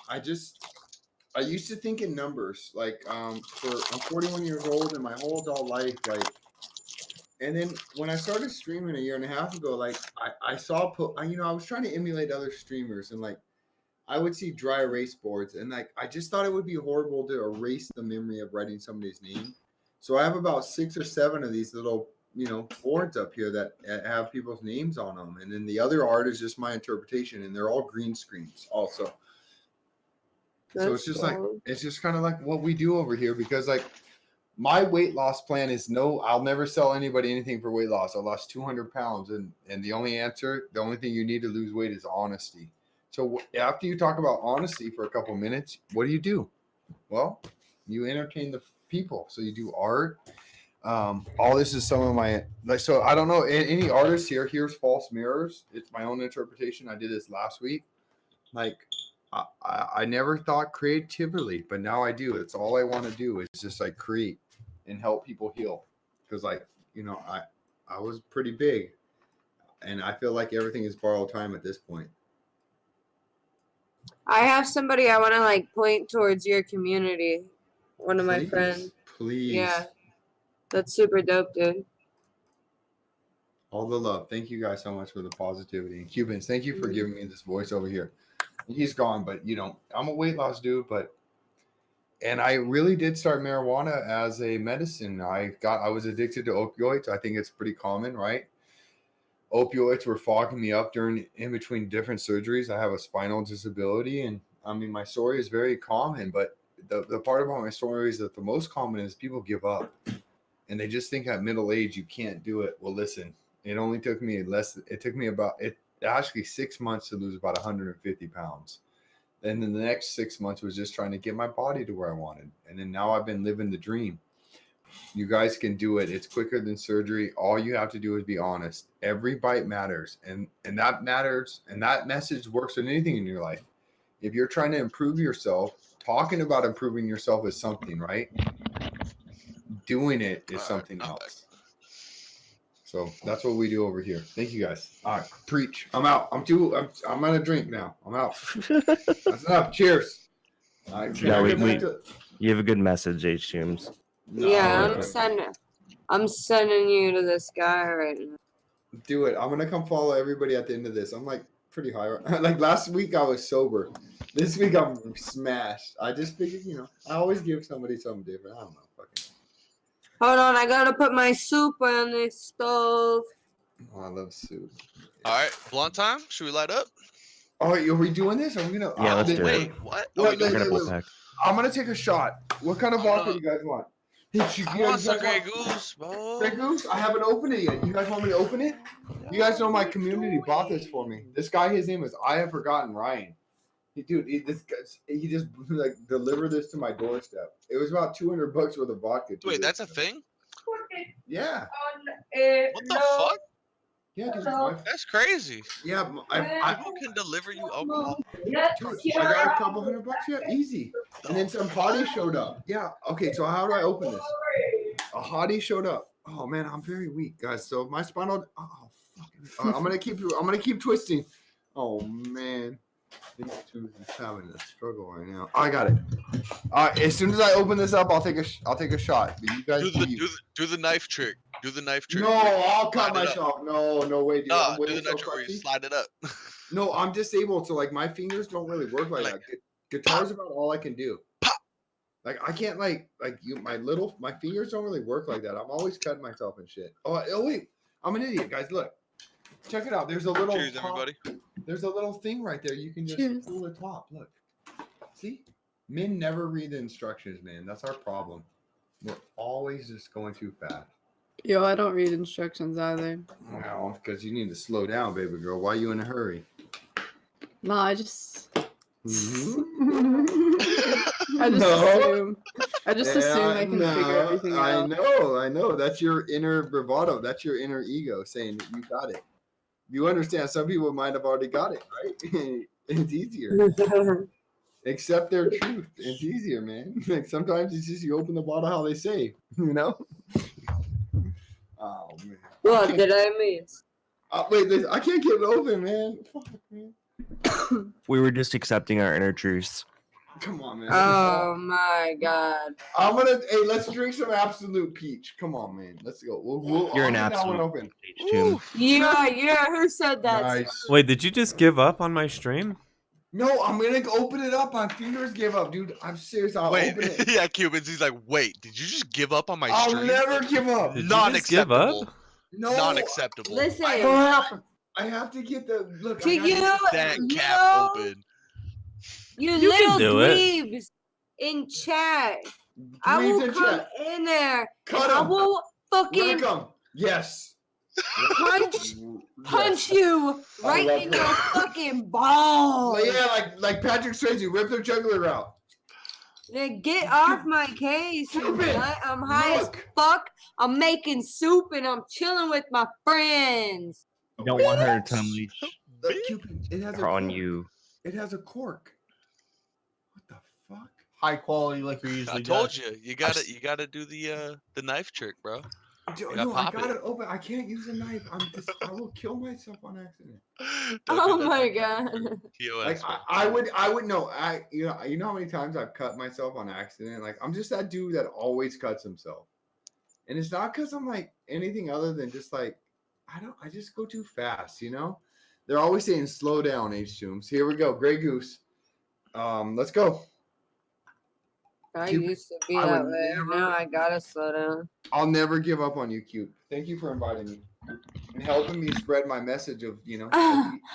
I used to think in numbers, like I'm 41 years old, and my whole adult life, like, and then when I started streaming a year and a half ago, like I saw, I was trying to emulate other streamers, and like I would see dry erase boards, and like I just thought it would be horrible to erase the memory of writing somebody's name. So I have about 6 or 7 of these little, boards up here that have people's names on them, and then the other art is just my interpretation, and they're all green screens also. So it's just like, it's just kind of like what we do over here, because like my weight loss plan is I'll never sell anybody anything for weight loss. I lost 200 pounds, and the only thing you need to lose weight is honesty. So after you talk about honesty for a couple minutes, what do? Well, you entertain the people. So you do art. All this is some of my, like, so I don't know any artists here. Here's false mirrors. It's my own interpretation. I did this last week. Like, I never thought creatively, but now I do. It's all I want to do is just like create and help people heal. Because like, I was pretty big, and I feel like everything is borrowed time at this point. I have somebody I want to like point towards your community. One of my friends. Please. Yeah. That's super dope, dude. All the love. Thank you guys so much for the positivity. And Cewpins, thank you for giving me this voice over here. He's gone, but I'm a weight loss dude, and I really did start marijuana as a medicine. I was addicted to opioids. I think it's pretty common, right? Opioids were fogging me up in between different surgeries. I have a spinal disability, and I mean, my story is very common, but the part about my story is that the most common is people give up, and they just think at middle age you can't do it. Well, listen, it only took me actually 6 months to lose about 150 pounds. And then the next 6 months was just trying to get my body to where I wanted. And then now I've been living the dream. You guys can do it. It's quicker than surgery. All you have to do is be honest. Every bite matters. And that matters. And that message works in anything in your life. If you're trying to improve yourself, talking about improving yourself is something, right? Doing it is something else. So that's what we do over here. Thank you guys. All right, preach. I'm out. I'm gonna drink now. I'm out. That's enough. Cheers. All right, you have a good message, Htooms. Yeah, I'm sending you to this guy right now. Do it. I'm gonna come follow everybody at the end of this. I'm like pretty high. Like last week I was sober. This week I'm smashed. I just figured, I always give somebody something different. I don't know. Fucking. Hold on, I gotta put my soup on the stove. Oh, I love soup. All right, blunt time. Should we light up? Oh, are we doing this? Are we gonna? Yeah, let's do it. Wait, what? I'm gonna take a shot. What kind of vodka do you guys want? I want some Grey Goose, bro. Grey Goose? I haven't opened it yet. You guys want me to open it? You guys know my community bought this for me. This guy, his name is I Have Forgotten Ryan. He just like delivered this to my doorstep. It was about $200 worth of vodka. Wait, that's a thing? Yeah. What the fuck? Yeah, dude. That's crazy. Yeah, people can deliver you alcohol. Dude, I got a couple $100. Yeah, easy. And then some hottie showed up. Yeah. Okay, so how do I open this? A hottie showed up. Oh man, I'm very weak, guys. So my spinal. Oh, fucking. I'm gonna keep twisting. Oh man. These two is having a struggle right now. I got it. As soon as I open this up, I'll take a shot. But you guys do the knife trick. Do the knife trick. No, I'll cut myself. No way, dude. No, do the knife trick where you slide it up. No, I'm disabled, so like my fingers don't really work like that. Guitar's about all I can do. Pop. Like I can't my fingers don't really work like that. I'm always cutting myself and shit. Oh wait, I'm an idiot, guys. Look. Check it out. There's a little Cheers, everybody. There's a little thing right there. You can just pull the top. Look. See? Men never read the instructions, man. That's our problem. We're always just going too fast. Yo, I don't read instructions either. Well, because you need to slow down, baby girl. Why are you in a hurry? No, I just Mm-hmm. assume I can figure everything out. I know. That's your inner bravado. That's your inner ego saying that you got it. You understand some people might have already got it, right? It's easier. accept their truth. It's easier, man. Like sometimes it's just you open the bottle how they say, you know. Oh man. What did I miss? Wait, I can't get it open, man. Fuck, man. We were just accepting our inner truths. Come on, man. Oh my god. Hey, let's drink some Absolute Peach. Come on, man. Let's go. You're an I'll get that one absolute open. Htooms. Yeah, who said that? Nice. Wait, did you just give up on my stream? No, I'm gonna open it up. My fingers give up, dude. I'm serious. I'll Wait, open it. yeah, Cewpins. He's like, wait, did you just give up on my I'll stream? never give up. Did you just give Non-acceptable. up? No, Non-acceptable. Listen, I have to get the look. to I gotta you, get That you, cap open. you You can little do it. dweebs in chat. I Dweebs will in come chat. in there. Cut I 'em. will fucking Wreck 'em. Yes. punch you right love in that. your fucking balls. Well, yeah, like Patrick Swayze, rip their jugular out. Then get off my case, you Stupid. nut. I'm high Look. as fuck. I'm making soup and I'm chilling with my friends. You don't want her to unleash Cupid, it has a her on cork. you. It has a cork. What the fuck? High quality liquor usually I told does. you, you gotta do the knife trick, bro. No, I pop got it. it open. I can't use a knife. I will kill myself on accident. Oh my god. Like I would know. You know how many times I've cut myself on accident. Like I'm just that dude that always cuts himself, and it's not because I'm like anything other than just like I just go too fast. You know, they're always saying slow down, Htooms. Here we go, Grey Goose. Let's go. I Cupid, used to be I that would way. never- Now I gotta slow down. I'll never give up on you, Cube. Thank you for inviting me and helping me spread my message of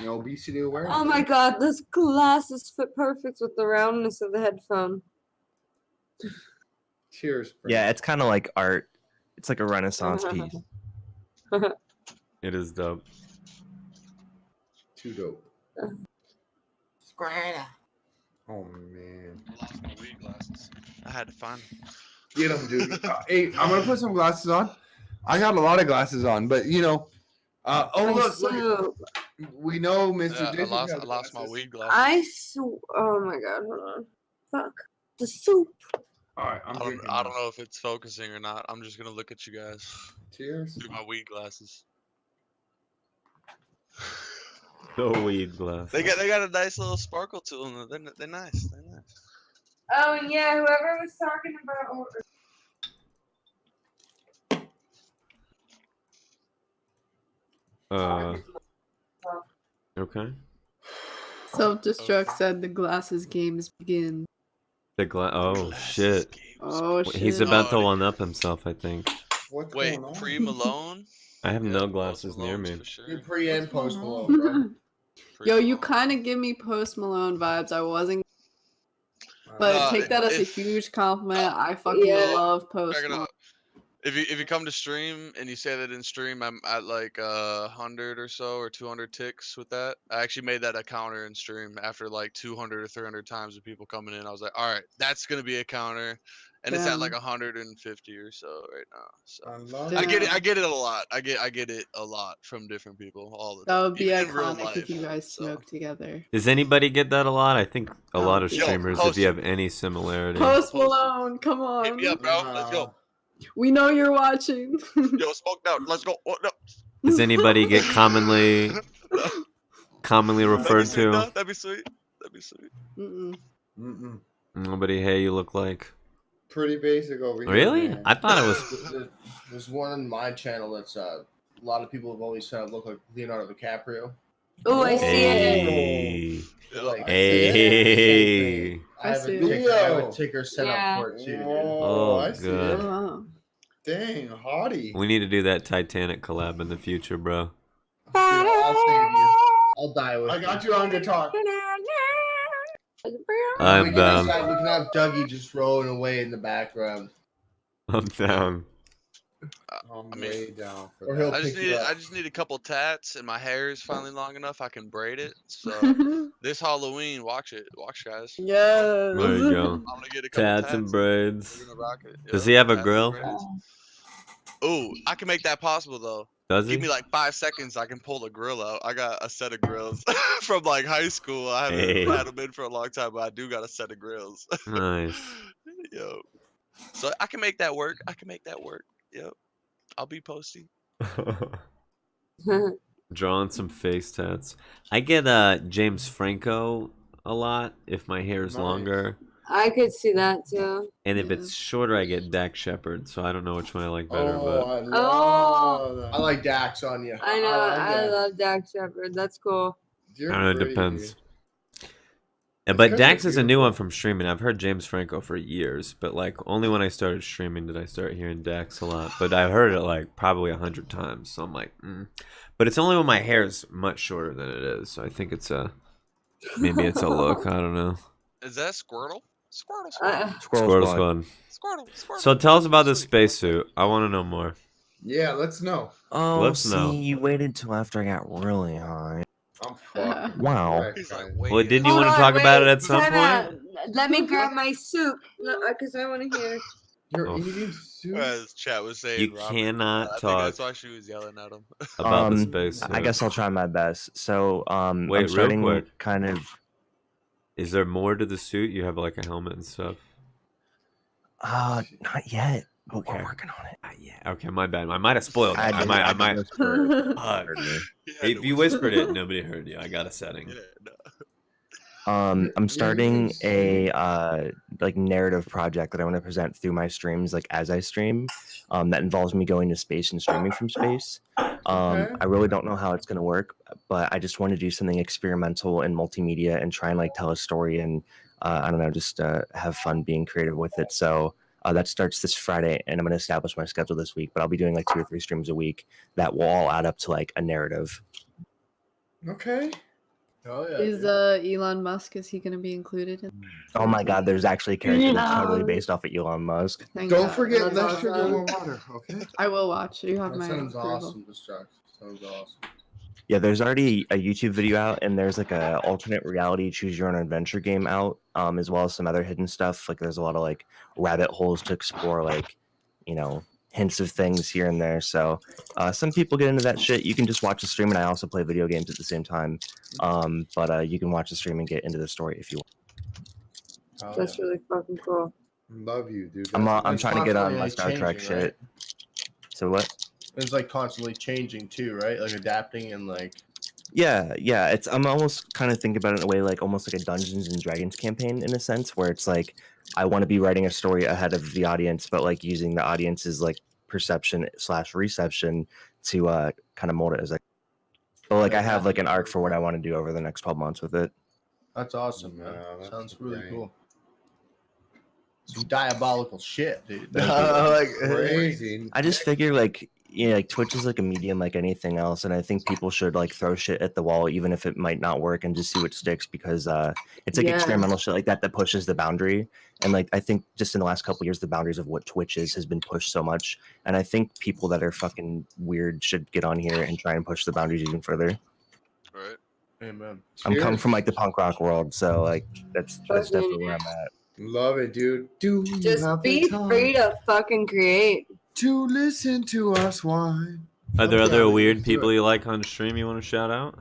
obesity awareness. Oh my god, this glasses fit perfect with the roundness of the headphone. Cheers. friend. Yeah, it's kind of like art. It's like a Renaissance piece. It is dope. Too dope. Square. Oh man. I lost my weed glasses. I had to find them. Get them, dude. Hey, I'm gonna put some glasses on. I got a lot of glasses on, but look. We know Mr. Yeah, I Jason lost has my glasses. weed glasses. Oh my god, hold on. Fuck. The soup. All right, I don't know if it's focusing or not. I'm just gonna look at you guys Cheers. through my weed glasses. The weed glass. They got a nice little sparkle to them. They're nice. They're nice. Oh and yeah, whoever was talking about Okay. Self-destruct said the glasses games begin. Oh shit. Oh shit. He's about to one up himself, I think. What's Wait, going on? pre Malone? I have Yeah, no Post glasses near Malone's me. for sure. You're pre and post Malone, bro. Yo, you kind of give me Post Malone vibes. I wasn't, but No, take that as a if- huge compliment. I fucking Yeah. love Post Check it Malone. out. If you come to stream and you say that in stream, I'm at like 100 or so or 200 ticks with that. I actually made that a counter in stream after like 200 or 300 times of people coming in. I was like, all right, that's gonna be a counter, and it's at like Damn. 150 or so right now. So I love I get it. Damn. I get it a lot. I get it a lot from different people all the That time. would be even in real iconic if you life, guys so. smoke together. Does anybody get that a lot? I think a Oh, lot of yo, streamers, post if you it. have any similarity. Post Post it. Malone, come Hit on. me up, bro. Let's go. We know you're watching. Yo, smoke out. Let's go. Oh, no. Does anybody get commonly referred That'd be sweet, to? no? That'd be sweet. That'd be sweet. Mm-mm. Nobody, hey, you look like. Pretty basic over here. Really? man. I thought it was. There's one on my channel that's a lot of people have always said I look like Leonardo DiCaprio. Oh, I see it. Hey. Like, Hey. I have see a it. ticker, I have a ticker set Yeah. up for it too, dude. Oh, I see good. it. Oh, Dang, hottie. We need to do that Titanic collab in the future, bro. Dude, I'll save you. I'll die with I you. got you on guitar. I'm we down. can have Dougie just rolling away in the background. I'm down. I'm I mean- way down for Or that. he'll I just pick you need up. I just need a couple tats, and my hair is finally long enough I can braid it. So this Halloween, watch guys. yes. There you go. I'm gonna get a couple Tats tats. and braids. We're gonna rock it. Does Yep, he have a tats and grill? braids. Ooh, I can make that possible though. Does he? Give me like 5 seconds, I can pull the grill out. I got a set of grills from like high school. I haven't Hey. had them in for a long time, but I do got a set of grills. Nice. Yo, so I can make that work. Yep, I'll be posting. Drawing some face tats. I get James Franco a lot if my hair is Nice. longer, I could see that too. and if Yeah. it's shorter, I get Dak Shepard. So I don't know which one I like better, Oh, but I love that. I like Dax on you. I know. I like I that. love Dak Shepard. That's cool. You're I don't know, it pretty, depends. dude. Yeah, It's but 'cause Dax you're is a new one beautiful. from streaming. I've heard James Franco for years, but like only when I started streaming did I start hearing Dax a lot. But I heard it like probably 100 times, so I'm like, But it's only when my hair is much shorter than it is, so I think it's maybe it's a look. I don't know. Is that Squirtle? Squirtle, Squirtle Squad. Squirtle. So tell us about this Sweet. spacesuit. I want to know more. Yeah, let's know. Oh, Let's see, know. you waited till after I got really high. I'm fucking Wow. wrecked, He's like, man. wait. Well, didn't you Hold want to on, talk about it wait, at some time point? out. Let me grab my soup because I want to hear. You're Oh. eating soup? As chat was saying, You Robert, cannot I think talk that's why she was yelling at him. about the spacesuit. I guess I'll try my best. So, Wait, I'm real starting quick. kind of. Is there more to the suit? You have like a helmet and stuff. Not yet. But Okay. we're working on it. Yeah. Okay, my bad. I might have spoiled it. I might. whisper it. Uh, He had if to you whisper. whispered it, nobody heard you. I got a setting. Yeah, no. I'm starting you're a like narrative project that I want to present through my streams, like as I stream. That involves me going to space and streaming from space. Okay. I really don't know how it's going to work, but I just want to do something experimental and multimedia and try and like tell a story and I don't know, just have fun being creative with it. So that starts this Friday, and I'm going to establish my schedule this week. But I'll be doing like 2 or 3 streams a week that will all add up to like a narrative. Okay. Oh yeah. Is Elon Musk, is he going to be included in? Oh my God, there's actually a character that's totally based off of Elon Musk. Thank Don't God. forget That's less awesome. sugar, more water. Okay. I will watch. You have That my sounds approval. awesome, Destruct. Sounds awesome. Yeah, there's already a YouTube video out, and there's like a alternate reality choose your own adventure game out, as well as some other hidden stuff. Like there's a lot of like rabbit holes to explore, like, you know, hints of things here and there. So some people get into that shit. You can just watch the stream, and I also play video games at the same time. But you can watch the stream and get into the story if you want. Oh, That's really fucking cool. Love you, dude. I'm It's trying to get on constantly, my like, Star Trek changing, right? shit. So what? It's like constantly changing too, right? Like adapting and like. Yeah. I'm almost kind of thinking about it in a way like almost like a Dungeons and Dragons campaign in a sense, where it's like I want to be writing a story ahead of the audience, but like using the audience's like perception / reception to kind of mold it as like. But like I have like an arc for what I want to do over the next 12 months with it. That's awesome, man. No, that's Sounds really great. cool. Some diabolical shit, dude. Crazy. I just figure like like Twitch is like a medium like anything else, and I think people should like throw shit at the wall even if it might not work and just see what sticks because it's like Yeah. experimental shit like that pushes the boundary. And like I think just in the last couple of years the boundaries of what Twitch is has been pushed so much, and I think people that are fucking weird should get on here and try and push the boundaries even further. Right. Amen. I'm coming Cheers. from like the punk rock world, so like that's definitely where I'm at. Love it, dude. Do you Just have be the time free to fucking create. to listen to us whine? Are there Okay, other let's weird do people it. you like on stream you want to shout out?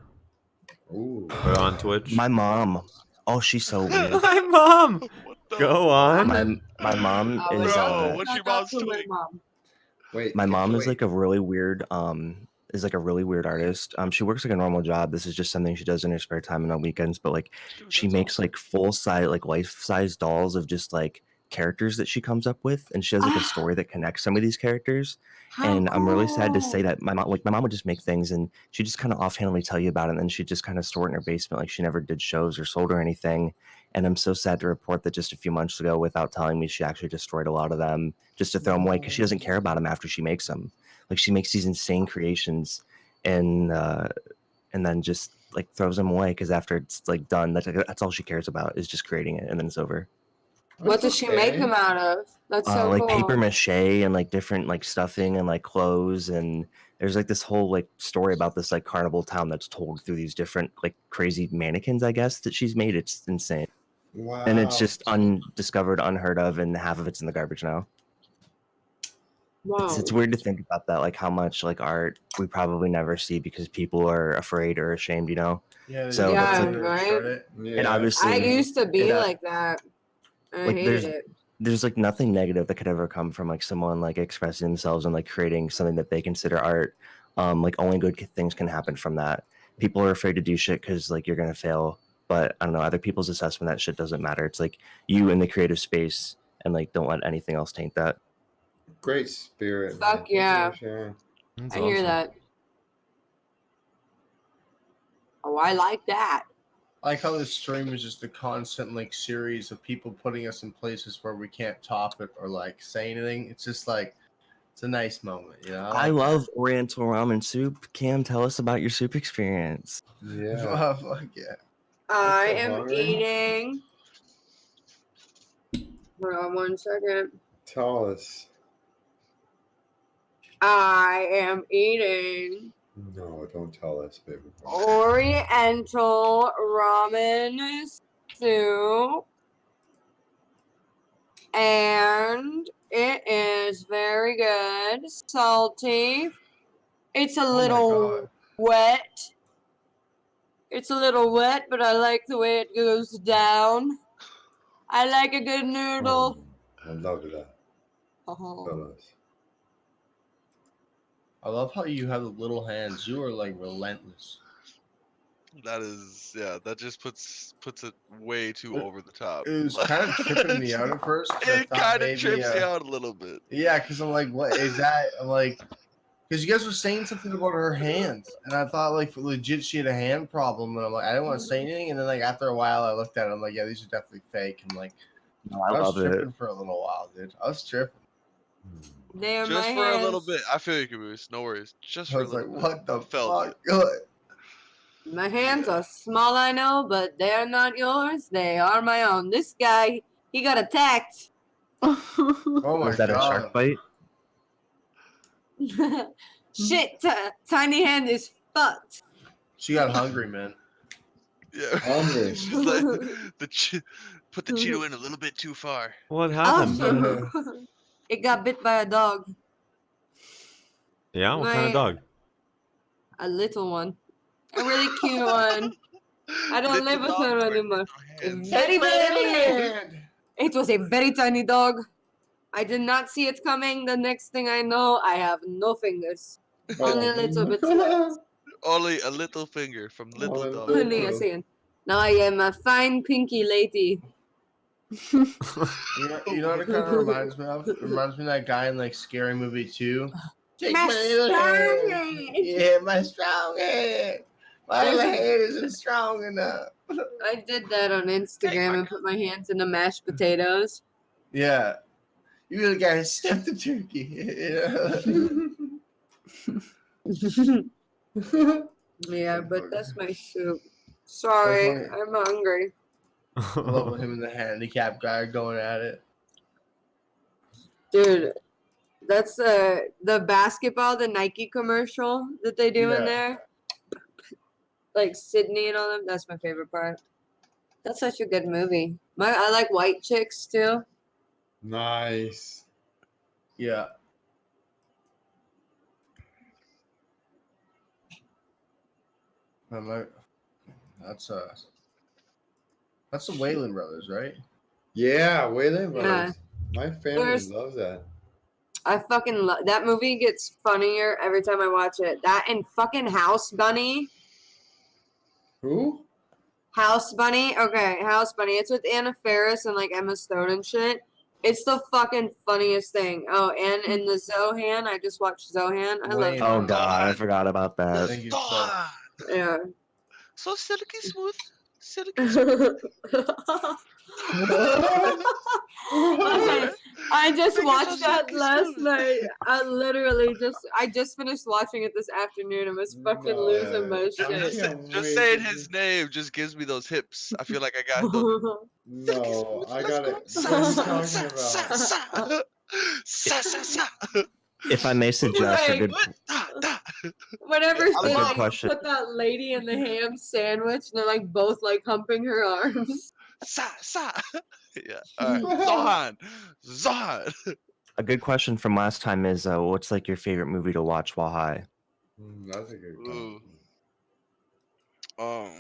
Ooh. Or on Twitch? My mom, oh she's so weird. My mom! What the Go on. My mom Oh, is Bro, what's your mom's Shout out to my twin? mom. Wait. my mom is wait. like a really weird artist. She works like a normal job. This is just something she does in her spare time and on weekends, but like Dude, she that's makes like full size like life-size dolls of just like characters that she comes up with, and she has like a story that connects some of these characters. And I'm really sad to say that my mom would just make things and she just kind of offhandedly tell you about it, and then she'd just kind of store it in her basement like she never did shows or sold or anything. And I'm so sad to report that just a few months ago, without telling me, she actually destroyed a lot of them just to throw them away because she doesn't care about them after she makes them. Like she makes these insane creations and then just like throws them away because after it's like done, that's all she cares about is just creating it, and then it's over. What does she make them out of? That's so Like cool. paper mache and like different like stuffing and like clothes, and there's like this whole like story about this like carnival town that's told through these different like crazy mannequins, I guess, that she's made. It's insane. Wow. And it's just undiscovered, unheard of, and half of it's in the garbage now. Wow. It's weird to think about that, like how much like art we probably never see because people are afraid or ashamed, you know. Yeah. So Yeah, it's like, right? and obviously I used to be it, like that. I like hated it. there's like nothing negative that could ever come from like someone like expressing themselves and like creating something that they consider art. Like only good things can happen from that. People are afraid to do shit because like you're gonna fail, but I don't know, other people's assessment, that shit doesn't matter. It's like you in the creative space, and like don't let anything else taint that. Great spirit. Fuck Man. Thank you yeah. for sharing. That's I hear awesome. that. Oh, I like that. I like how this stream is just a constant like series of people putting us in places where we can't top it or like say anything. It's just like it's a nice moment, you know. I like love Oriental ramen soup. Cam, tell us about your soup experience. Yeah. Fuck yeah. I so am hungry. eating. Hold on 1 second. Tell us. I am eating No, don't tell us, baby. Oriental ramen soup, and it is very good. Salty. It's a Oh my little God. wet. It's a little wet, but I like the way it goes down. I like a good noodle. I love that. Oh. Tell us. I love how you have the little hands. You are like relentless. That is, yeah, that just puts it way too over the top. It was kind of tripping me out at first. 'Cause I It thought kind of maybe, trips you out a little bit. Yeah, because I'm like, what is that? I'm like, because you guys were saying something about her hands, and I thought like for legit she had a hand problem, and I'm like, I didn't want to say anything, and then like after a while I looked at it, I'm like, yeah, these are definitely fake. I'm like, No, I I was love it. tripping for a little while, dude. I was tripping. They're my Just for a little hands. bit. I feel you, Caboose. No worries. Just I for a was like, little bit. what the I felt fuck? it. My hands Yeah. are small, I know, but they're not yours. They are my own. This guy, he got attacked. Oh my Was that a God. shark bite? Shit, tiny hand is fucked. She got hungry, man. Yeah. Hungry. She's like, put the Cheeto in a little bit too far. What happened? Oh, it got bit by a dog. Yeah, what kind of dog? A little one. A really cute one. I don't live with her anymore. Very, very. It was a very tiny dog. I did not see it coming. The next thing I know, I have no fingers. Only a little bit left. Only a little finger from little Only a dog. little- Only a second. Now I am a fine pinky lady. You know what it kind of reminds me of? It reminds me of that guy in like Scary Movie 2. Take My little strong hand. hand. Yeah, my strong hand. My little hand isn't strong enough. I did that on Instagram and put my hands in the mashed potatoes. Yeah. You really gotta stuff the turkey. Yeah, but that's my soup. Sorry, That's I'm hungry. I love him and the handicap guy going at it. Dude, that's the basketball, the Nike commercial that they do in Yeah. there. Like Sydney and all them. That's my favorite part. That's such a good movie. I like white chicks too. Nice. Yeah. That's the Wayland brothers, right? Yeah, Wayland Yeah. Brothers. My family There's- loves that. I fucking love that movie. Gets funnier every time I watch it. That and fucking House Bunny. Who? House Bunny. Okay, House Bunny. It's with Anna Faris and like Emma Stone and shit. It's the fucking funniest thing. Oh, and in the Zohan, I just watched Zohan. I love Wayne. Oh Zohan. God, I forgot about that. Thank you, sir. Ah, Yeah. so silky smooth. Silky smooth. I just Make it so watched that silky last smooth. night. I just finished watching it this afternoon and was fucking losing my No, I shit. can't Just wait saying to his see- name just gives me those hips. I feel like I got those. No, I Let's got go. it. What are you talking about? Sa. If I may suggest a Right. good Whenever I they love- like, question. put that lady in the ham sandwich and they're like both like humping her arms. Sa. Yeah. All right. Zohan. A good question from last time is, what's like your favorite movie to watch while high? That's a good Ooh. one.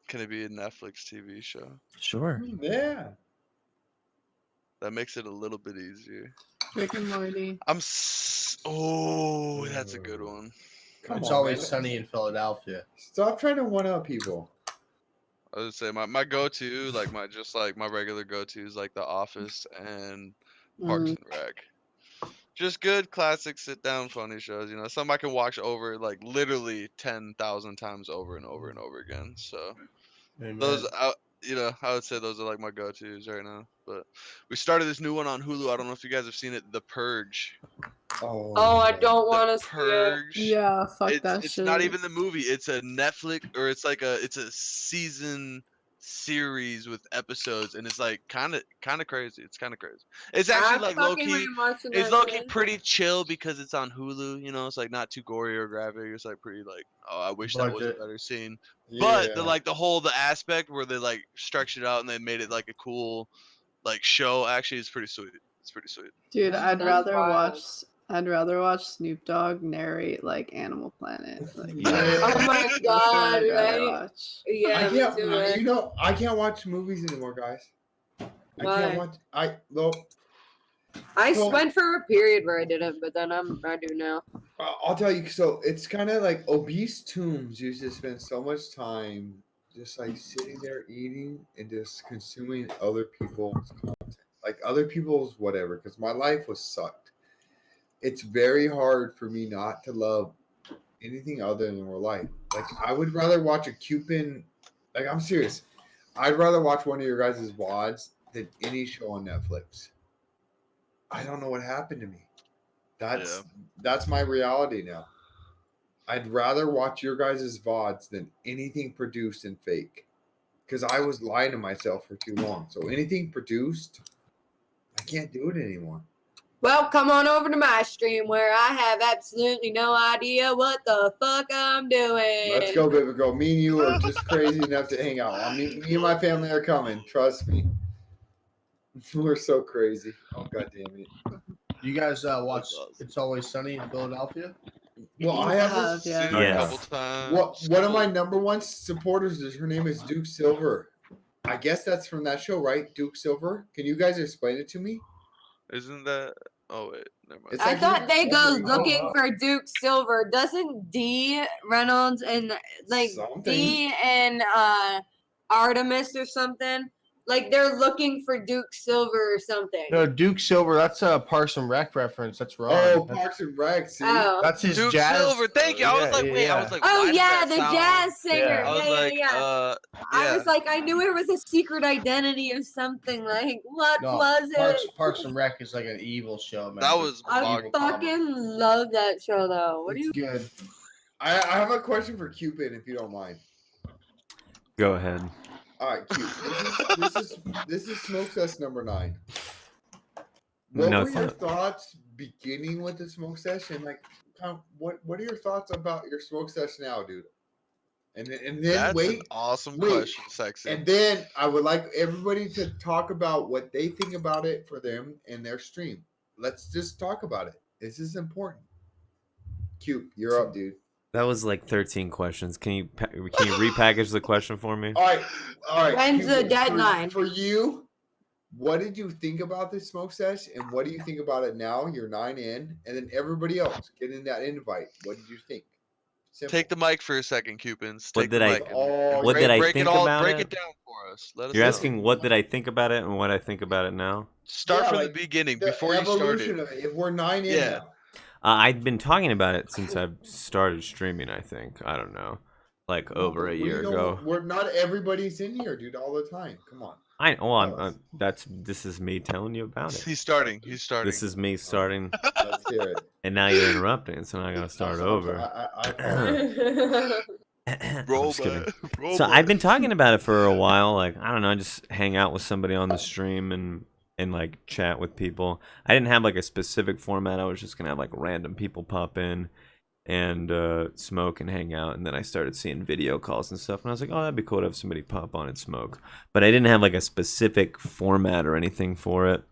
Can it be a Netflix TV show? Sure. Yeah. That makes it a little bit easier. Rick and Morty. Oh, that's a good one. Come It's on, always man. sunny in Philadelphia. Stop trying to one up people. I would say my go-to, like my regular go-to is like The Office and Parks and Rec. Just good classic sit-down funny shows, you know. Some I can watch over like literally 10,000 times over and over and over again. So those, you know, I would say those are like my go-tos right now. But we started this new one on Hulu. I don't know if you guys have seen it, The Purge. Oh, I don't want to see it. Purge. Yeah, fuck that It's shit. not even the movie. It's a Netflix, or it's a season series with episodes, and it's like kind of crazy. It's kind of crazy. It's actually like low key. It's low key pretty chill because it's on Hulu. You know, it's like not too gory or graphic. It's like pretty like, oh, I wish that was a better scene. But the aspect where they like stretched it out and they made it like a cool like show actually is pretty sweet. It's pretty sweet. Dude, I'd rather watch Snoop Dogg narrate like Animal Planet. Like, Oh my god, right? Yeah, I me can't. too, man. You know, I can't watch movies anymore, guys. Why? I can't watch. I went for a period where I didn't, but then I do now. I'll tell you. So it's kind of like obese Htooms used to spend so much time just like sitting there eating and just consuming other people's content, like other people's whatever. Because my life was sucked. It's very hard for me not to love anything other than real life. Like I would rather watch a Cewpin. Like I'm serious. I'd rather watch one of your guys' VODs than any show on Netflix. I don't know what happened to me. That's my reality now. I'd rather watch your guys' VODs than anything produced and fake. Because I was lying to myself for too long. So anything produced, I can't do it anymore. Well, come on over to my stream where I have absolutely no idea what the fuck I'm doing. Let's go, baby girl. Me and you are just crazy enough to hang out. Me and my family are coming. Trust me. We're so crazy. Oh, God damn it. You guys watch It's Always Sunny in Philadelphia? Well, I have this. A couple times. One of my number one supporters is her name is Duke Silver. I guess that's from that show, right? Duke Silver. Can you guys explain it to me? Isn't that? Oh wait, never mind. I thought they go looking for Duke Silver. Doesn't D Reynolds and like D and Artemis or something? Like they're looking for Duke Silver or something. No, Duke Silver. That's a Parks and Rec reference. That's wrong. Oh, Parks and Rec. See, that's his Duke jazz. Silver. Thank you. I was like, wait. I was like, oh why yeah, does the that jazz singer. I was like, I was like, I knew it was a secret identity or something. Like, what was it? Parks and Rec is like an evil show, man. That was. I fucking love that show, though. What it's do you? Good. I have a question for Cewpin, if you don't mind. Go ahead. All right, Cute. This is Smoke Sesh number 9. What were your thoughts beginning with the Smoke Sesh, and like, what are your thoughts about your Smoke Sesh now, dude? And then That's an awesome question, Sexy. And then I would like everybody to talk about what they think about it for them and their stream. Let's just talk about it. This is important. Cute, you're up, dude. That was like 13 questions. Can you repackage the question for me? All right. When's the deadline? For you, what did you think about this Smoke Sesh, and what do you think about it now? You're 9 in, and then everybody else get in that invite. What did you think? Simple. Take the mic for a second, Cewpins. What did I think about it? Break it down for us. You're asking what did I think about it and what I think about it now? Start from the beginning, before you started. Of it. If we're 9 in now. I've been talking about it since I've started streaming, I think. I don't know. Like over a year ago. We're not everybody's in here, dude, all the time. Come on. This is me telling you about it. He's starting. This is me starting. Let's hear it. And now you're interrupting, so now I gotta start over. So I've been talking about it for a while. Like, I don't know, just hang out with somebody on the stream and like chat with people. I didn't have like a specific format. I was just gonna have like random people pop in and smoke and hang out. And then I started seeing video calls and stuff, and I was like, oh, that'd be cool to have somebody pop on and smoke. But I didn't have like a specific format or anything for it.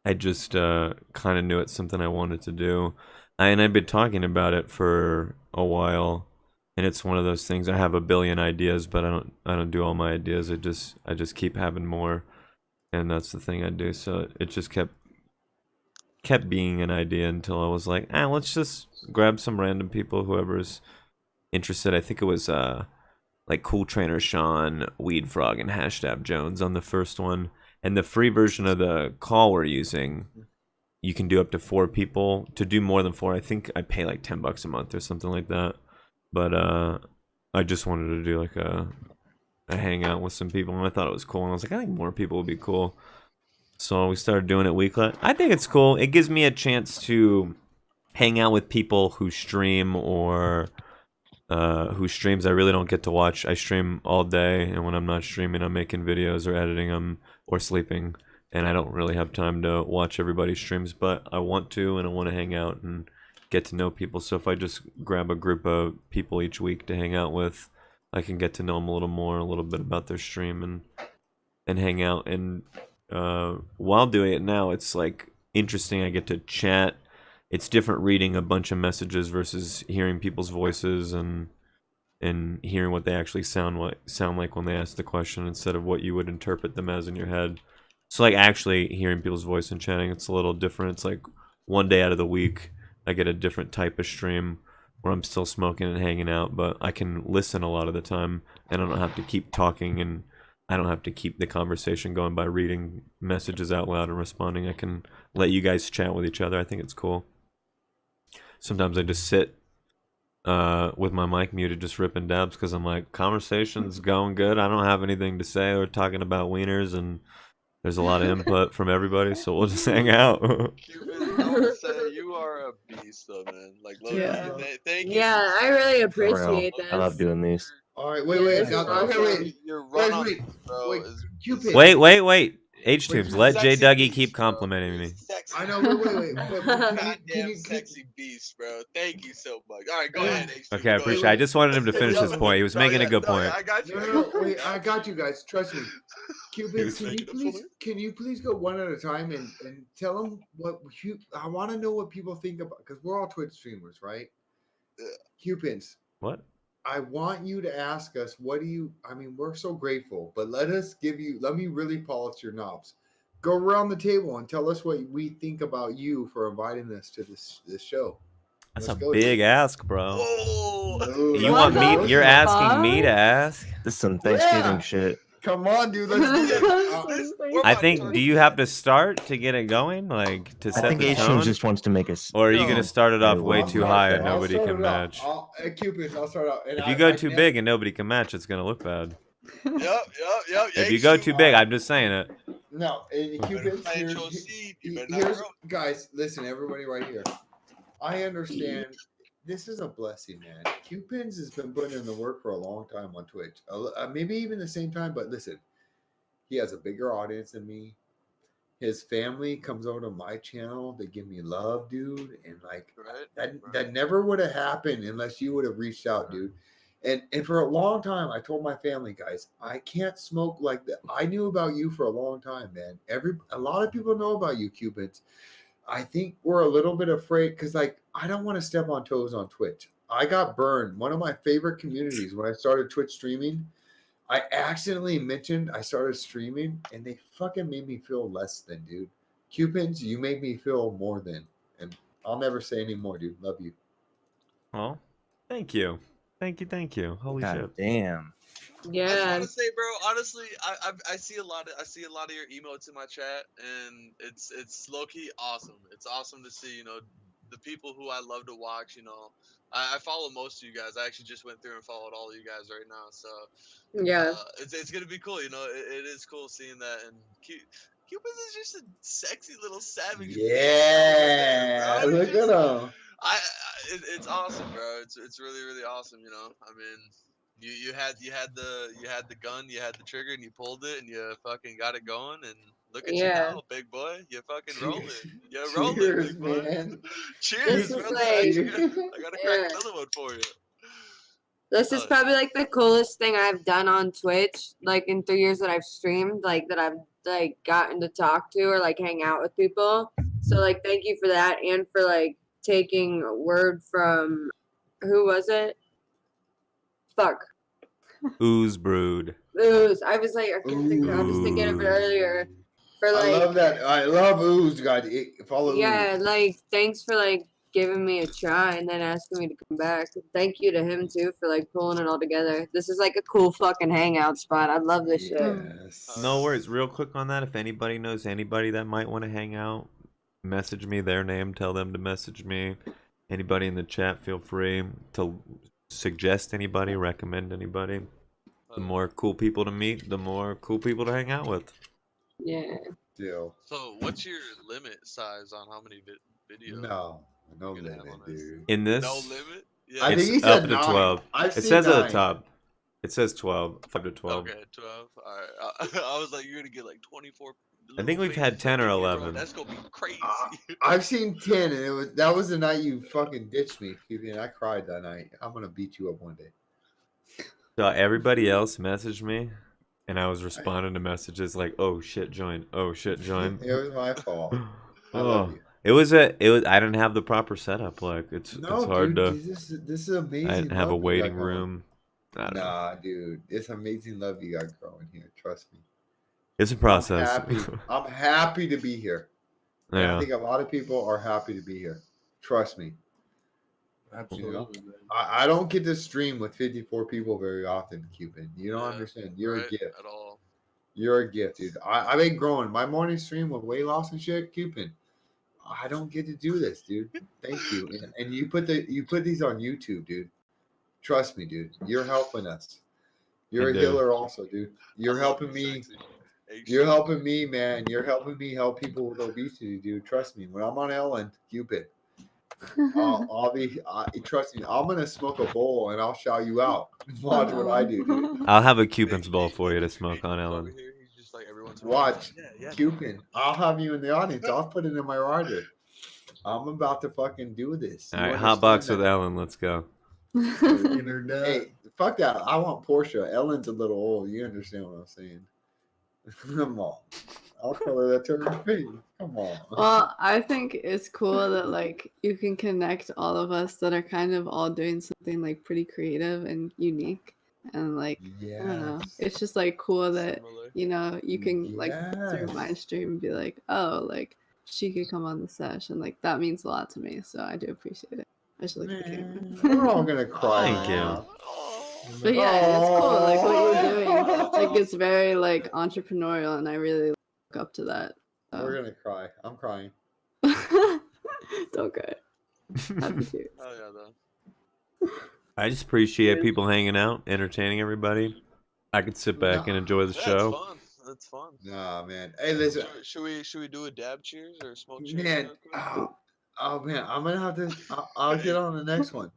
I just kind of knew it's something I wanted to do, and I've been talking about it for a while. And it's one of those things. I have a billion ideas, but I don't do all my ideas. I just keep having more, and that's the thing I do. So it just kept being an idea until I was like, let's just grab some random people, whoever's interested. I think it was like Cool Trainer Sean, Weed Frog, and Hashtag Jones on the first one. And the free version of the call we're using, you can do up to 4 people. To do more than 4, I think I pay like $10 a month or something like that. But I just wanted to do like a hangout with some people, and I thought it was cool. And I was like, I think more people would be cool. So we started doing it weekly. I think it's cool. It gives me a chance to hang out with people who stream or whose streams I really don't get to watch. I stream all day, and when I'm not streaming, I'm making videos or editing them or sleeping. And I don't really have time to watch everybody's streams, but I want to, and I want to hang out and get to know people. So if I just grab a group of people each week to hang out with, I can get to know them a little more, a little bit about their stream, and hang out. And while doing it now, it's like interesting. I get to chat. It's different reading a bunch of messages versus hearing people's voices and hearing what they actually sound like when they ask the question, instead of what you would interpret them as in your head. So like actually hearing people's voice and chatting, it's a little different. It's like one day out of the week I get a different type of stream where I'm still smoking and hanging out, but I can listen a lot of the time, and I don't have to keep talking, and I don't have to keep the conversation going by reading messages out loud and responding. I can let you guys chat with each other. I think it's cool. Sometimes I just sit with my mic muted, just ripping dabs, because I'm like, conversation's going good. I don't have anything to say. We're talking about wieners, and there's a lot of input from everybody, so we'll just hang out. Cewpins, I would say you are a beast, though, man. Like, thank you. Yeah, I really appreciate this. I love doing these. All right, wait. Your run on Wait, bro, wait, is Cupid. Wait. Htooms, let Sexy JDougie beast, keep bro. complimenting me. Sexy. I know, wait. Goddamn sexy beast, bro. Thank you so much. All right, go ahead, Htooms. Okay, I appreciate it. I just wanted him to finish his point. He was making a good point. I got you. No, wait, I got you guys. Trust me. Cupid, can you please go one at a time and tell them what I want to know what people think about, because we're all Twitch streamers, right? Cewpins. What? I want you to ask us, we're so grateful, but let me really polish your knobs. Go around the table and tell us what we think about you for inviting us to this show. That's a big ask, bro. Whoa. You want me? You're asking me to ask? This is some Thanksgiving shit. Come on, dude. Let's do it. I think. Do you have to start to get it going, like to set the tone? Htooms just wants to make us. Or are you gonna start it off way I'll too start high it. and I'll nobody start can it match? Cupid, I'll start out. If you go too big and nobody can match, it's gonna look bad. Yep. If you go too big, I'm just saying it. No, and Cupid, here's guys, listen, everybody right here. I understand. This is a blessing, man. Cewpins has been putting in the work for a long time on Twitch. Maybe even the same time, but listen, he has a bigger audience than me. His family comes over to my channel. They give me love, dude. And like that never would have happened unless you would have reached out, dude. And for a long time, I told my family, guys, I can't smoke like that. I knew about you for a long time, man. A lot of people know about you, Cewpins. I think we're a little bit afraid because, like, I don't want to step on toes on Twitch. I got burned. One of my favorite communities when I started Twitch streaming, I accidentally mentioned I started streaming, and they fucking made me feel less than, dude. Cewpins, you made me feel more than, and I'll never say any more, dude. Love you. Oh, thank you. Thank you. Holy shit. Damn. Yeah. I just want to say, bro. Honestly, I see a lot of your emotes in my chat, and it's low key awesome. It's awesome to see, the people who I love to watch. I follow most of you guys. I actually just went through and followed all of you guys right now. So yeah, it's gonna be cool. It is cool seeing that. And Cewpins is just a sexy little savage. Yeah, bro. look at him. It's awesome, bro. It's really, really awesome. I mean, you had the gun, you had the trigger, and you pulled it, and you fucking got it going. And look at you now, big boy. You fucking rolling. You rolling, big boy. Man. Cheers, This is brother. like- I gotta crack Yeah. another one for you. This is probably like the coolest thing I've done on Twitch, like in 3 years that I've streamed, like that I've like gotten to talk to or like hang out with people. So like thank you for that and for like taking a word from who was it? Fuck. Ooze Brood. Ooze. I was like I can't think I was thinking of it earlier. For like I love that. I love Ooze, God. Follow yeah, Ooze. like thanks for like giving me a try and then asking me to come back. Thank you to him too for like pulling it all together. This is like a cool fucking hangout spot. I love this shit. Yes. No worries. Real quick on that, if anybody knows anybody that might want to hang out, message me their name. Tell them to message me. Anybody in the chat, feel free to suggest anybody, recommend anybody. The more cool people to meet, the more cool people to hang out with. Yeah. Deal. So, what's your limit size on how many videos? No you're gonna have limit, on this? dude. In this, No limit? Yeah. I think he it's said up to 9. 12. I've It seen says at 9. the top. It says 12, 5 to 12. Okay, 12. All right. I was like, you're gonna get like 24. I think we've had 10 or 11. That's gonna be crazy. I've seen 10, and that was the night you fucking ditched me, and I cried that night. I'm gonna beat you up one day. So everybody else messaged me, and I was responding to messages like, "Oh shit, join! Oh shit, join!" It was my fault. I Oh, love you. it was. I didn't have the proper setup. Like it's hard dude, to. This is amazing. I didn't have a love you waiting got going. room. I don't know. Nah, dude, it's amazing love you got growing here. Trust me. It's a process. I'm happy to be here. And Yeah. I think a lot of people are happy to be here. Trust me. Absolutely. I don't get to stream with 54 people very often, Cewpin. You don't understand. You're a gift. At all. You're a gift, dude. I've been growing. My morning stream with weight loss and shit, Cewpin. I don't get to do this, dude. Thank you. And you put these on YouTube, dude. Trust me, dude. You're helping us. You're a healer also, dude. You're helping me. You're helping me, man. You're helping me help people with obesity, dude. Trust me. When I'm on Ellen, Cewpin, I'll be. Trust me. I'm gonna smoke a bowl and I'll shout you out. Watch what I do, dude. I'll have a Cewpins bowl for you to smoke on Ellen. Watch, Cewpin. I'll have you in the audience. I'll put it in my rider. I'm about to fucking do this. All right, hot box with Ellen. Let's go. Hey, fuck that. I want Portia. Ellen's a little old. You understand what I'm saying? Come on. I'll tell her that to her face. Come on. Well, I think it's cool that like you can connect all of us that are kind of all doing something like pretty creative and unique. And like I don't know. It's just like cool that you know you can like through my stream and be like, oh, like she could come on the sesh, and like that means a lot to me. So I do appreciate it. Especially like the camera. We're all gonna cry. Thank you. But yeah, it's cool. Like what you're doing. Like it's very like entrepreneurial, and I really look up to that. We're gonna cry. I'm crying. Don't cry. Happy to. Oh yeah, though. I just appreciate people hanging out, entertaining everybody. I could sit back and enjoy the show. Fun. That's fun. Nah, man. Hey, listen. Should we do a dab cheers or smoke cheers? Man, oh man, I'm gonna have to. I'll get on the next one.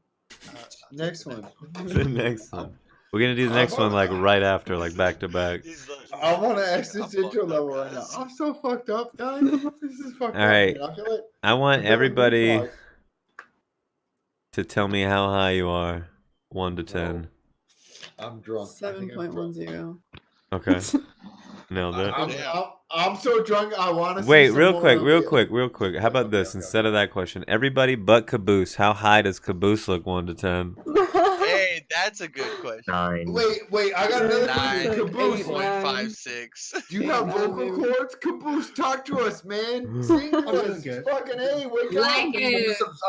Next one. The next one. We're gonna do the next one like right after, like back to back. I want an existential level right now. I'm so fucked up, guys. This is fucked up. All right. Man. I feel like I want everybody to tell me how high you are, 1 to 10. I'm drunk. 7.10. Okay. Nailed it. I'm so drunk. I want to. Wait, real quick. How about this? Instead of that question, everybody but Caboose. How high does Caboose look, 1 to 10? Hey, that's a good question. 9. Wait. I got another question. Caboose. 9.56. Do you have vocal cords? Caboose, talk to us, man. Sing to us. Fucking A, wake up.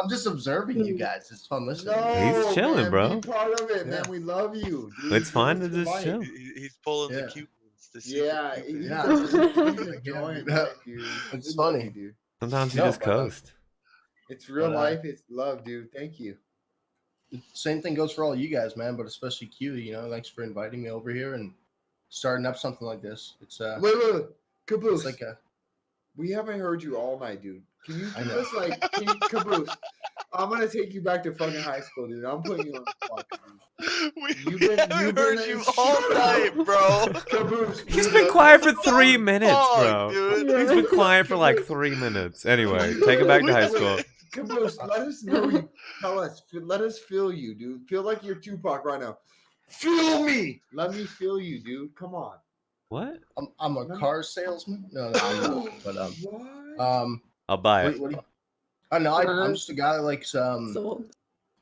I'm just observing you guys. It's fun listening. He's chilling, man, bro. Be part of it, man. We love you. Dude. It's fine to just chill. He's pulling the Cewpins. It's funny, dude. Sometimes you just coast. It's real life. It's love, dude. Thank you. Same thing goes for all you guys, man, but especially Q. You know, thanks for inviting me over here and starting up something like this. It's wait, Caboose. It's like we haven't heard you all night, dude. Can you give us like Caboose? I'm gonna take you back to fucking high school, dude. I'm putting you on the spot. You've heard you all night, bro. Caboose. He's been quiet for 3 minutes, Oh, bro. dude. He's been quiet for like 3 minutes. Anyway, take it back to high school. Caboose, let us know you. Tell us. Let us feel you, dude. Feel like you're Tupac right now. Feel me. Let me feel you, dude. Come on. What? I'm a car salesman. No, I'm not. But I'll buy it. what do you? I know. I'm just a guy that likes Sold.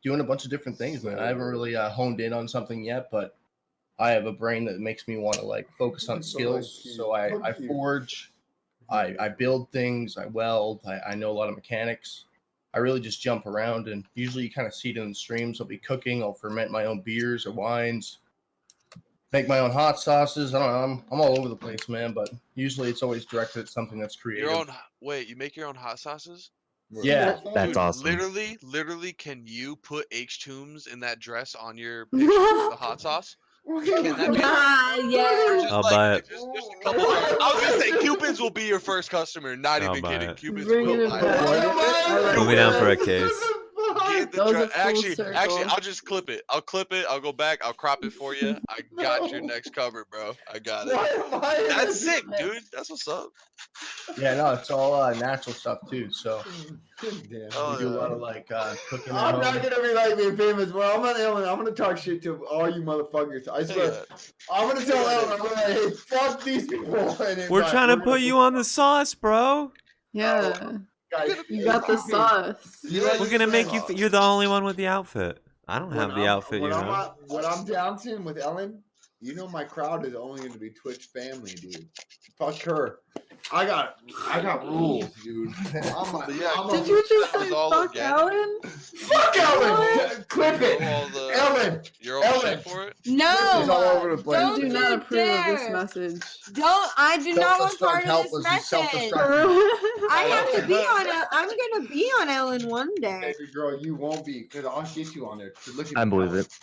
doing a bunch of different things, man. I haven't really honed in on something yet, but I have a brain that makes me want to like focus on skills. So I forge, I build things, I weld, I know a lot of mechanics. I really just jump around, and usually you kind of see it in the streams. I'll be cooking, I'll ferment my own beers or wines, make my own hot sauces. I don't know, I'm all over the place, man. But usually it's always directed at something that's creative. Wait, you make your own hot sauces? Yeah, That's Dude, awesome. Literally, can you put Htooms in that dress on your picture for the hot sauce? Can that be? Yeah. I'll buy it. Just a couple. I was gonna say Cewpins will be your first customer. Not I'll even buy kidding. it. Cewpins Bringing will it buy back. Put me down for a case. Get the That was a full actually, circle. I'll just clip it. I'll clip it. I'll go back. I'll crop it for you. I got your next cover, bro. I got it. That's sick, dude. That's what's up. yeah, no, it's all natural stuff too. So Damn. Oh, we do a yeah. lot of like cooking at I'm home. not gonna be like being famous, but I'm not Ellen. I'm gonna talk shit to all you motherfuckers. I swear. I'm gonna tell Ellen, I'm gonna hey, fuck these people. And then, We're like, trying to gonna put you on the sauce, bro. Yeah. guys, You got the sauce. We're gonna make you. You're the only one with the outfit. I don't have the outfit you have. When I'm dancing with Ellen, you know my crowd is only gonna be Twitch family, dude. Fuck her. I got rules, dude. Did you just say fuck Ellen? Fuck Ellen! Clip it! Ellen! You're all Ellen! shit for it? No. It's all over the place. I do not you approve of this dare. message. I do not want part of this message. I have to be on it. I'm gonna be on Ellen one day. Baby girl, you won't be, because I'll get you on there. Look at I me believe now. it.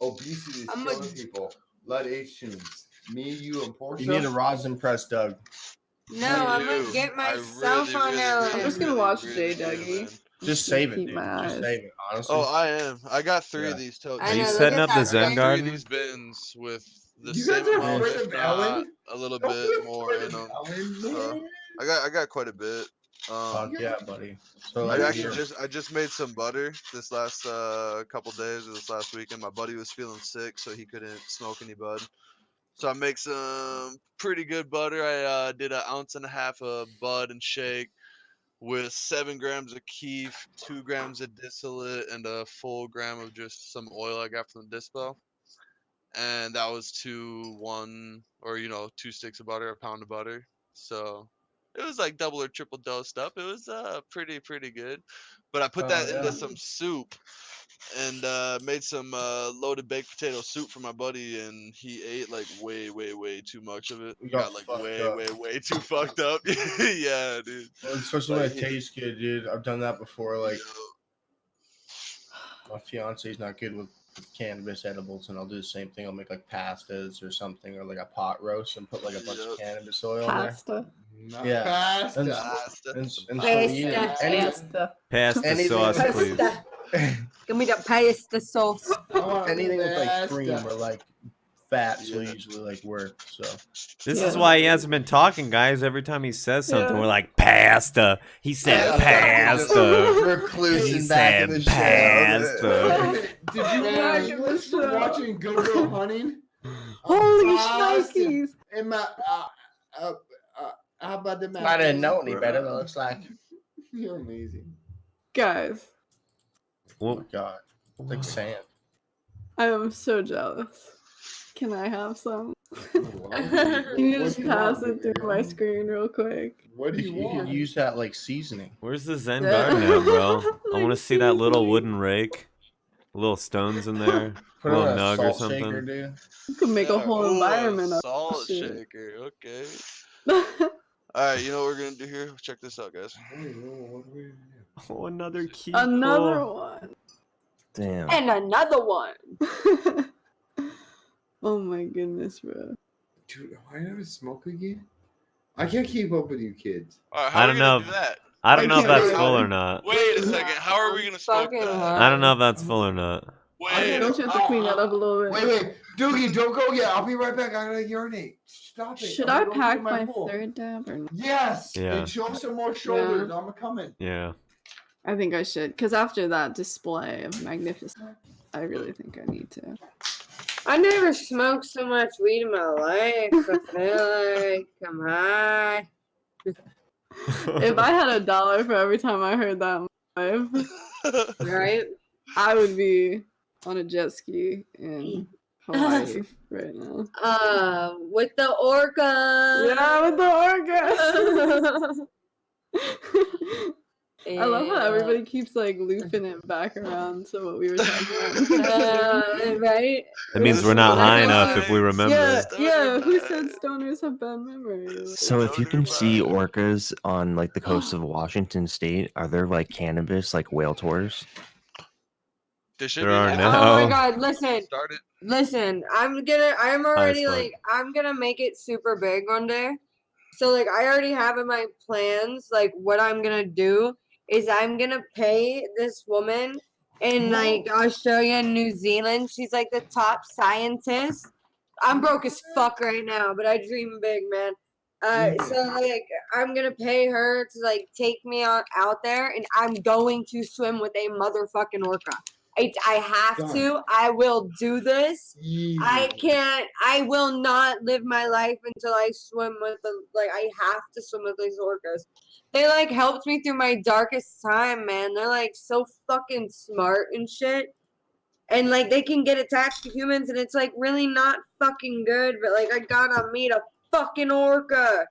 Obesity is I'm killing people. Blood Htooms. Me, you, and Portia. You need a rosin press, Doug. No, I'm gonna get myself on Ellen. I'm just gonna watch JDougie. Just save it, Keep dude. my Just eyes. save it, honestly. Oh, I am. I got 3 Yeah. of these totes. I Are you know, setting look up at the that, Zen right? 3 garden? of these bins with the You same guys are amount, afraid if of not Ellen? a little Don't bit be more afraid in of them. Ellen, man. I got quite a bit. Fuck yeah, buddy. So I like actually just made some butter this last couple days or this last weekend. My buddy was feeling sick, so he couldn't smoke any bud. So I make some pretty good butter. I did 1.5 ounces of bud and shake with 7 grams of keef, 2 grams of distillate, and a full gram of just some oil I got from the dispo. And that was 2 sticks of butter, a pound of butter. So it was like double or triple dosed up. It was pretty good. But I put that into some soup and made some loaded baked potato soup for my buddy, and he ate like way too much of it. We got like fucked way too fucked up. Yeah, dude. especially when it tastes good, dude. I've done that before. Like my fiance's not good with cannabis edibles, and I'll do the same thing. I'll make like pastas or something, or like a pot roast and put like a bunch of cannabis oil in there. Pasta. Yeah. Pasta. And so we Pasta. Pass the sauce, please. Give me the pasta sauce. Anything with like cream or like fats will usually like work. So This is why he hasn't been talking, guys. Every time he says something, we're like, pasta. He said pasta. recluse He back in said the pasta. Did you guys watching Good Will Hunting? Holy Pasta. shnikes! And how about the I didn't know any better. That looks like. You're amazing. Guys, Oh my god, like sand. I am so jealous. Can I have some? Can you just pass it through my screen real quick? What do you You want? could use that like seasoning. Where's the Zen garden at, bro? I want to see that little wooden rake. Little stones in there. Put A it little in a nug or salt something. shaker, dude. You could make a whole environment of salt shit. shaker. Okay. All right, you know what we're gonna do here? Check this out, guys. Oh, another key. Another one. Damn. And another one. Oh my goodness, bro. Dude, am I gonna smoke again? I can't keep up with you kids. All right, how I are don't we gonna know. do that? I don't know if that's wait. full or not. Wait a second. How are we gonna smoke Fucking that? hard. I don't know if that's full or not. Wait. Don't you have to clean that up a little bit? Wait, Doogie, don't go yet. I'll be right back. I gotta urinate. Stop it. Should I'm I gonna go pack get my pool. third dab or not? Yes. Yeah. And show some more shoulders. I'm coming. Yeah. I think I should, because after that display of magnificence, I really think I need to. I never smoked so much weed in my life. I feel like I'm high. If I had $1 for every time I heard that in my life, Right? I would be on a jet ski in Hawaii right now. With the orca. Yeah, with the orcas. I love how everybody keeps like looping it back around to what we were talking about. Right? That means we're not high enough if we remember. Yeah. Who said stoners have bad memory? So if you can see orcas on like the coast of Washington State, are there like cannabis like whale tours? There are now. Oh my god, listen. Start it. Listen, I'm already fuck. like, I'm gonna make it super big one day. So like, I already have in my plans, like what I'm gonna do is I'm gonna pay this woman in like Australia and New Zealand. She's like the top scientist. I'm broke as fuck right now, but I dream big, man. So like, I'm gonna pay her to like take me out there, and I'm going to swim with a motherfucking orca. I have to. I will do this. I will not live my life until I swim with I have to swim with these orcas. They like helped me through my darkest time, man. They're like so fucking smart and shit. And like they can get attached to humans and it's like really not fucking good, but like I gotta meet a fucking orca.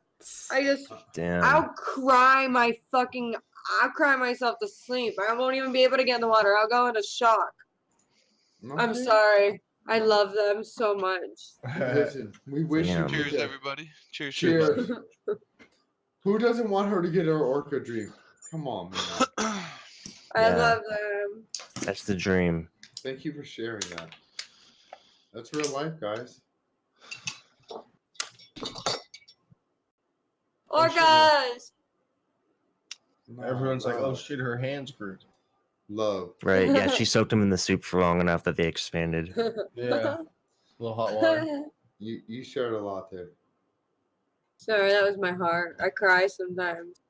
Damn. I'll cry myself to sleep. I won't even be able to get in the water. I'll go into shock. Okay. I'm sorry. I love them so much. Listen, we wish you Cheers, could. everybody. Cheers. Cheers. Who doesn't want her to get her orca dream? Come on, man. I love them. That's the dream. Thank you for sharing that. That's real life, guys. Orcas! Everyone's like, oh shit, her hands grew. Love. Right. Yeah, she soaked them in the soup for long enough that they expanded. Yeah. A little hot water. You shared a lot there. Sorry, that was my heart. I cry sometimes.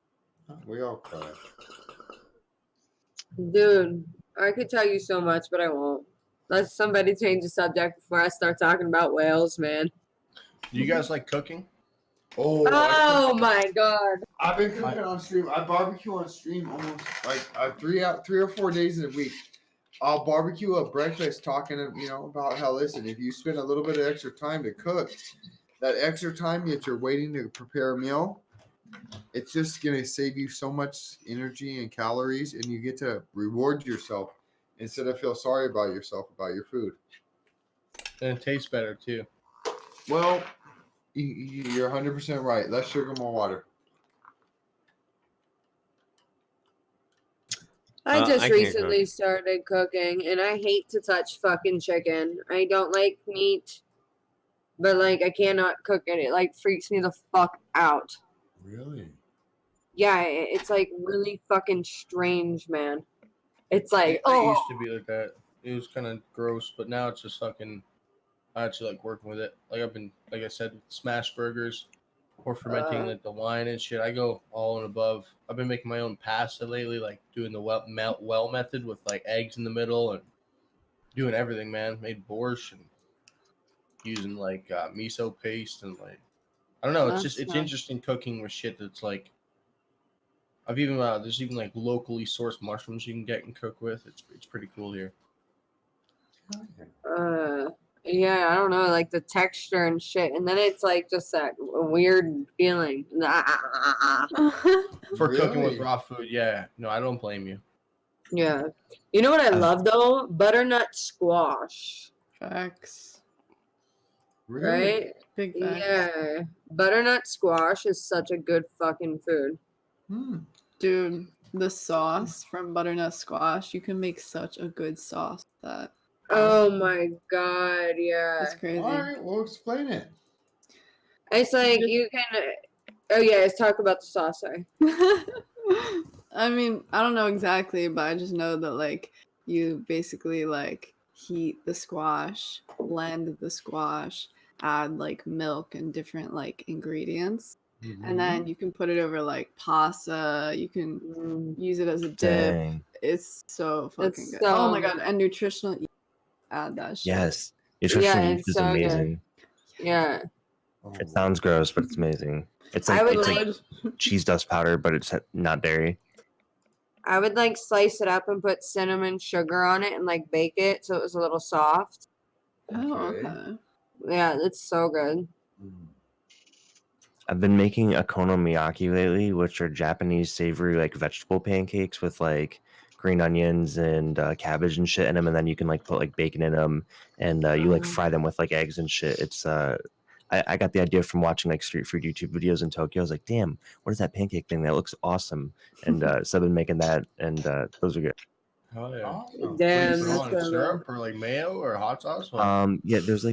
We all cry. Dude, I could tell you so much, but I won't. Let somebody change the subject before I start talking about whales, man. Do you guys like cooking? Oh my god. I've been cooking on stream. I barbecue on stream almost like 3 or 4 days in a week. I'll barbecue a breakfast talking, about how, listen, if you spend a little bit of extra time to cook, that extra time that you're waiting to prepare a meal, it's just going to save you so much energy and calories, and you get to reward yourself instead of feel sorry about yourself about your food. And it tastes better, too. Well, you're 100% right. Less sugar, more water. I just recently started cooking, and I hate to touch fucking chicken. I don't like meat, but, like, I cannot cook it. It, like, freaks me the fuck out. Really? Yeah, it's, like, really fucking strange, man. It's like, It used to be like that. It was kind of gross, but now it's just fucking... I actually like working with it. Like I've been, like I said, smash burgers or fermenting like the wine and shit. I go all and above. I've been making my own pasta lately, like doing the well method with like eggs in the middle and doing everything, man. Made borscht and using like miso paste and like I don't know. It's interesting cooking with shit that's like I've even there's even like locally sourced mushrooms you can get and cook with. It's pretty cool here. Yeah, I don't know, like the texture and shit, and then it's like just that weird feeling. For cooking with raw food, yeah. No, I don't blame you. Yeah. You know what I love though? Butternut squash. Facts. Really? Right? Big facts. Yeah. Butternut squash is such a good fucking food. Dude, the sauce from butternut squash, you can make such a good sauce with that. Oh my god, yeah. That's crazy. All right, well, explain it. It's like you can. Oh yeah, let's talk about the sauce. Sorry. I mean, I don't know exactly, but I just know that like you basically like heat the squash, blend the squash, add like milk and different like ingredients. And then you can put it over like pasta. You can use it as a dip. Dang. It's so fucking good. so Oh my god, and nutritional. Add that shit. Yes. Nutritional Yeah, yeast it's is so good. amazing. Yeah. It sounds gross, but it's amazing. It's I like would it's like cheese dust powder, but it's not dairy. I would like slice it up and put cinnamon sugar on it and like bake it so it was a little soft. Oh, Okay. okay. Yeah, it's so good. I've been making okonomiyaki lately, which are Japanese savory like vegetable pancakes with like green onions and cabbage and shit in them, and then you can like put like bacon in them, and you like fry them with like eggs and shit. It's I got the idea from watching like street food YouTube videos in Tokyo. I was like, damn, what is that pancake thing? That looks awesome. And so I've been making that, and those are good. Oh yeah. Awesome. What do Damn, you put that's on so syrup or like mayo or hot sauce? What? Yeah, there's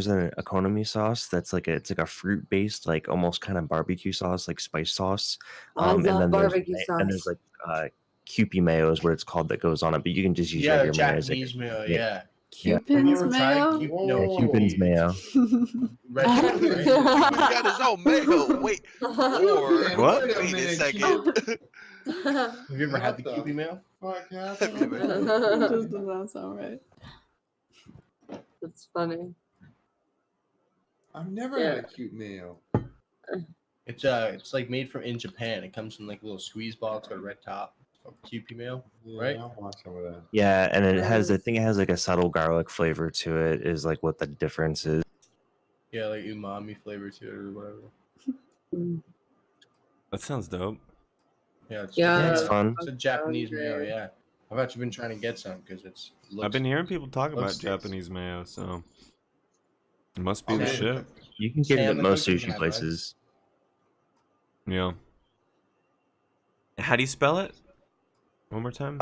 an economy sauce that's like it's like a fruit based, like almost kind of barbecue sauce, like spice sauce. I And love then barbecue there's sauce. like Kewpie mayo is what it's called that goes on it, but you can just use Yeah, regular mayonnaise. Japanese mayo. Yeah. Yeah. Yeah. Have you Cewpins ever tried mayo? No, Yeah, Cewpins mayo. recipe, right? He's got his own mayo. Wait, or What? Wait a wait a minute, second. Have you ever had the What the Kewpie mayo? fuck It happened? just does not sound right. That's funny. I've never had a cute mayo. It's like made from in Japan. It comes in like a little squeeze ball. It's got a red top. It's called Kewpie mayo. Yeah, Right? I want some of that. Yeah, and it has I think it has like a subtle garlic flavor to it, is like what the difference is. Yeah, like umami flavor to it or whatever. That sounds dope. Yeah, it's Yeah, it's fun. It's a Japanese mayo. Yeah, I've actually been trying to get some because it's. I've been hearing people talk about looks tasty. Japanese mayo, so it must be the Okay. shit. You can get it at Salmon most cookies sushi and I places. Yeah. How do you spell it? One more time.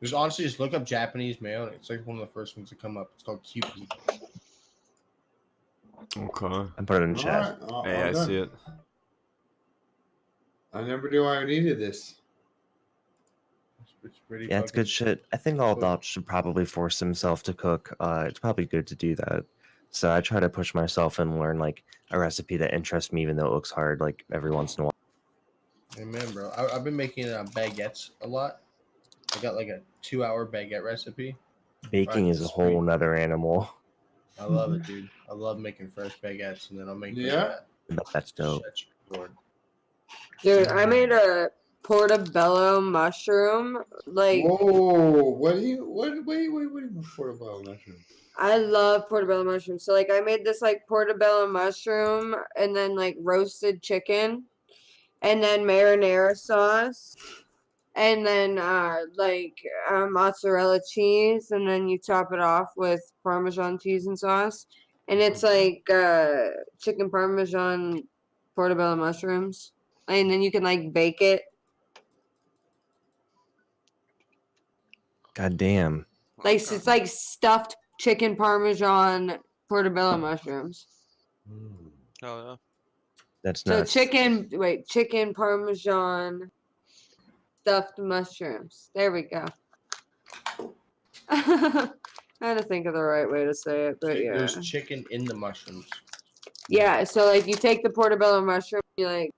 Just honestly, just look up Japanese mayo. And it's like one of the first ones to come up. It's called Kewpie. Okay. I put it in chat. Alright, all Hey, I done. see it. I never knew I needed this. It's pretty. Yeah, it's fucking- good shit. I think all cool. adults should probably force themselves to cook. It's probably good to do that. So I try to push myself and learn like a recipe that interests me, even though it looks hard, like every once in a while. Amen, bro. I've been making baguettes a lot. I got like a 2-hour baguette recipe. Baking Right, is a it's whole sweet. nother animal. I love it, dude. I love making fresh baguettes, and then I'll make Yeah? That's dope. shut your door. Dude, I made a portobello mushroom. Like, Whoa! What do you? What? Wait! What do you mean portobello mushroom? I love portobello mushrooms. So, like, I made this, like, portobello mushroom and then, like, roasted chicken and then marinara sauce and then, mozzarella cheese. And then you top it off with Parmesan cheese and sauce. And it's, like, chicken Parmesan portobello mushrooms. And then you can, like, bake it. God damn. Like, it's like stuffed chicken Parmesan portobello mushrooms. Oh yeah. That's So nuts. chicken Parmesan stuffed mushrooms. There we go. I had to think of the right way to say it, but yeah. There's chicken in the mushrooms. Yeah, so like you take the portobello mushroom, you like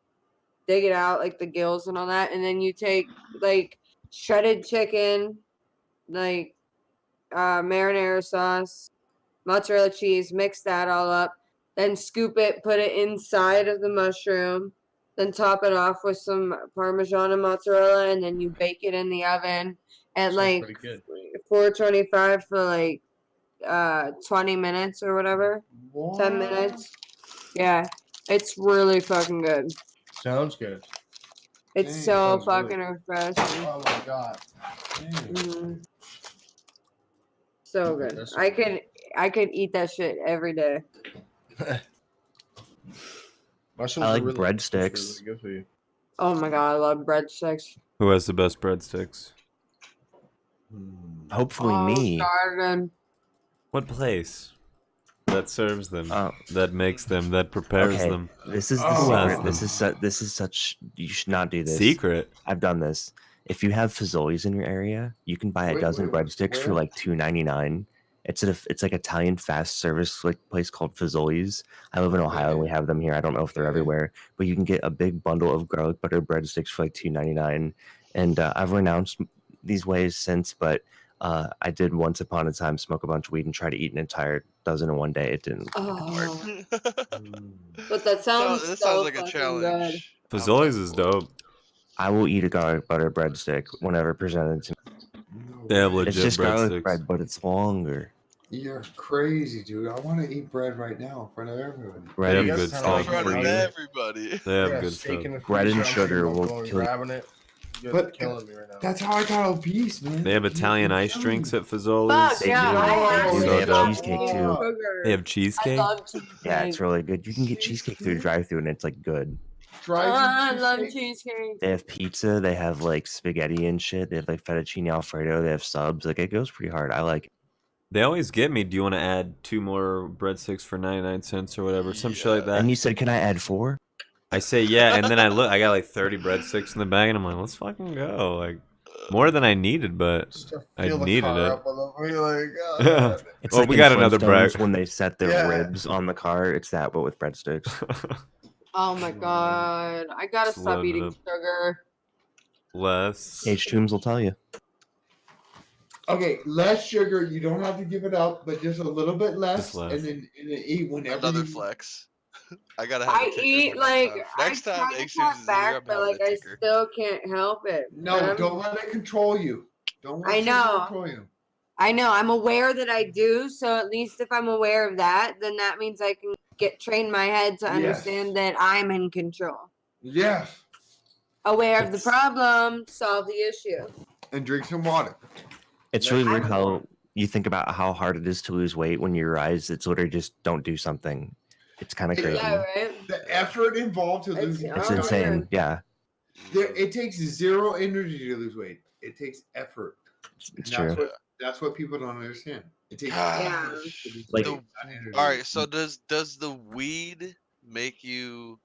dig it out, like the gills and all that, and then you take like shredded chicken, like marinara sauce, mozzarella cheese, mix that all up, then scoop it, put it inside of the mushroom, then top it off with some Parmesan and mozzarella, and then you bake it in the oven at Sounds like pretty good. 425 for like 20 minutes or whatever. 10 minutes. Yeah. It's really fucking good. Sounds good. It's Dang, so sounds really fucking refreshing. Oh my god. Mhm. So good. That's- I could eat that shit every day. Mushrooms I are like really, breadsticks. really good for you. Oh my god, I love breadsticks. Who has the best breadsticks? Hopefully Oh, me. Garden. What place that serves them, Oh. that makes them, that prepares Okay, them? this is the Oh. secret. This is such. You should not do this. Secret. I've done this. If you have Fazoli's in your area, you can buy a Wait, dozen wait, breadsticks for where? like $2.99. It's like Italian fast service like place called Fazoli's. I live in Ohio and we have them here. I don't know if they're everywhere, but you can get a big bundle of garlic butter breadsticks for like $2.99. And I've renounced these ways since, but I did once upon a time smoke a bunch of weed and try to eat an entire dozen in one day. It didn't. Oh, Mm. but that sounds This so sounds like a fucking challenge. Fazoli's is dope. I will eat a garlic butter breadstick whenever presented to me. No They have way. It's legit just garlic breadsticks. bread, but it's longer. You're crazy, dude. I want to eat bread right now in front of everybody. Bread They and have good Yes, stuff. In front of free. everybody. They have Yeah, good steak stuff. in the Bread and freezer, I'm sugar thinking about will going kill you. grabbing it. You're But killing me right now. That's how I got obese, man. They have Italian ice drinks at Fazoli's. Fuck yeah, do. I And they actually have love cheesecake, eating too. sugar. They have I cheesecake. love cheesecake. Yeah, it's really good. You can get cheesecake through the drive-thru, and it's like good. I love cheesecake? cheesecake. They have pizza. They have like spaghetti and shit. They have like fettuccine alfredo. They have subs. Like it goes pretty hard. I like it. They always get me. Do you want to add 2 more breadsticks for 99 cents or whatever? Some shit like that. And you said, "Can I add 4?" I say yeah, and then I look. I got like 30 breadsticks in the bag, and I'm like, let's fucking go. Like more than I needed, but Just to I fill the needed car it. up a little bit, like, oh, It's Well, like we in got another Flintstones bread. when they set their Yeah. ribs on the car. It's that, but with breadsticks. Oh my god, I gotta Just stop loaded eating up. sugar. Less. Htooms will tell you. Okay, less sugar. You don't have to give it up, but just a little bit less, Just less. and then eat whenever Another you. flex. I gotta have I a ticker eat for like next time. I Next try time to Htooms cut is here, back, I'm but having like a I ticker. still can't help it. No, don't let it control you. Don't let I sugar know. control you. I know. I'm aware that I do. So at least if I'm aware of that, then that means I can train my head to Yes. understand that I'm in control. Yes, Aware of the It's- problem, solve the issue. and drink some water. It's really weird how you think about how hard it is to lose weight when you realize it's literally just don't do something. It's kind of crazy. Yeah, right. The effort involved to lose It's- weight. It's Oh, insane. weird. Yeah, It takes zero energy to lose weight. It takes effort. it's And true. that's what people don't understand. It takes Yeah. effort to lose Like- weight, not energy. All right. So does the weed make you?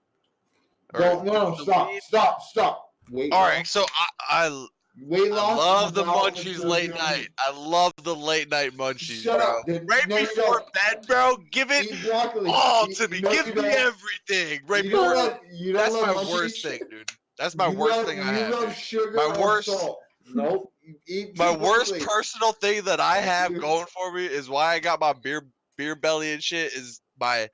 or No, does the stop. Weight All loss. right. So I Weight loss. love is the about munchies what late you're night. I love the late night munchies, Shut bro. up, dude. Right No, you before don't. bed, bro. Give it Eat broccoli. all You- to me. you know Give you me don't- everything. Right You before. don't love, you don't That's love my munchies? worst thing, dude. That's my worst thing I have. You love dude. sugar My or worst- salt. Nope. You eat My two worst broccoli. personal thing that I have Dude. going for me is why I got my beer belly and shit is my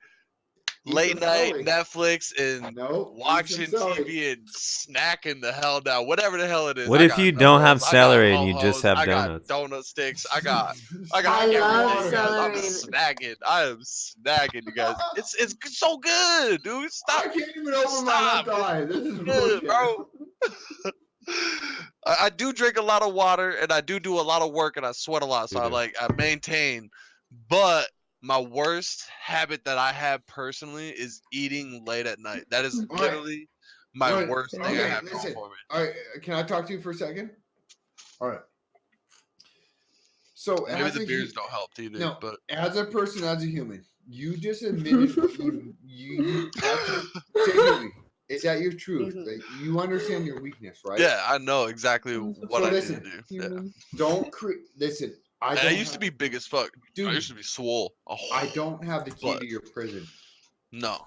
Eat late some night celery. Netflix and Nope. watching Eat some celery. TV and snacking the hell down, whatever the hell it is. What I if got you don't have Doughnuts, I got celery and you just Ho-Hos, have I got donuts? donut sticks. I got I everything, love guys. celery. I'm snagging. I am snagging, you guys. It's so good, dude. I Stop. can't even open my left Stop. eye. This is Good, bullshit. bro. I do drink a lot of water and I do a lot of work and I sweat a lot, so You I do. maintain. But my worst habit that I have personally is eating late at night. That is Right. literally my Right. worst thing I Okay, have going listen. for me. All right, can I talk to you for a second? All right. So Maybe as the a beers hu- don't help either. no, But as a person, as a human, you just admitted you actually take it. Is that your truth? Mhm. Like, you understand your weakness, right? yeah, I know exactly what So I listen, need to do. Yeah. Don't listen. I And don't I used to have- be big as fuck. Dude, I used to be swole. I don't have the key But- to your prison. No.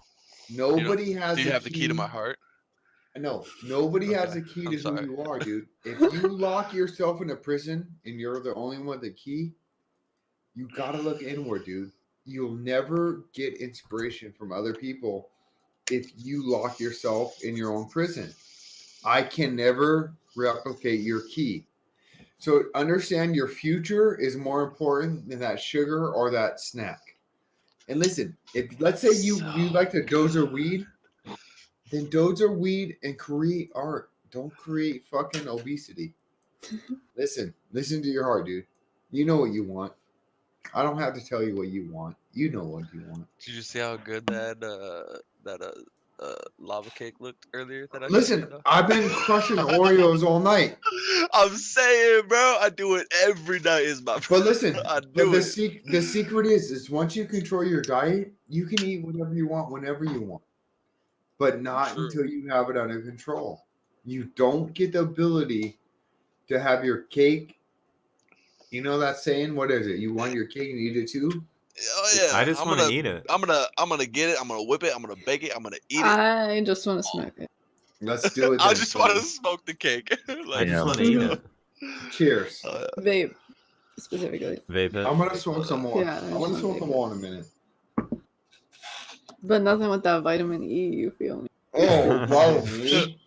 Nobody has. Do you have the key to my heart? No, nobody has Okay, the key I'm to sorry. who you are, dude. If you lock yourself in a prison and you're the only one with the key, you gotta look inward, dude. You'll never get inspiration from other people if you lock yourself in your own prison. I can never replicate your key. So understand your future is more important than that sugar or that snack. And listen, if let's say you like to dozer weed, then dozer weed and create art. Don't create fucking obesity. Listen to your heart, dude. You know what you want. I don't have to tell you what you want. You know what you want. Did you see how good that lava cake looked earlier? That I Listen, showed you? I've been crushing Oreos all night. I'm saying, bro, I do it every night. Is my But listen, I but do the it. the secret is once you control your diet, you can eat whatever you want whenever you want. But not True. until you have it under control. You don't get the ability to have your cake. You know that saying? What is it? You want your cake and eat it too? Oh yeah. I just I'm want to gonna eat it. I'm gonna get it. I'm gonna whip it. I'm gonna bake it. I'm gonna eat it. I just want to smoke it. Let's do it. I then, just want to son. smoke the cake. I like, just Yeah. want to eat it. Cheers. Vape. specifically. Vape it. I'm gonna smoke some more. Yeah, I'm gonna smoke some more in a minute. But nothing with that vitamin E, you feel me? Oh, vitamin E.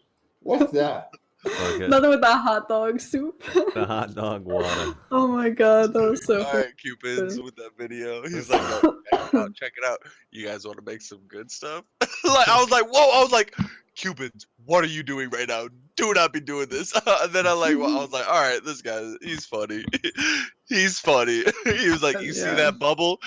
What's that? Fuck it. Nothing with that hot dog soup. The hot dog water. Oh my god, that was so All funny. right, Cewpins with that video. He's like, yo, check it out. You guys want to make some good stuff? Like, I was like, whoa. I was like, Cewpins, what are you doing right now? Do not be doing this. And then I was like, all right, this guy, he's funny. He's funny. He was like, you see that bubble?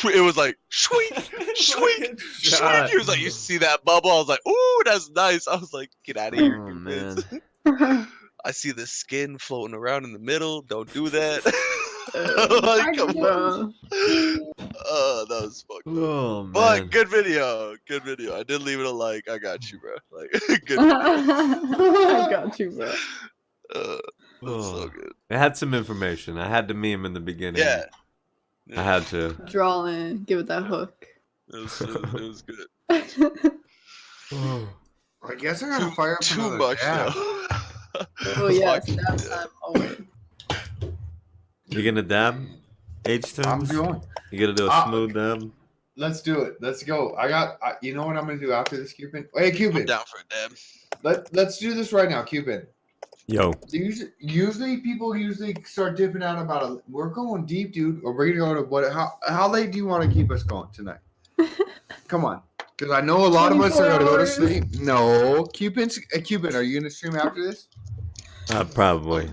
It was like, sweet, sweet, sweet. He was like, you see that bubble? I was like, ooh, that's nice. I was like, get out of here, Oh, Cewpins. man. I see the skin floating around in the middle. Don't do that. Like, Come on. That was fucking. Oh, man. But good video. Good video. I did leave it a like. I got you, bro. Like, good video. I got you, bro. That's so good. It had some information. I had the meme in the beginning. Yeah. I had to. Draw in, give it that hook. It was good. I guess I gotta fire up Too another much dab. though. Oh yes, that's time always. You gonna dab? Htooms? I'm doing. You gonna do a smooth dab? Let's do it. Let's go. You know what I'm gonna do after this, Cewpin? Hey, I'm Cewpin. down for a dab. Let's do this right now, Cewpin. Yo. Usually people start dipping out about we're going deep, dude. Or we're gonna go to how late do you want to keep us going tonight? Come on. Because I know a lot of us are gonna go to sleep. No. Cewpin, are you gonna stream after this? Probably.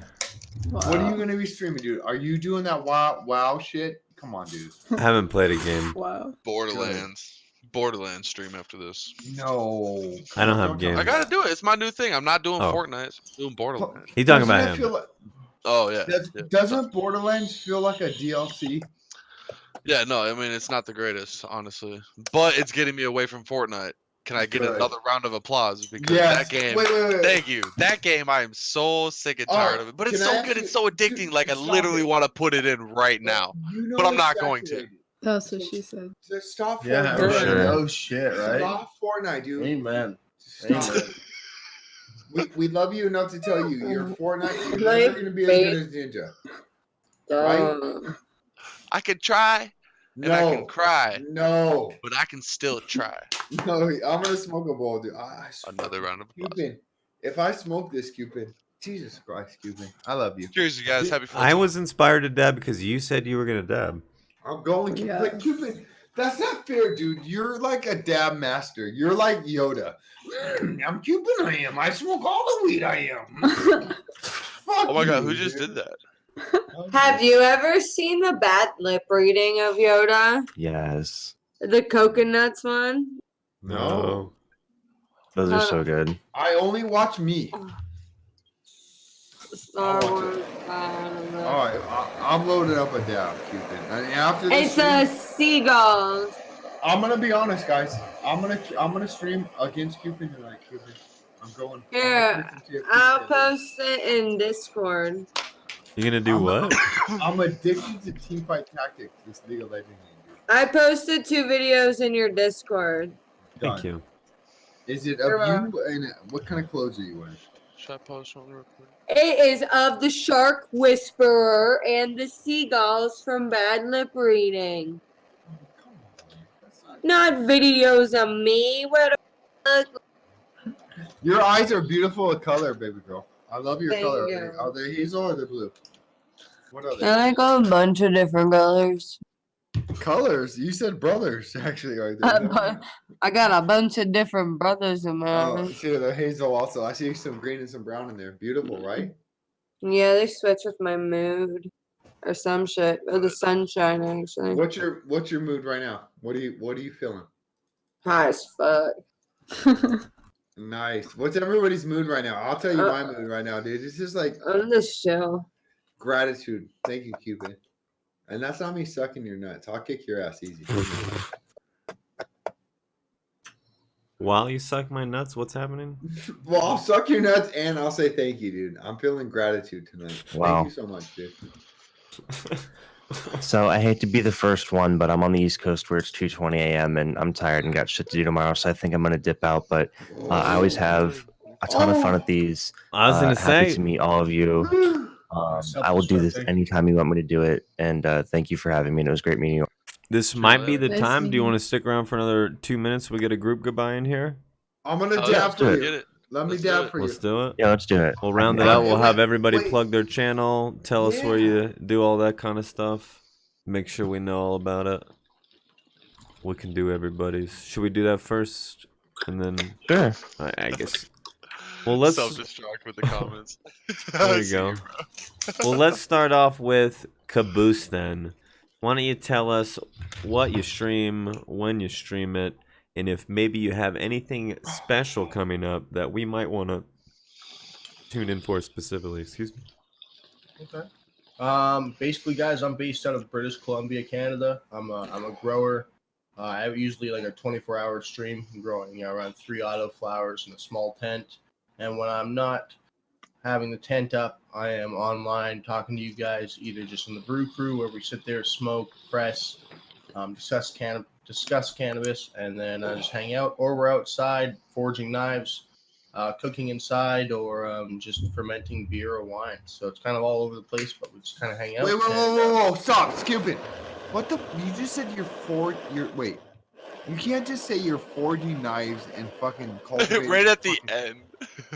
Wow. What are you gonna be streaming, dude? Are you doing that wow shit? Come on, dude. I haven't played a game. Wow. Borderlands stream after this. No. I don't have games. I gotta do it. It's my new thing. I'm not doing Oh. Fortnite. I'm doing Borderlands. He talking Doesn't about it him. feel like- Oh yeah. Doesn't Borderlands feel like a DLC? Yeah, no, I mean it's not the greatest, honestly, but it's getting me away from Fortnite. Can I get Right. another round of applause because Yes. that game? Wait. Thank you. That game, I am so sick and tired of it, but it's can so I good. actually- It's so addicting. Like I stop literally it. want to put it in right now, You know but I'm it's not going to. saturated. That's what she said. Just stop Fortnite. Yeah, For sure. no shit, right? Stop Fortnite, dude. Amen. Stop Amen. it. We love you enough to tell you you're Fortnite. You're Like, never gonna be as good as Ninja. Right? I can try and I can cry, No. but I can still try. No. I'm gonna smoke a bowl, dude. Another round of applause. Cewpin. If I smoke this, Cewpin. Jesus Christ, Cewpin. I love you. Cheers, you guys. Happy 4th. I was inspired to dab because you said you were gonna dab. I'm going. Yeah. Like, Cewpin, that's not fair, dude. You're like a dab master. You're like Yoda. I'm Cewpin. I am. I smoke all the weed. I am. Oh my god, you, who just dude. did that? Have you ever seen the bad lip reading of Yoda? Yes. The coconuts one? No. Those are so good. I only watch me. Star I'll watch Wars. I don't know. All right, I'm loading up a dab, Cewpin. And after this, It's a seagulls. I'm gonna be honest, guys. I'm gonna stream against Cewpin tonight, Cewpin. I'm going. Here, I'll post it in Discord. You gonna do what? I'm addicted to teamfight tactics. This League of Legends game, dude. I posted 2 videos in your Discord. Thank Done. you. Is it You're of you? And what kind of clothes are you wearing? Should I post one real quick? It is of the Shark Whisperer and the seagulls from Bad Lip Reading. Come on, that's Not not... videos of me. What the fuck? Your eyes are beautiful of color, baby girl. I love your Thank color. you. Are they hazel or are they blue? What are they? I like a bunch of different colors. Colors? You said brothers, actually, right there. I got a bunch of different brothers in my Oh, house. see, they're hazel also. I see some green and some brown in there. Beautiful, right? Yeah, they switch with my mood or some shit or the sunshine actually. What's your mood right now? What are you feeling? High as fuck. Nice. What's everybody's mood right now? I'll tell you my mood right now, dude. It's just like I'm just chill. gratitude. Thank you, Cewpin. And that's not me sucking your nuts. I'll kick your ass easy. While you suck my nuts, what's happening? Well, I'll suck your nuts and I'll say thank you, dude. I'm feeling gratitude tonight. Wow. Thank you so much, dude. So I hate to be the first one, but I'm on the East Coast where it's 2:20 a.m. and I'm tired and got shit to do tomorrow, so I think I'm gonna dip out. But I always have a ton of fun at these. I was gonna Happy say, to meet all of you. I will do this anytime you want me to do it. And thank you for having me. And it was great meeting you. This might be the Nice time. Do you meeting want to stick around for another 2 minutes? We get a group goodbye in here. I'm gonna Oh, yeah, dab for let's you. get it. Let me Let's do dab it. for you. Let's do it. Yeah, let's do it. We'll round it Hey, out. We'll wait, have everybody wait. plug their channel. Tell us where Yeah. you do all that kind of stuff. Make sure we know all about it. We can do everybody's. Should we do that first? And then Sure. I guess. Well, let's. Self-destruct with the comments. There you See go. bro. Well, let's start off with Caboose then. Why don't you tell us what you stream, when you stream it, and if maybe you have anything special coming up that we might want to tune in for specifically. Excuse me. Okay. Basically, guys, I'm based out of British Columbia, Canada. I'm a grower. I have usually like a 24-hour stream. I'm growing around 3 auto flowers in a small tent. And when I'm not having the tent up, I am online talking to you guys, either just in the brew crew where we sit there, smoke, press, discuss cannabis, and then just hang out, or we're outside forging knives, cooking inside, or just fermenting beer or wine. So it's kind of all over the place, but we just kind of hang out. Wait, whoa, stop, Cewpins. What the? You just said wait. You can't just say you're forging knives and fucking cultivating. Right at the end.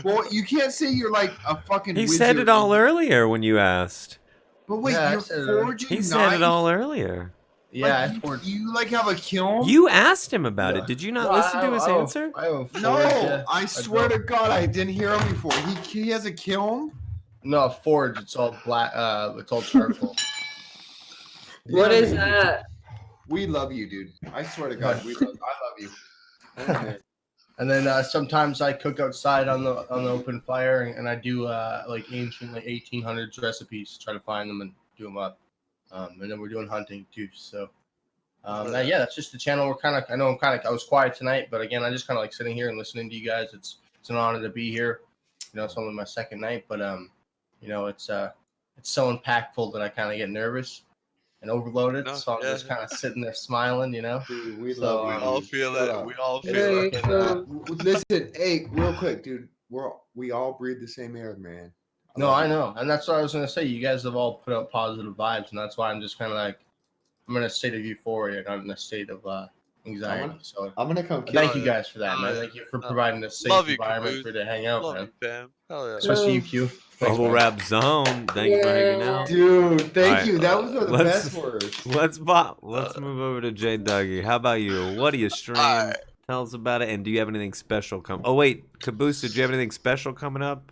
Well, you can't say you're like a fucking. He said it all and- earlier when you asked. But wait, Yeah, I you're said it. forging He knives. said it all earlier. Yeah, I Like, forged. you like have a kiln? You asked him about Yeah. it. Did you not Well, listen to his answer? I have a forge, No, yeah. I swear to God, I didn't hear him before. He has a kiln. No, forge. It's all black. It's all charcoal. What is that? We love you, dude. I swear to God, I love you. Okay. And then sometimes I cook outside on the open fire, and I do like ancient 1800s recipes, try to find them and do them up. And then we're doing hunting too. So yeah, that's just the channel. I was quiet tonight, but again, I'm just kind of like sitting here and listening to you guys. It's an honor to be here. You know, it's only my second night, but you know, it's so impactful that I kind of get nervous and overloaded. No, So I'm just kind of sitting there smiling, you know. Dude, we So, love We you. all dude. feel Shut it. up. We all It's feel it. fucking, Listen, hey, real quick, dude. We all breathe the same air, man. No, love I you. know, and that's what I was gonna say. You guys have all put out positive vibes, and that's why I'm just kind of like, I'm in a state of euphoria, not in a state of anxiety. So I'm gonna come. thank you guys for that, Oh, man. yeah. Thank you for Oh, providing a safe love you, environment Caboose. for you to hang out, Love man. you, fam. Hell yeah. Especially you, Q. Thanks, Bubble man. Wrap Zone. Thank you for hanging out. Dude, thank Alright, you. That was one of the let's- best words. Let's move over to JDougie. How about you? What do you stream? Alright. Tell us about it. And do you have anything special coming? Oh wait, Caboose, did you have anything special coming up?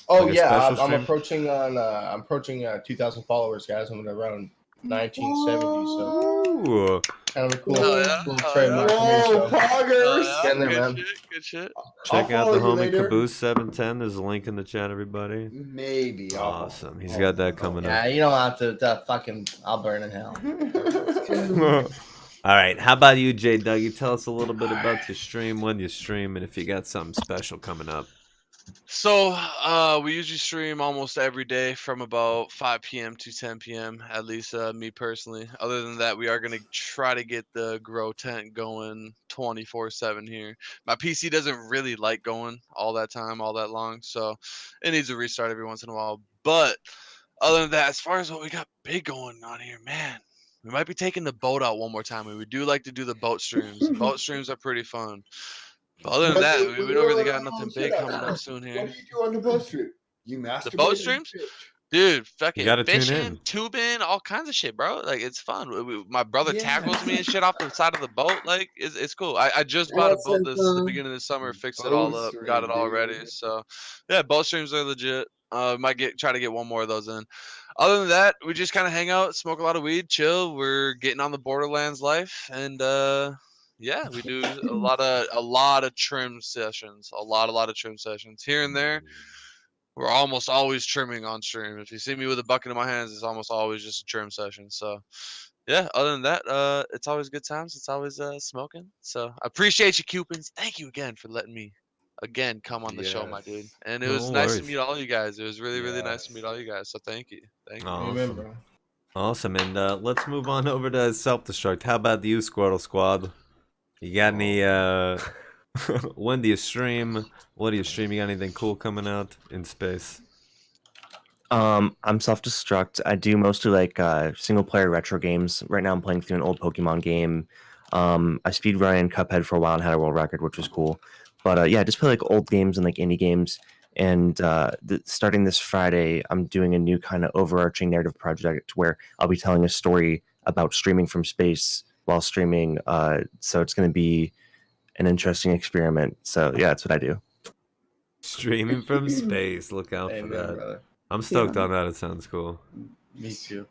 Oh Like a yeah, special I'm stream? approaching on. I'm approaching 2,000 followers, guys. I'm at around 1970, so Ooh. kind of a cool, Oh, yeah? cool Oh, trademark for me. Whoa, So poggers! Getting there, Good man. shit. Good shit. Check I'll out the follow you homie later. Caboose710. There's a link in the chat, everybody. Maybe. Awesome. He's got that coming yeah, up. you don't have to fucking. I'll burn in hell. All right. How about you, JDougie? Tell us a little bit about your stream, when you stream, and if you got something special coming up. So we usually stream almost every day from about 5 p.m. to 10 p.m. at least me personally. Other than that, we are going to try to get the grow tent going 24/7 here. My PC doesn't really like going all that time, all that long, so it needs a restart every once in a while. But other than that, as far as what we got big going on here, man, we might be taking the boat out one more time. We do like to do the boat streams. Boat streams are pretty fun. But other than that, we don't really got nothing big coming up soon What here. do you do on the boat trip? You masturbate? The boat or you streams? bitch? Dude, fucking gotta tune fishing, in. tubing, all kinds of shit, bro. Like, it's fun. My brother Yeah. tackles me and shit off the side of the boat. Like, it's cool. I just bought a That's boat so the fun. beginning of the summer, fixed it all Boat up, got it stream, all dude. ready. So, yeah, boat streams are legit. Might try to get one more of those in. Other than that, we just kind of hang out, smoke a lot of weed, chill. We're getting on the Borderlands life, and yeah, we do a lot of trim sessions, a lot of trim sessions here and there. We're almost always trimming on stream. If you see me with a bucket in my hands, it's almost always just a trim session. So, yeah. Other than that, it's always good times. It's always smoking. So, I appreciate you, Cewpins. Thank you again for letting me come on the show, my dude. And it No was nice to worries. meet all you guys. It was really nice to Yes. meet all you guys. So, thank you. Thank you. Amen, Awesome. bro. Awesome. And let's move on over to Self-Destruct. How about you, Squirtle Squad? You got any when do you stream? What do you stream? You got anything cool coming out in space? I'm self-destruct. I do mostly like single-player retro games. Right now, I'm playing through an old Pokemon game. I speedrun Cuphead for a while and had a world record, which was cool. But yeah, I just play like old games and like indie games. And starting this Friday, I'm doing a new kind of overarching narrative project where I'll be telling a story about streaming from space while streaming. So it's going to be an interesting experiment. So yeah, that's what I do. Streaming from space. Look out for Amen, that. brother. I'm stoked on that. It sounds cool. Me too.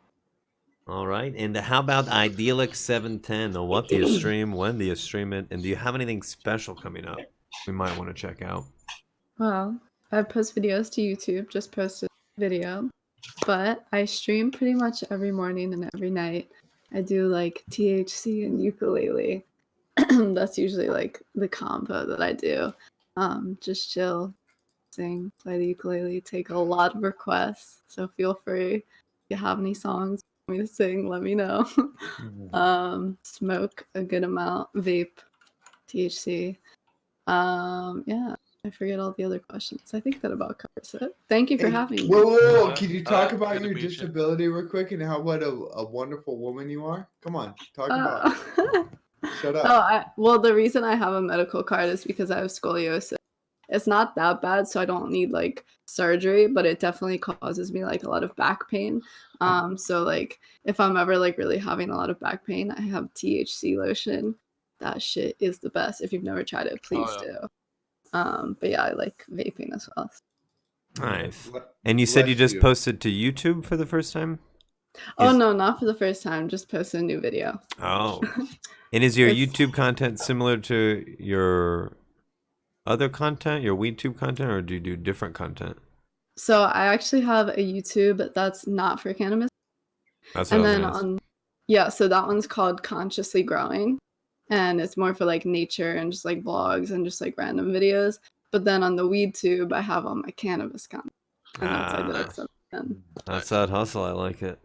All right. And how about Idyllic710? What do you stream? When do you stream it? And do you have anything special coming up we might want to check out? Well, I post videos to YouTube, just posted a video, but I stream pretty much every morning and every night. I do like THC and ukulele. That's usually like the combo that I do. Just chill, sing, play the ukulele, take a lot of requests. So feel free. If you have any songs you want me to sing, let me know. Smoke a good amount, vape, THC. Yeah, I forget all the other questions. I think that about covers it. Thank you for having me. Whoa, can you talk Good about to your meet you. disability real quick and how what a wonderful woman you are? Come on, talk about it. Shut up. Well, the reason I have a medical card is because I have scoliosis. It's not that bad, so I don't need like surgery, but it definitely causes me like a lot of back pain. So like if I'm ever like really having a lot of back pain, I have THC lotion. That shit is the best. If you've never tried it, please do. But yeah, I like vaping as well. Nice. And you said you just posted to YouTube for the first time? Oh no, not for the first time. Just posted a new video. Oh. And is your YouTube content similar to your other content, your WeedTube content, or do you do different content? So I actually have a YouTube that's not for cannabis. That's what and then so that one's called Consciously Growing, and it's more for like nature and just like vlogs and just like random videos. But then on the WeedTube, I have all my cannabis content, and that's Idyllic710. That's that hustle. I like it.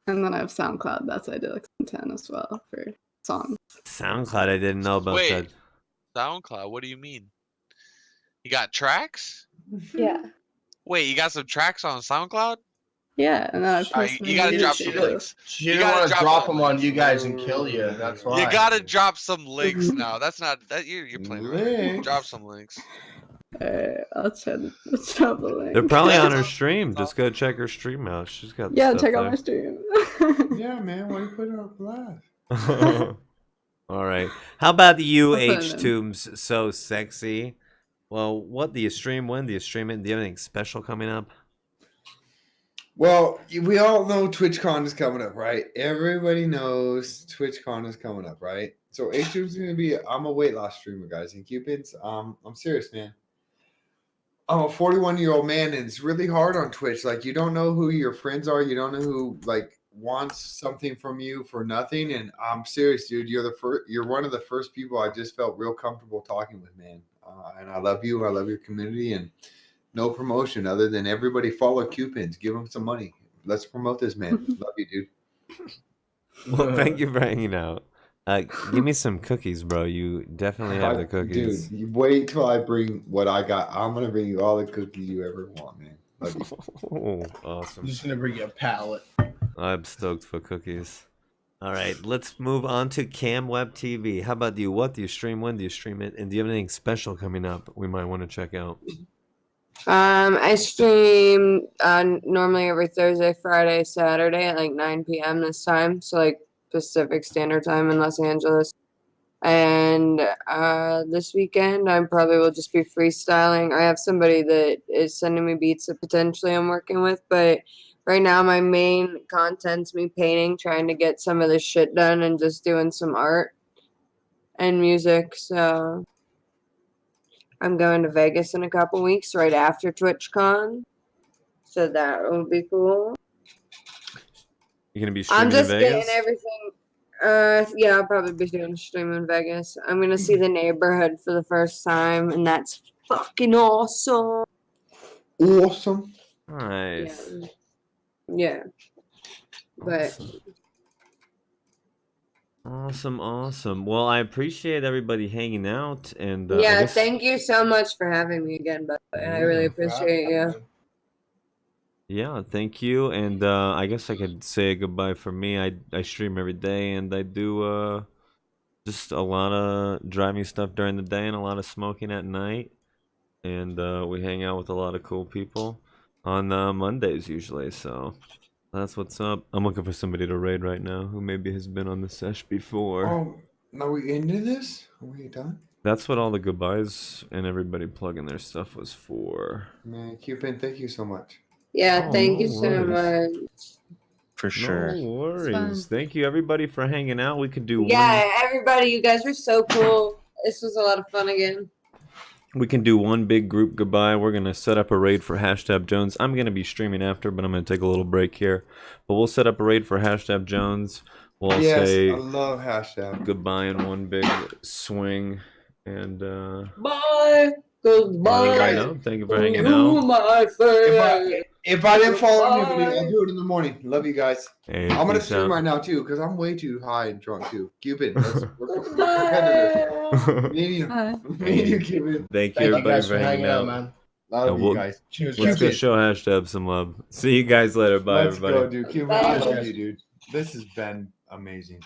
And then I have SoundCloud. That's Idyllic710 as well for songs. SoundCloud, I didn't know about that. SoundCloud, what do you mean? You got tracks? Yeah. Wait, you got some tracks on SoundCloud? Yeah, and then I post you gotta drop some links. She didn't want to drop them on you guys and kill you. That's why. You gotta drop some links now. That's not that you're playing around. Drop some links. I'll try to drop a link. They're probably on her stream. Just go check her stream out. She's got check out my stream. Yeah, man, why you put it on blast? All right. How about you, Htooms? So sexy. Well, what do you stream? When do you stream it? Do you have anything special coming up? Well, we all know TwitchCon is coming up, right? Everybody knows TwitchCon is coming up, right? So Htooms is gonna be. I'm a weight loss streamer, guys, and Cewpins. I'm serious, man. I'm a 41-year-old man, and it's really hard on Twitch. Like, you don't know who your friends are. You don't know who like wants something from you for nothing. And I'm serious, dude. You're the first. You're one of the first people I just felt real comfortable talking with, man. And I love you. I love your community. And no promotion other than everybody follow Cewpins. Give them some money. Let's promote this, man. Love you, dude. Well, thank you for hanging out. Give me some cookies, bro. You definitely have the cookies. Dude, you wait till I bring what I got. I'm gonna bring you all the cookies you ever want, man. Love you. Oh, awesome. I'm just gonna bring you a pallet. I'm stoked for cookies. All right, let's move on to CamWepptv. How about you? What do you stream? When do you stream it? And do you have anything special coming up we might want to check out? I stream normally every Thursday, Friday, Saturday at like 9 p.m. this time. So like Pacific Standard Time in Los Angeles. And this weekend I probably will just be freestyling. I have somebody that is sending me beats that potentially I'm working with, but right now my main content's me painting, trying to get some of this shit done and just doing some art and music. So I'm going to Vegas in a couple weeks right after TwitchCon. So that will be cool. You're gonna be streaming I'm just in Vegas? getting everything. Yeah, I'll probably be doing a stream in Vegas. I'm gonna see the neighborhood for the first time, and that's fucking awesome. Awesome. Nice. Yeah. But Awesome. Well, I appreciate everybody hanging out, and yeah, thank you so much for having me again. But I really appreciate you. Yeah, thank you. And I guess I could say goodbye for me. I stream every day, and I do just a lot of driving stuff during the day and a lot of smoking at night. And we hang out with a lot of cool people on Mondays usually. So that's what's up. I'm looking for somebody to raid right now who maybe has been on the sesh before. Oh, are we into this? Are we done? That's what all the goodbyes and everybody plugging their stuff was for. Man, Cewpin, thank you so much. Yeah, Oh, thank no you so worries. much. For sure. No fun. worries. Thank you everybody for hanging out. We could do Yeah, everybody, you guys were so cool. This was a lot of fun again. we can do one big group goodbye. We're gonna set up a raid for hashtag Jones. I'm gonna be streaming after, but I'm gonna take a little break here. But we'll set up a raid for hashtag Jones. We'll all Yes, say I love hashtag. goodbye in one big swing. And Bye. Goodbye. thank you for hanging You, out. my friend. If I didn't follow anybody, I'll do it in the morning. Love you guys. Hey, I'm gonna peace stream out. right now too, because I'm way too high and drunk too. Cewpin, we're competitive. Me and Hi. you, me and you, Cewpin. Thank Thank you you everybody guys for hanging out. man. Love we'll- you guys. Cheers. Let's go Cewpin. show hashtag some love. See you guys later. Bye Let's everybody. go, dude. Cewpin, I love you, dude. This has been amazing.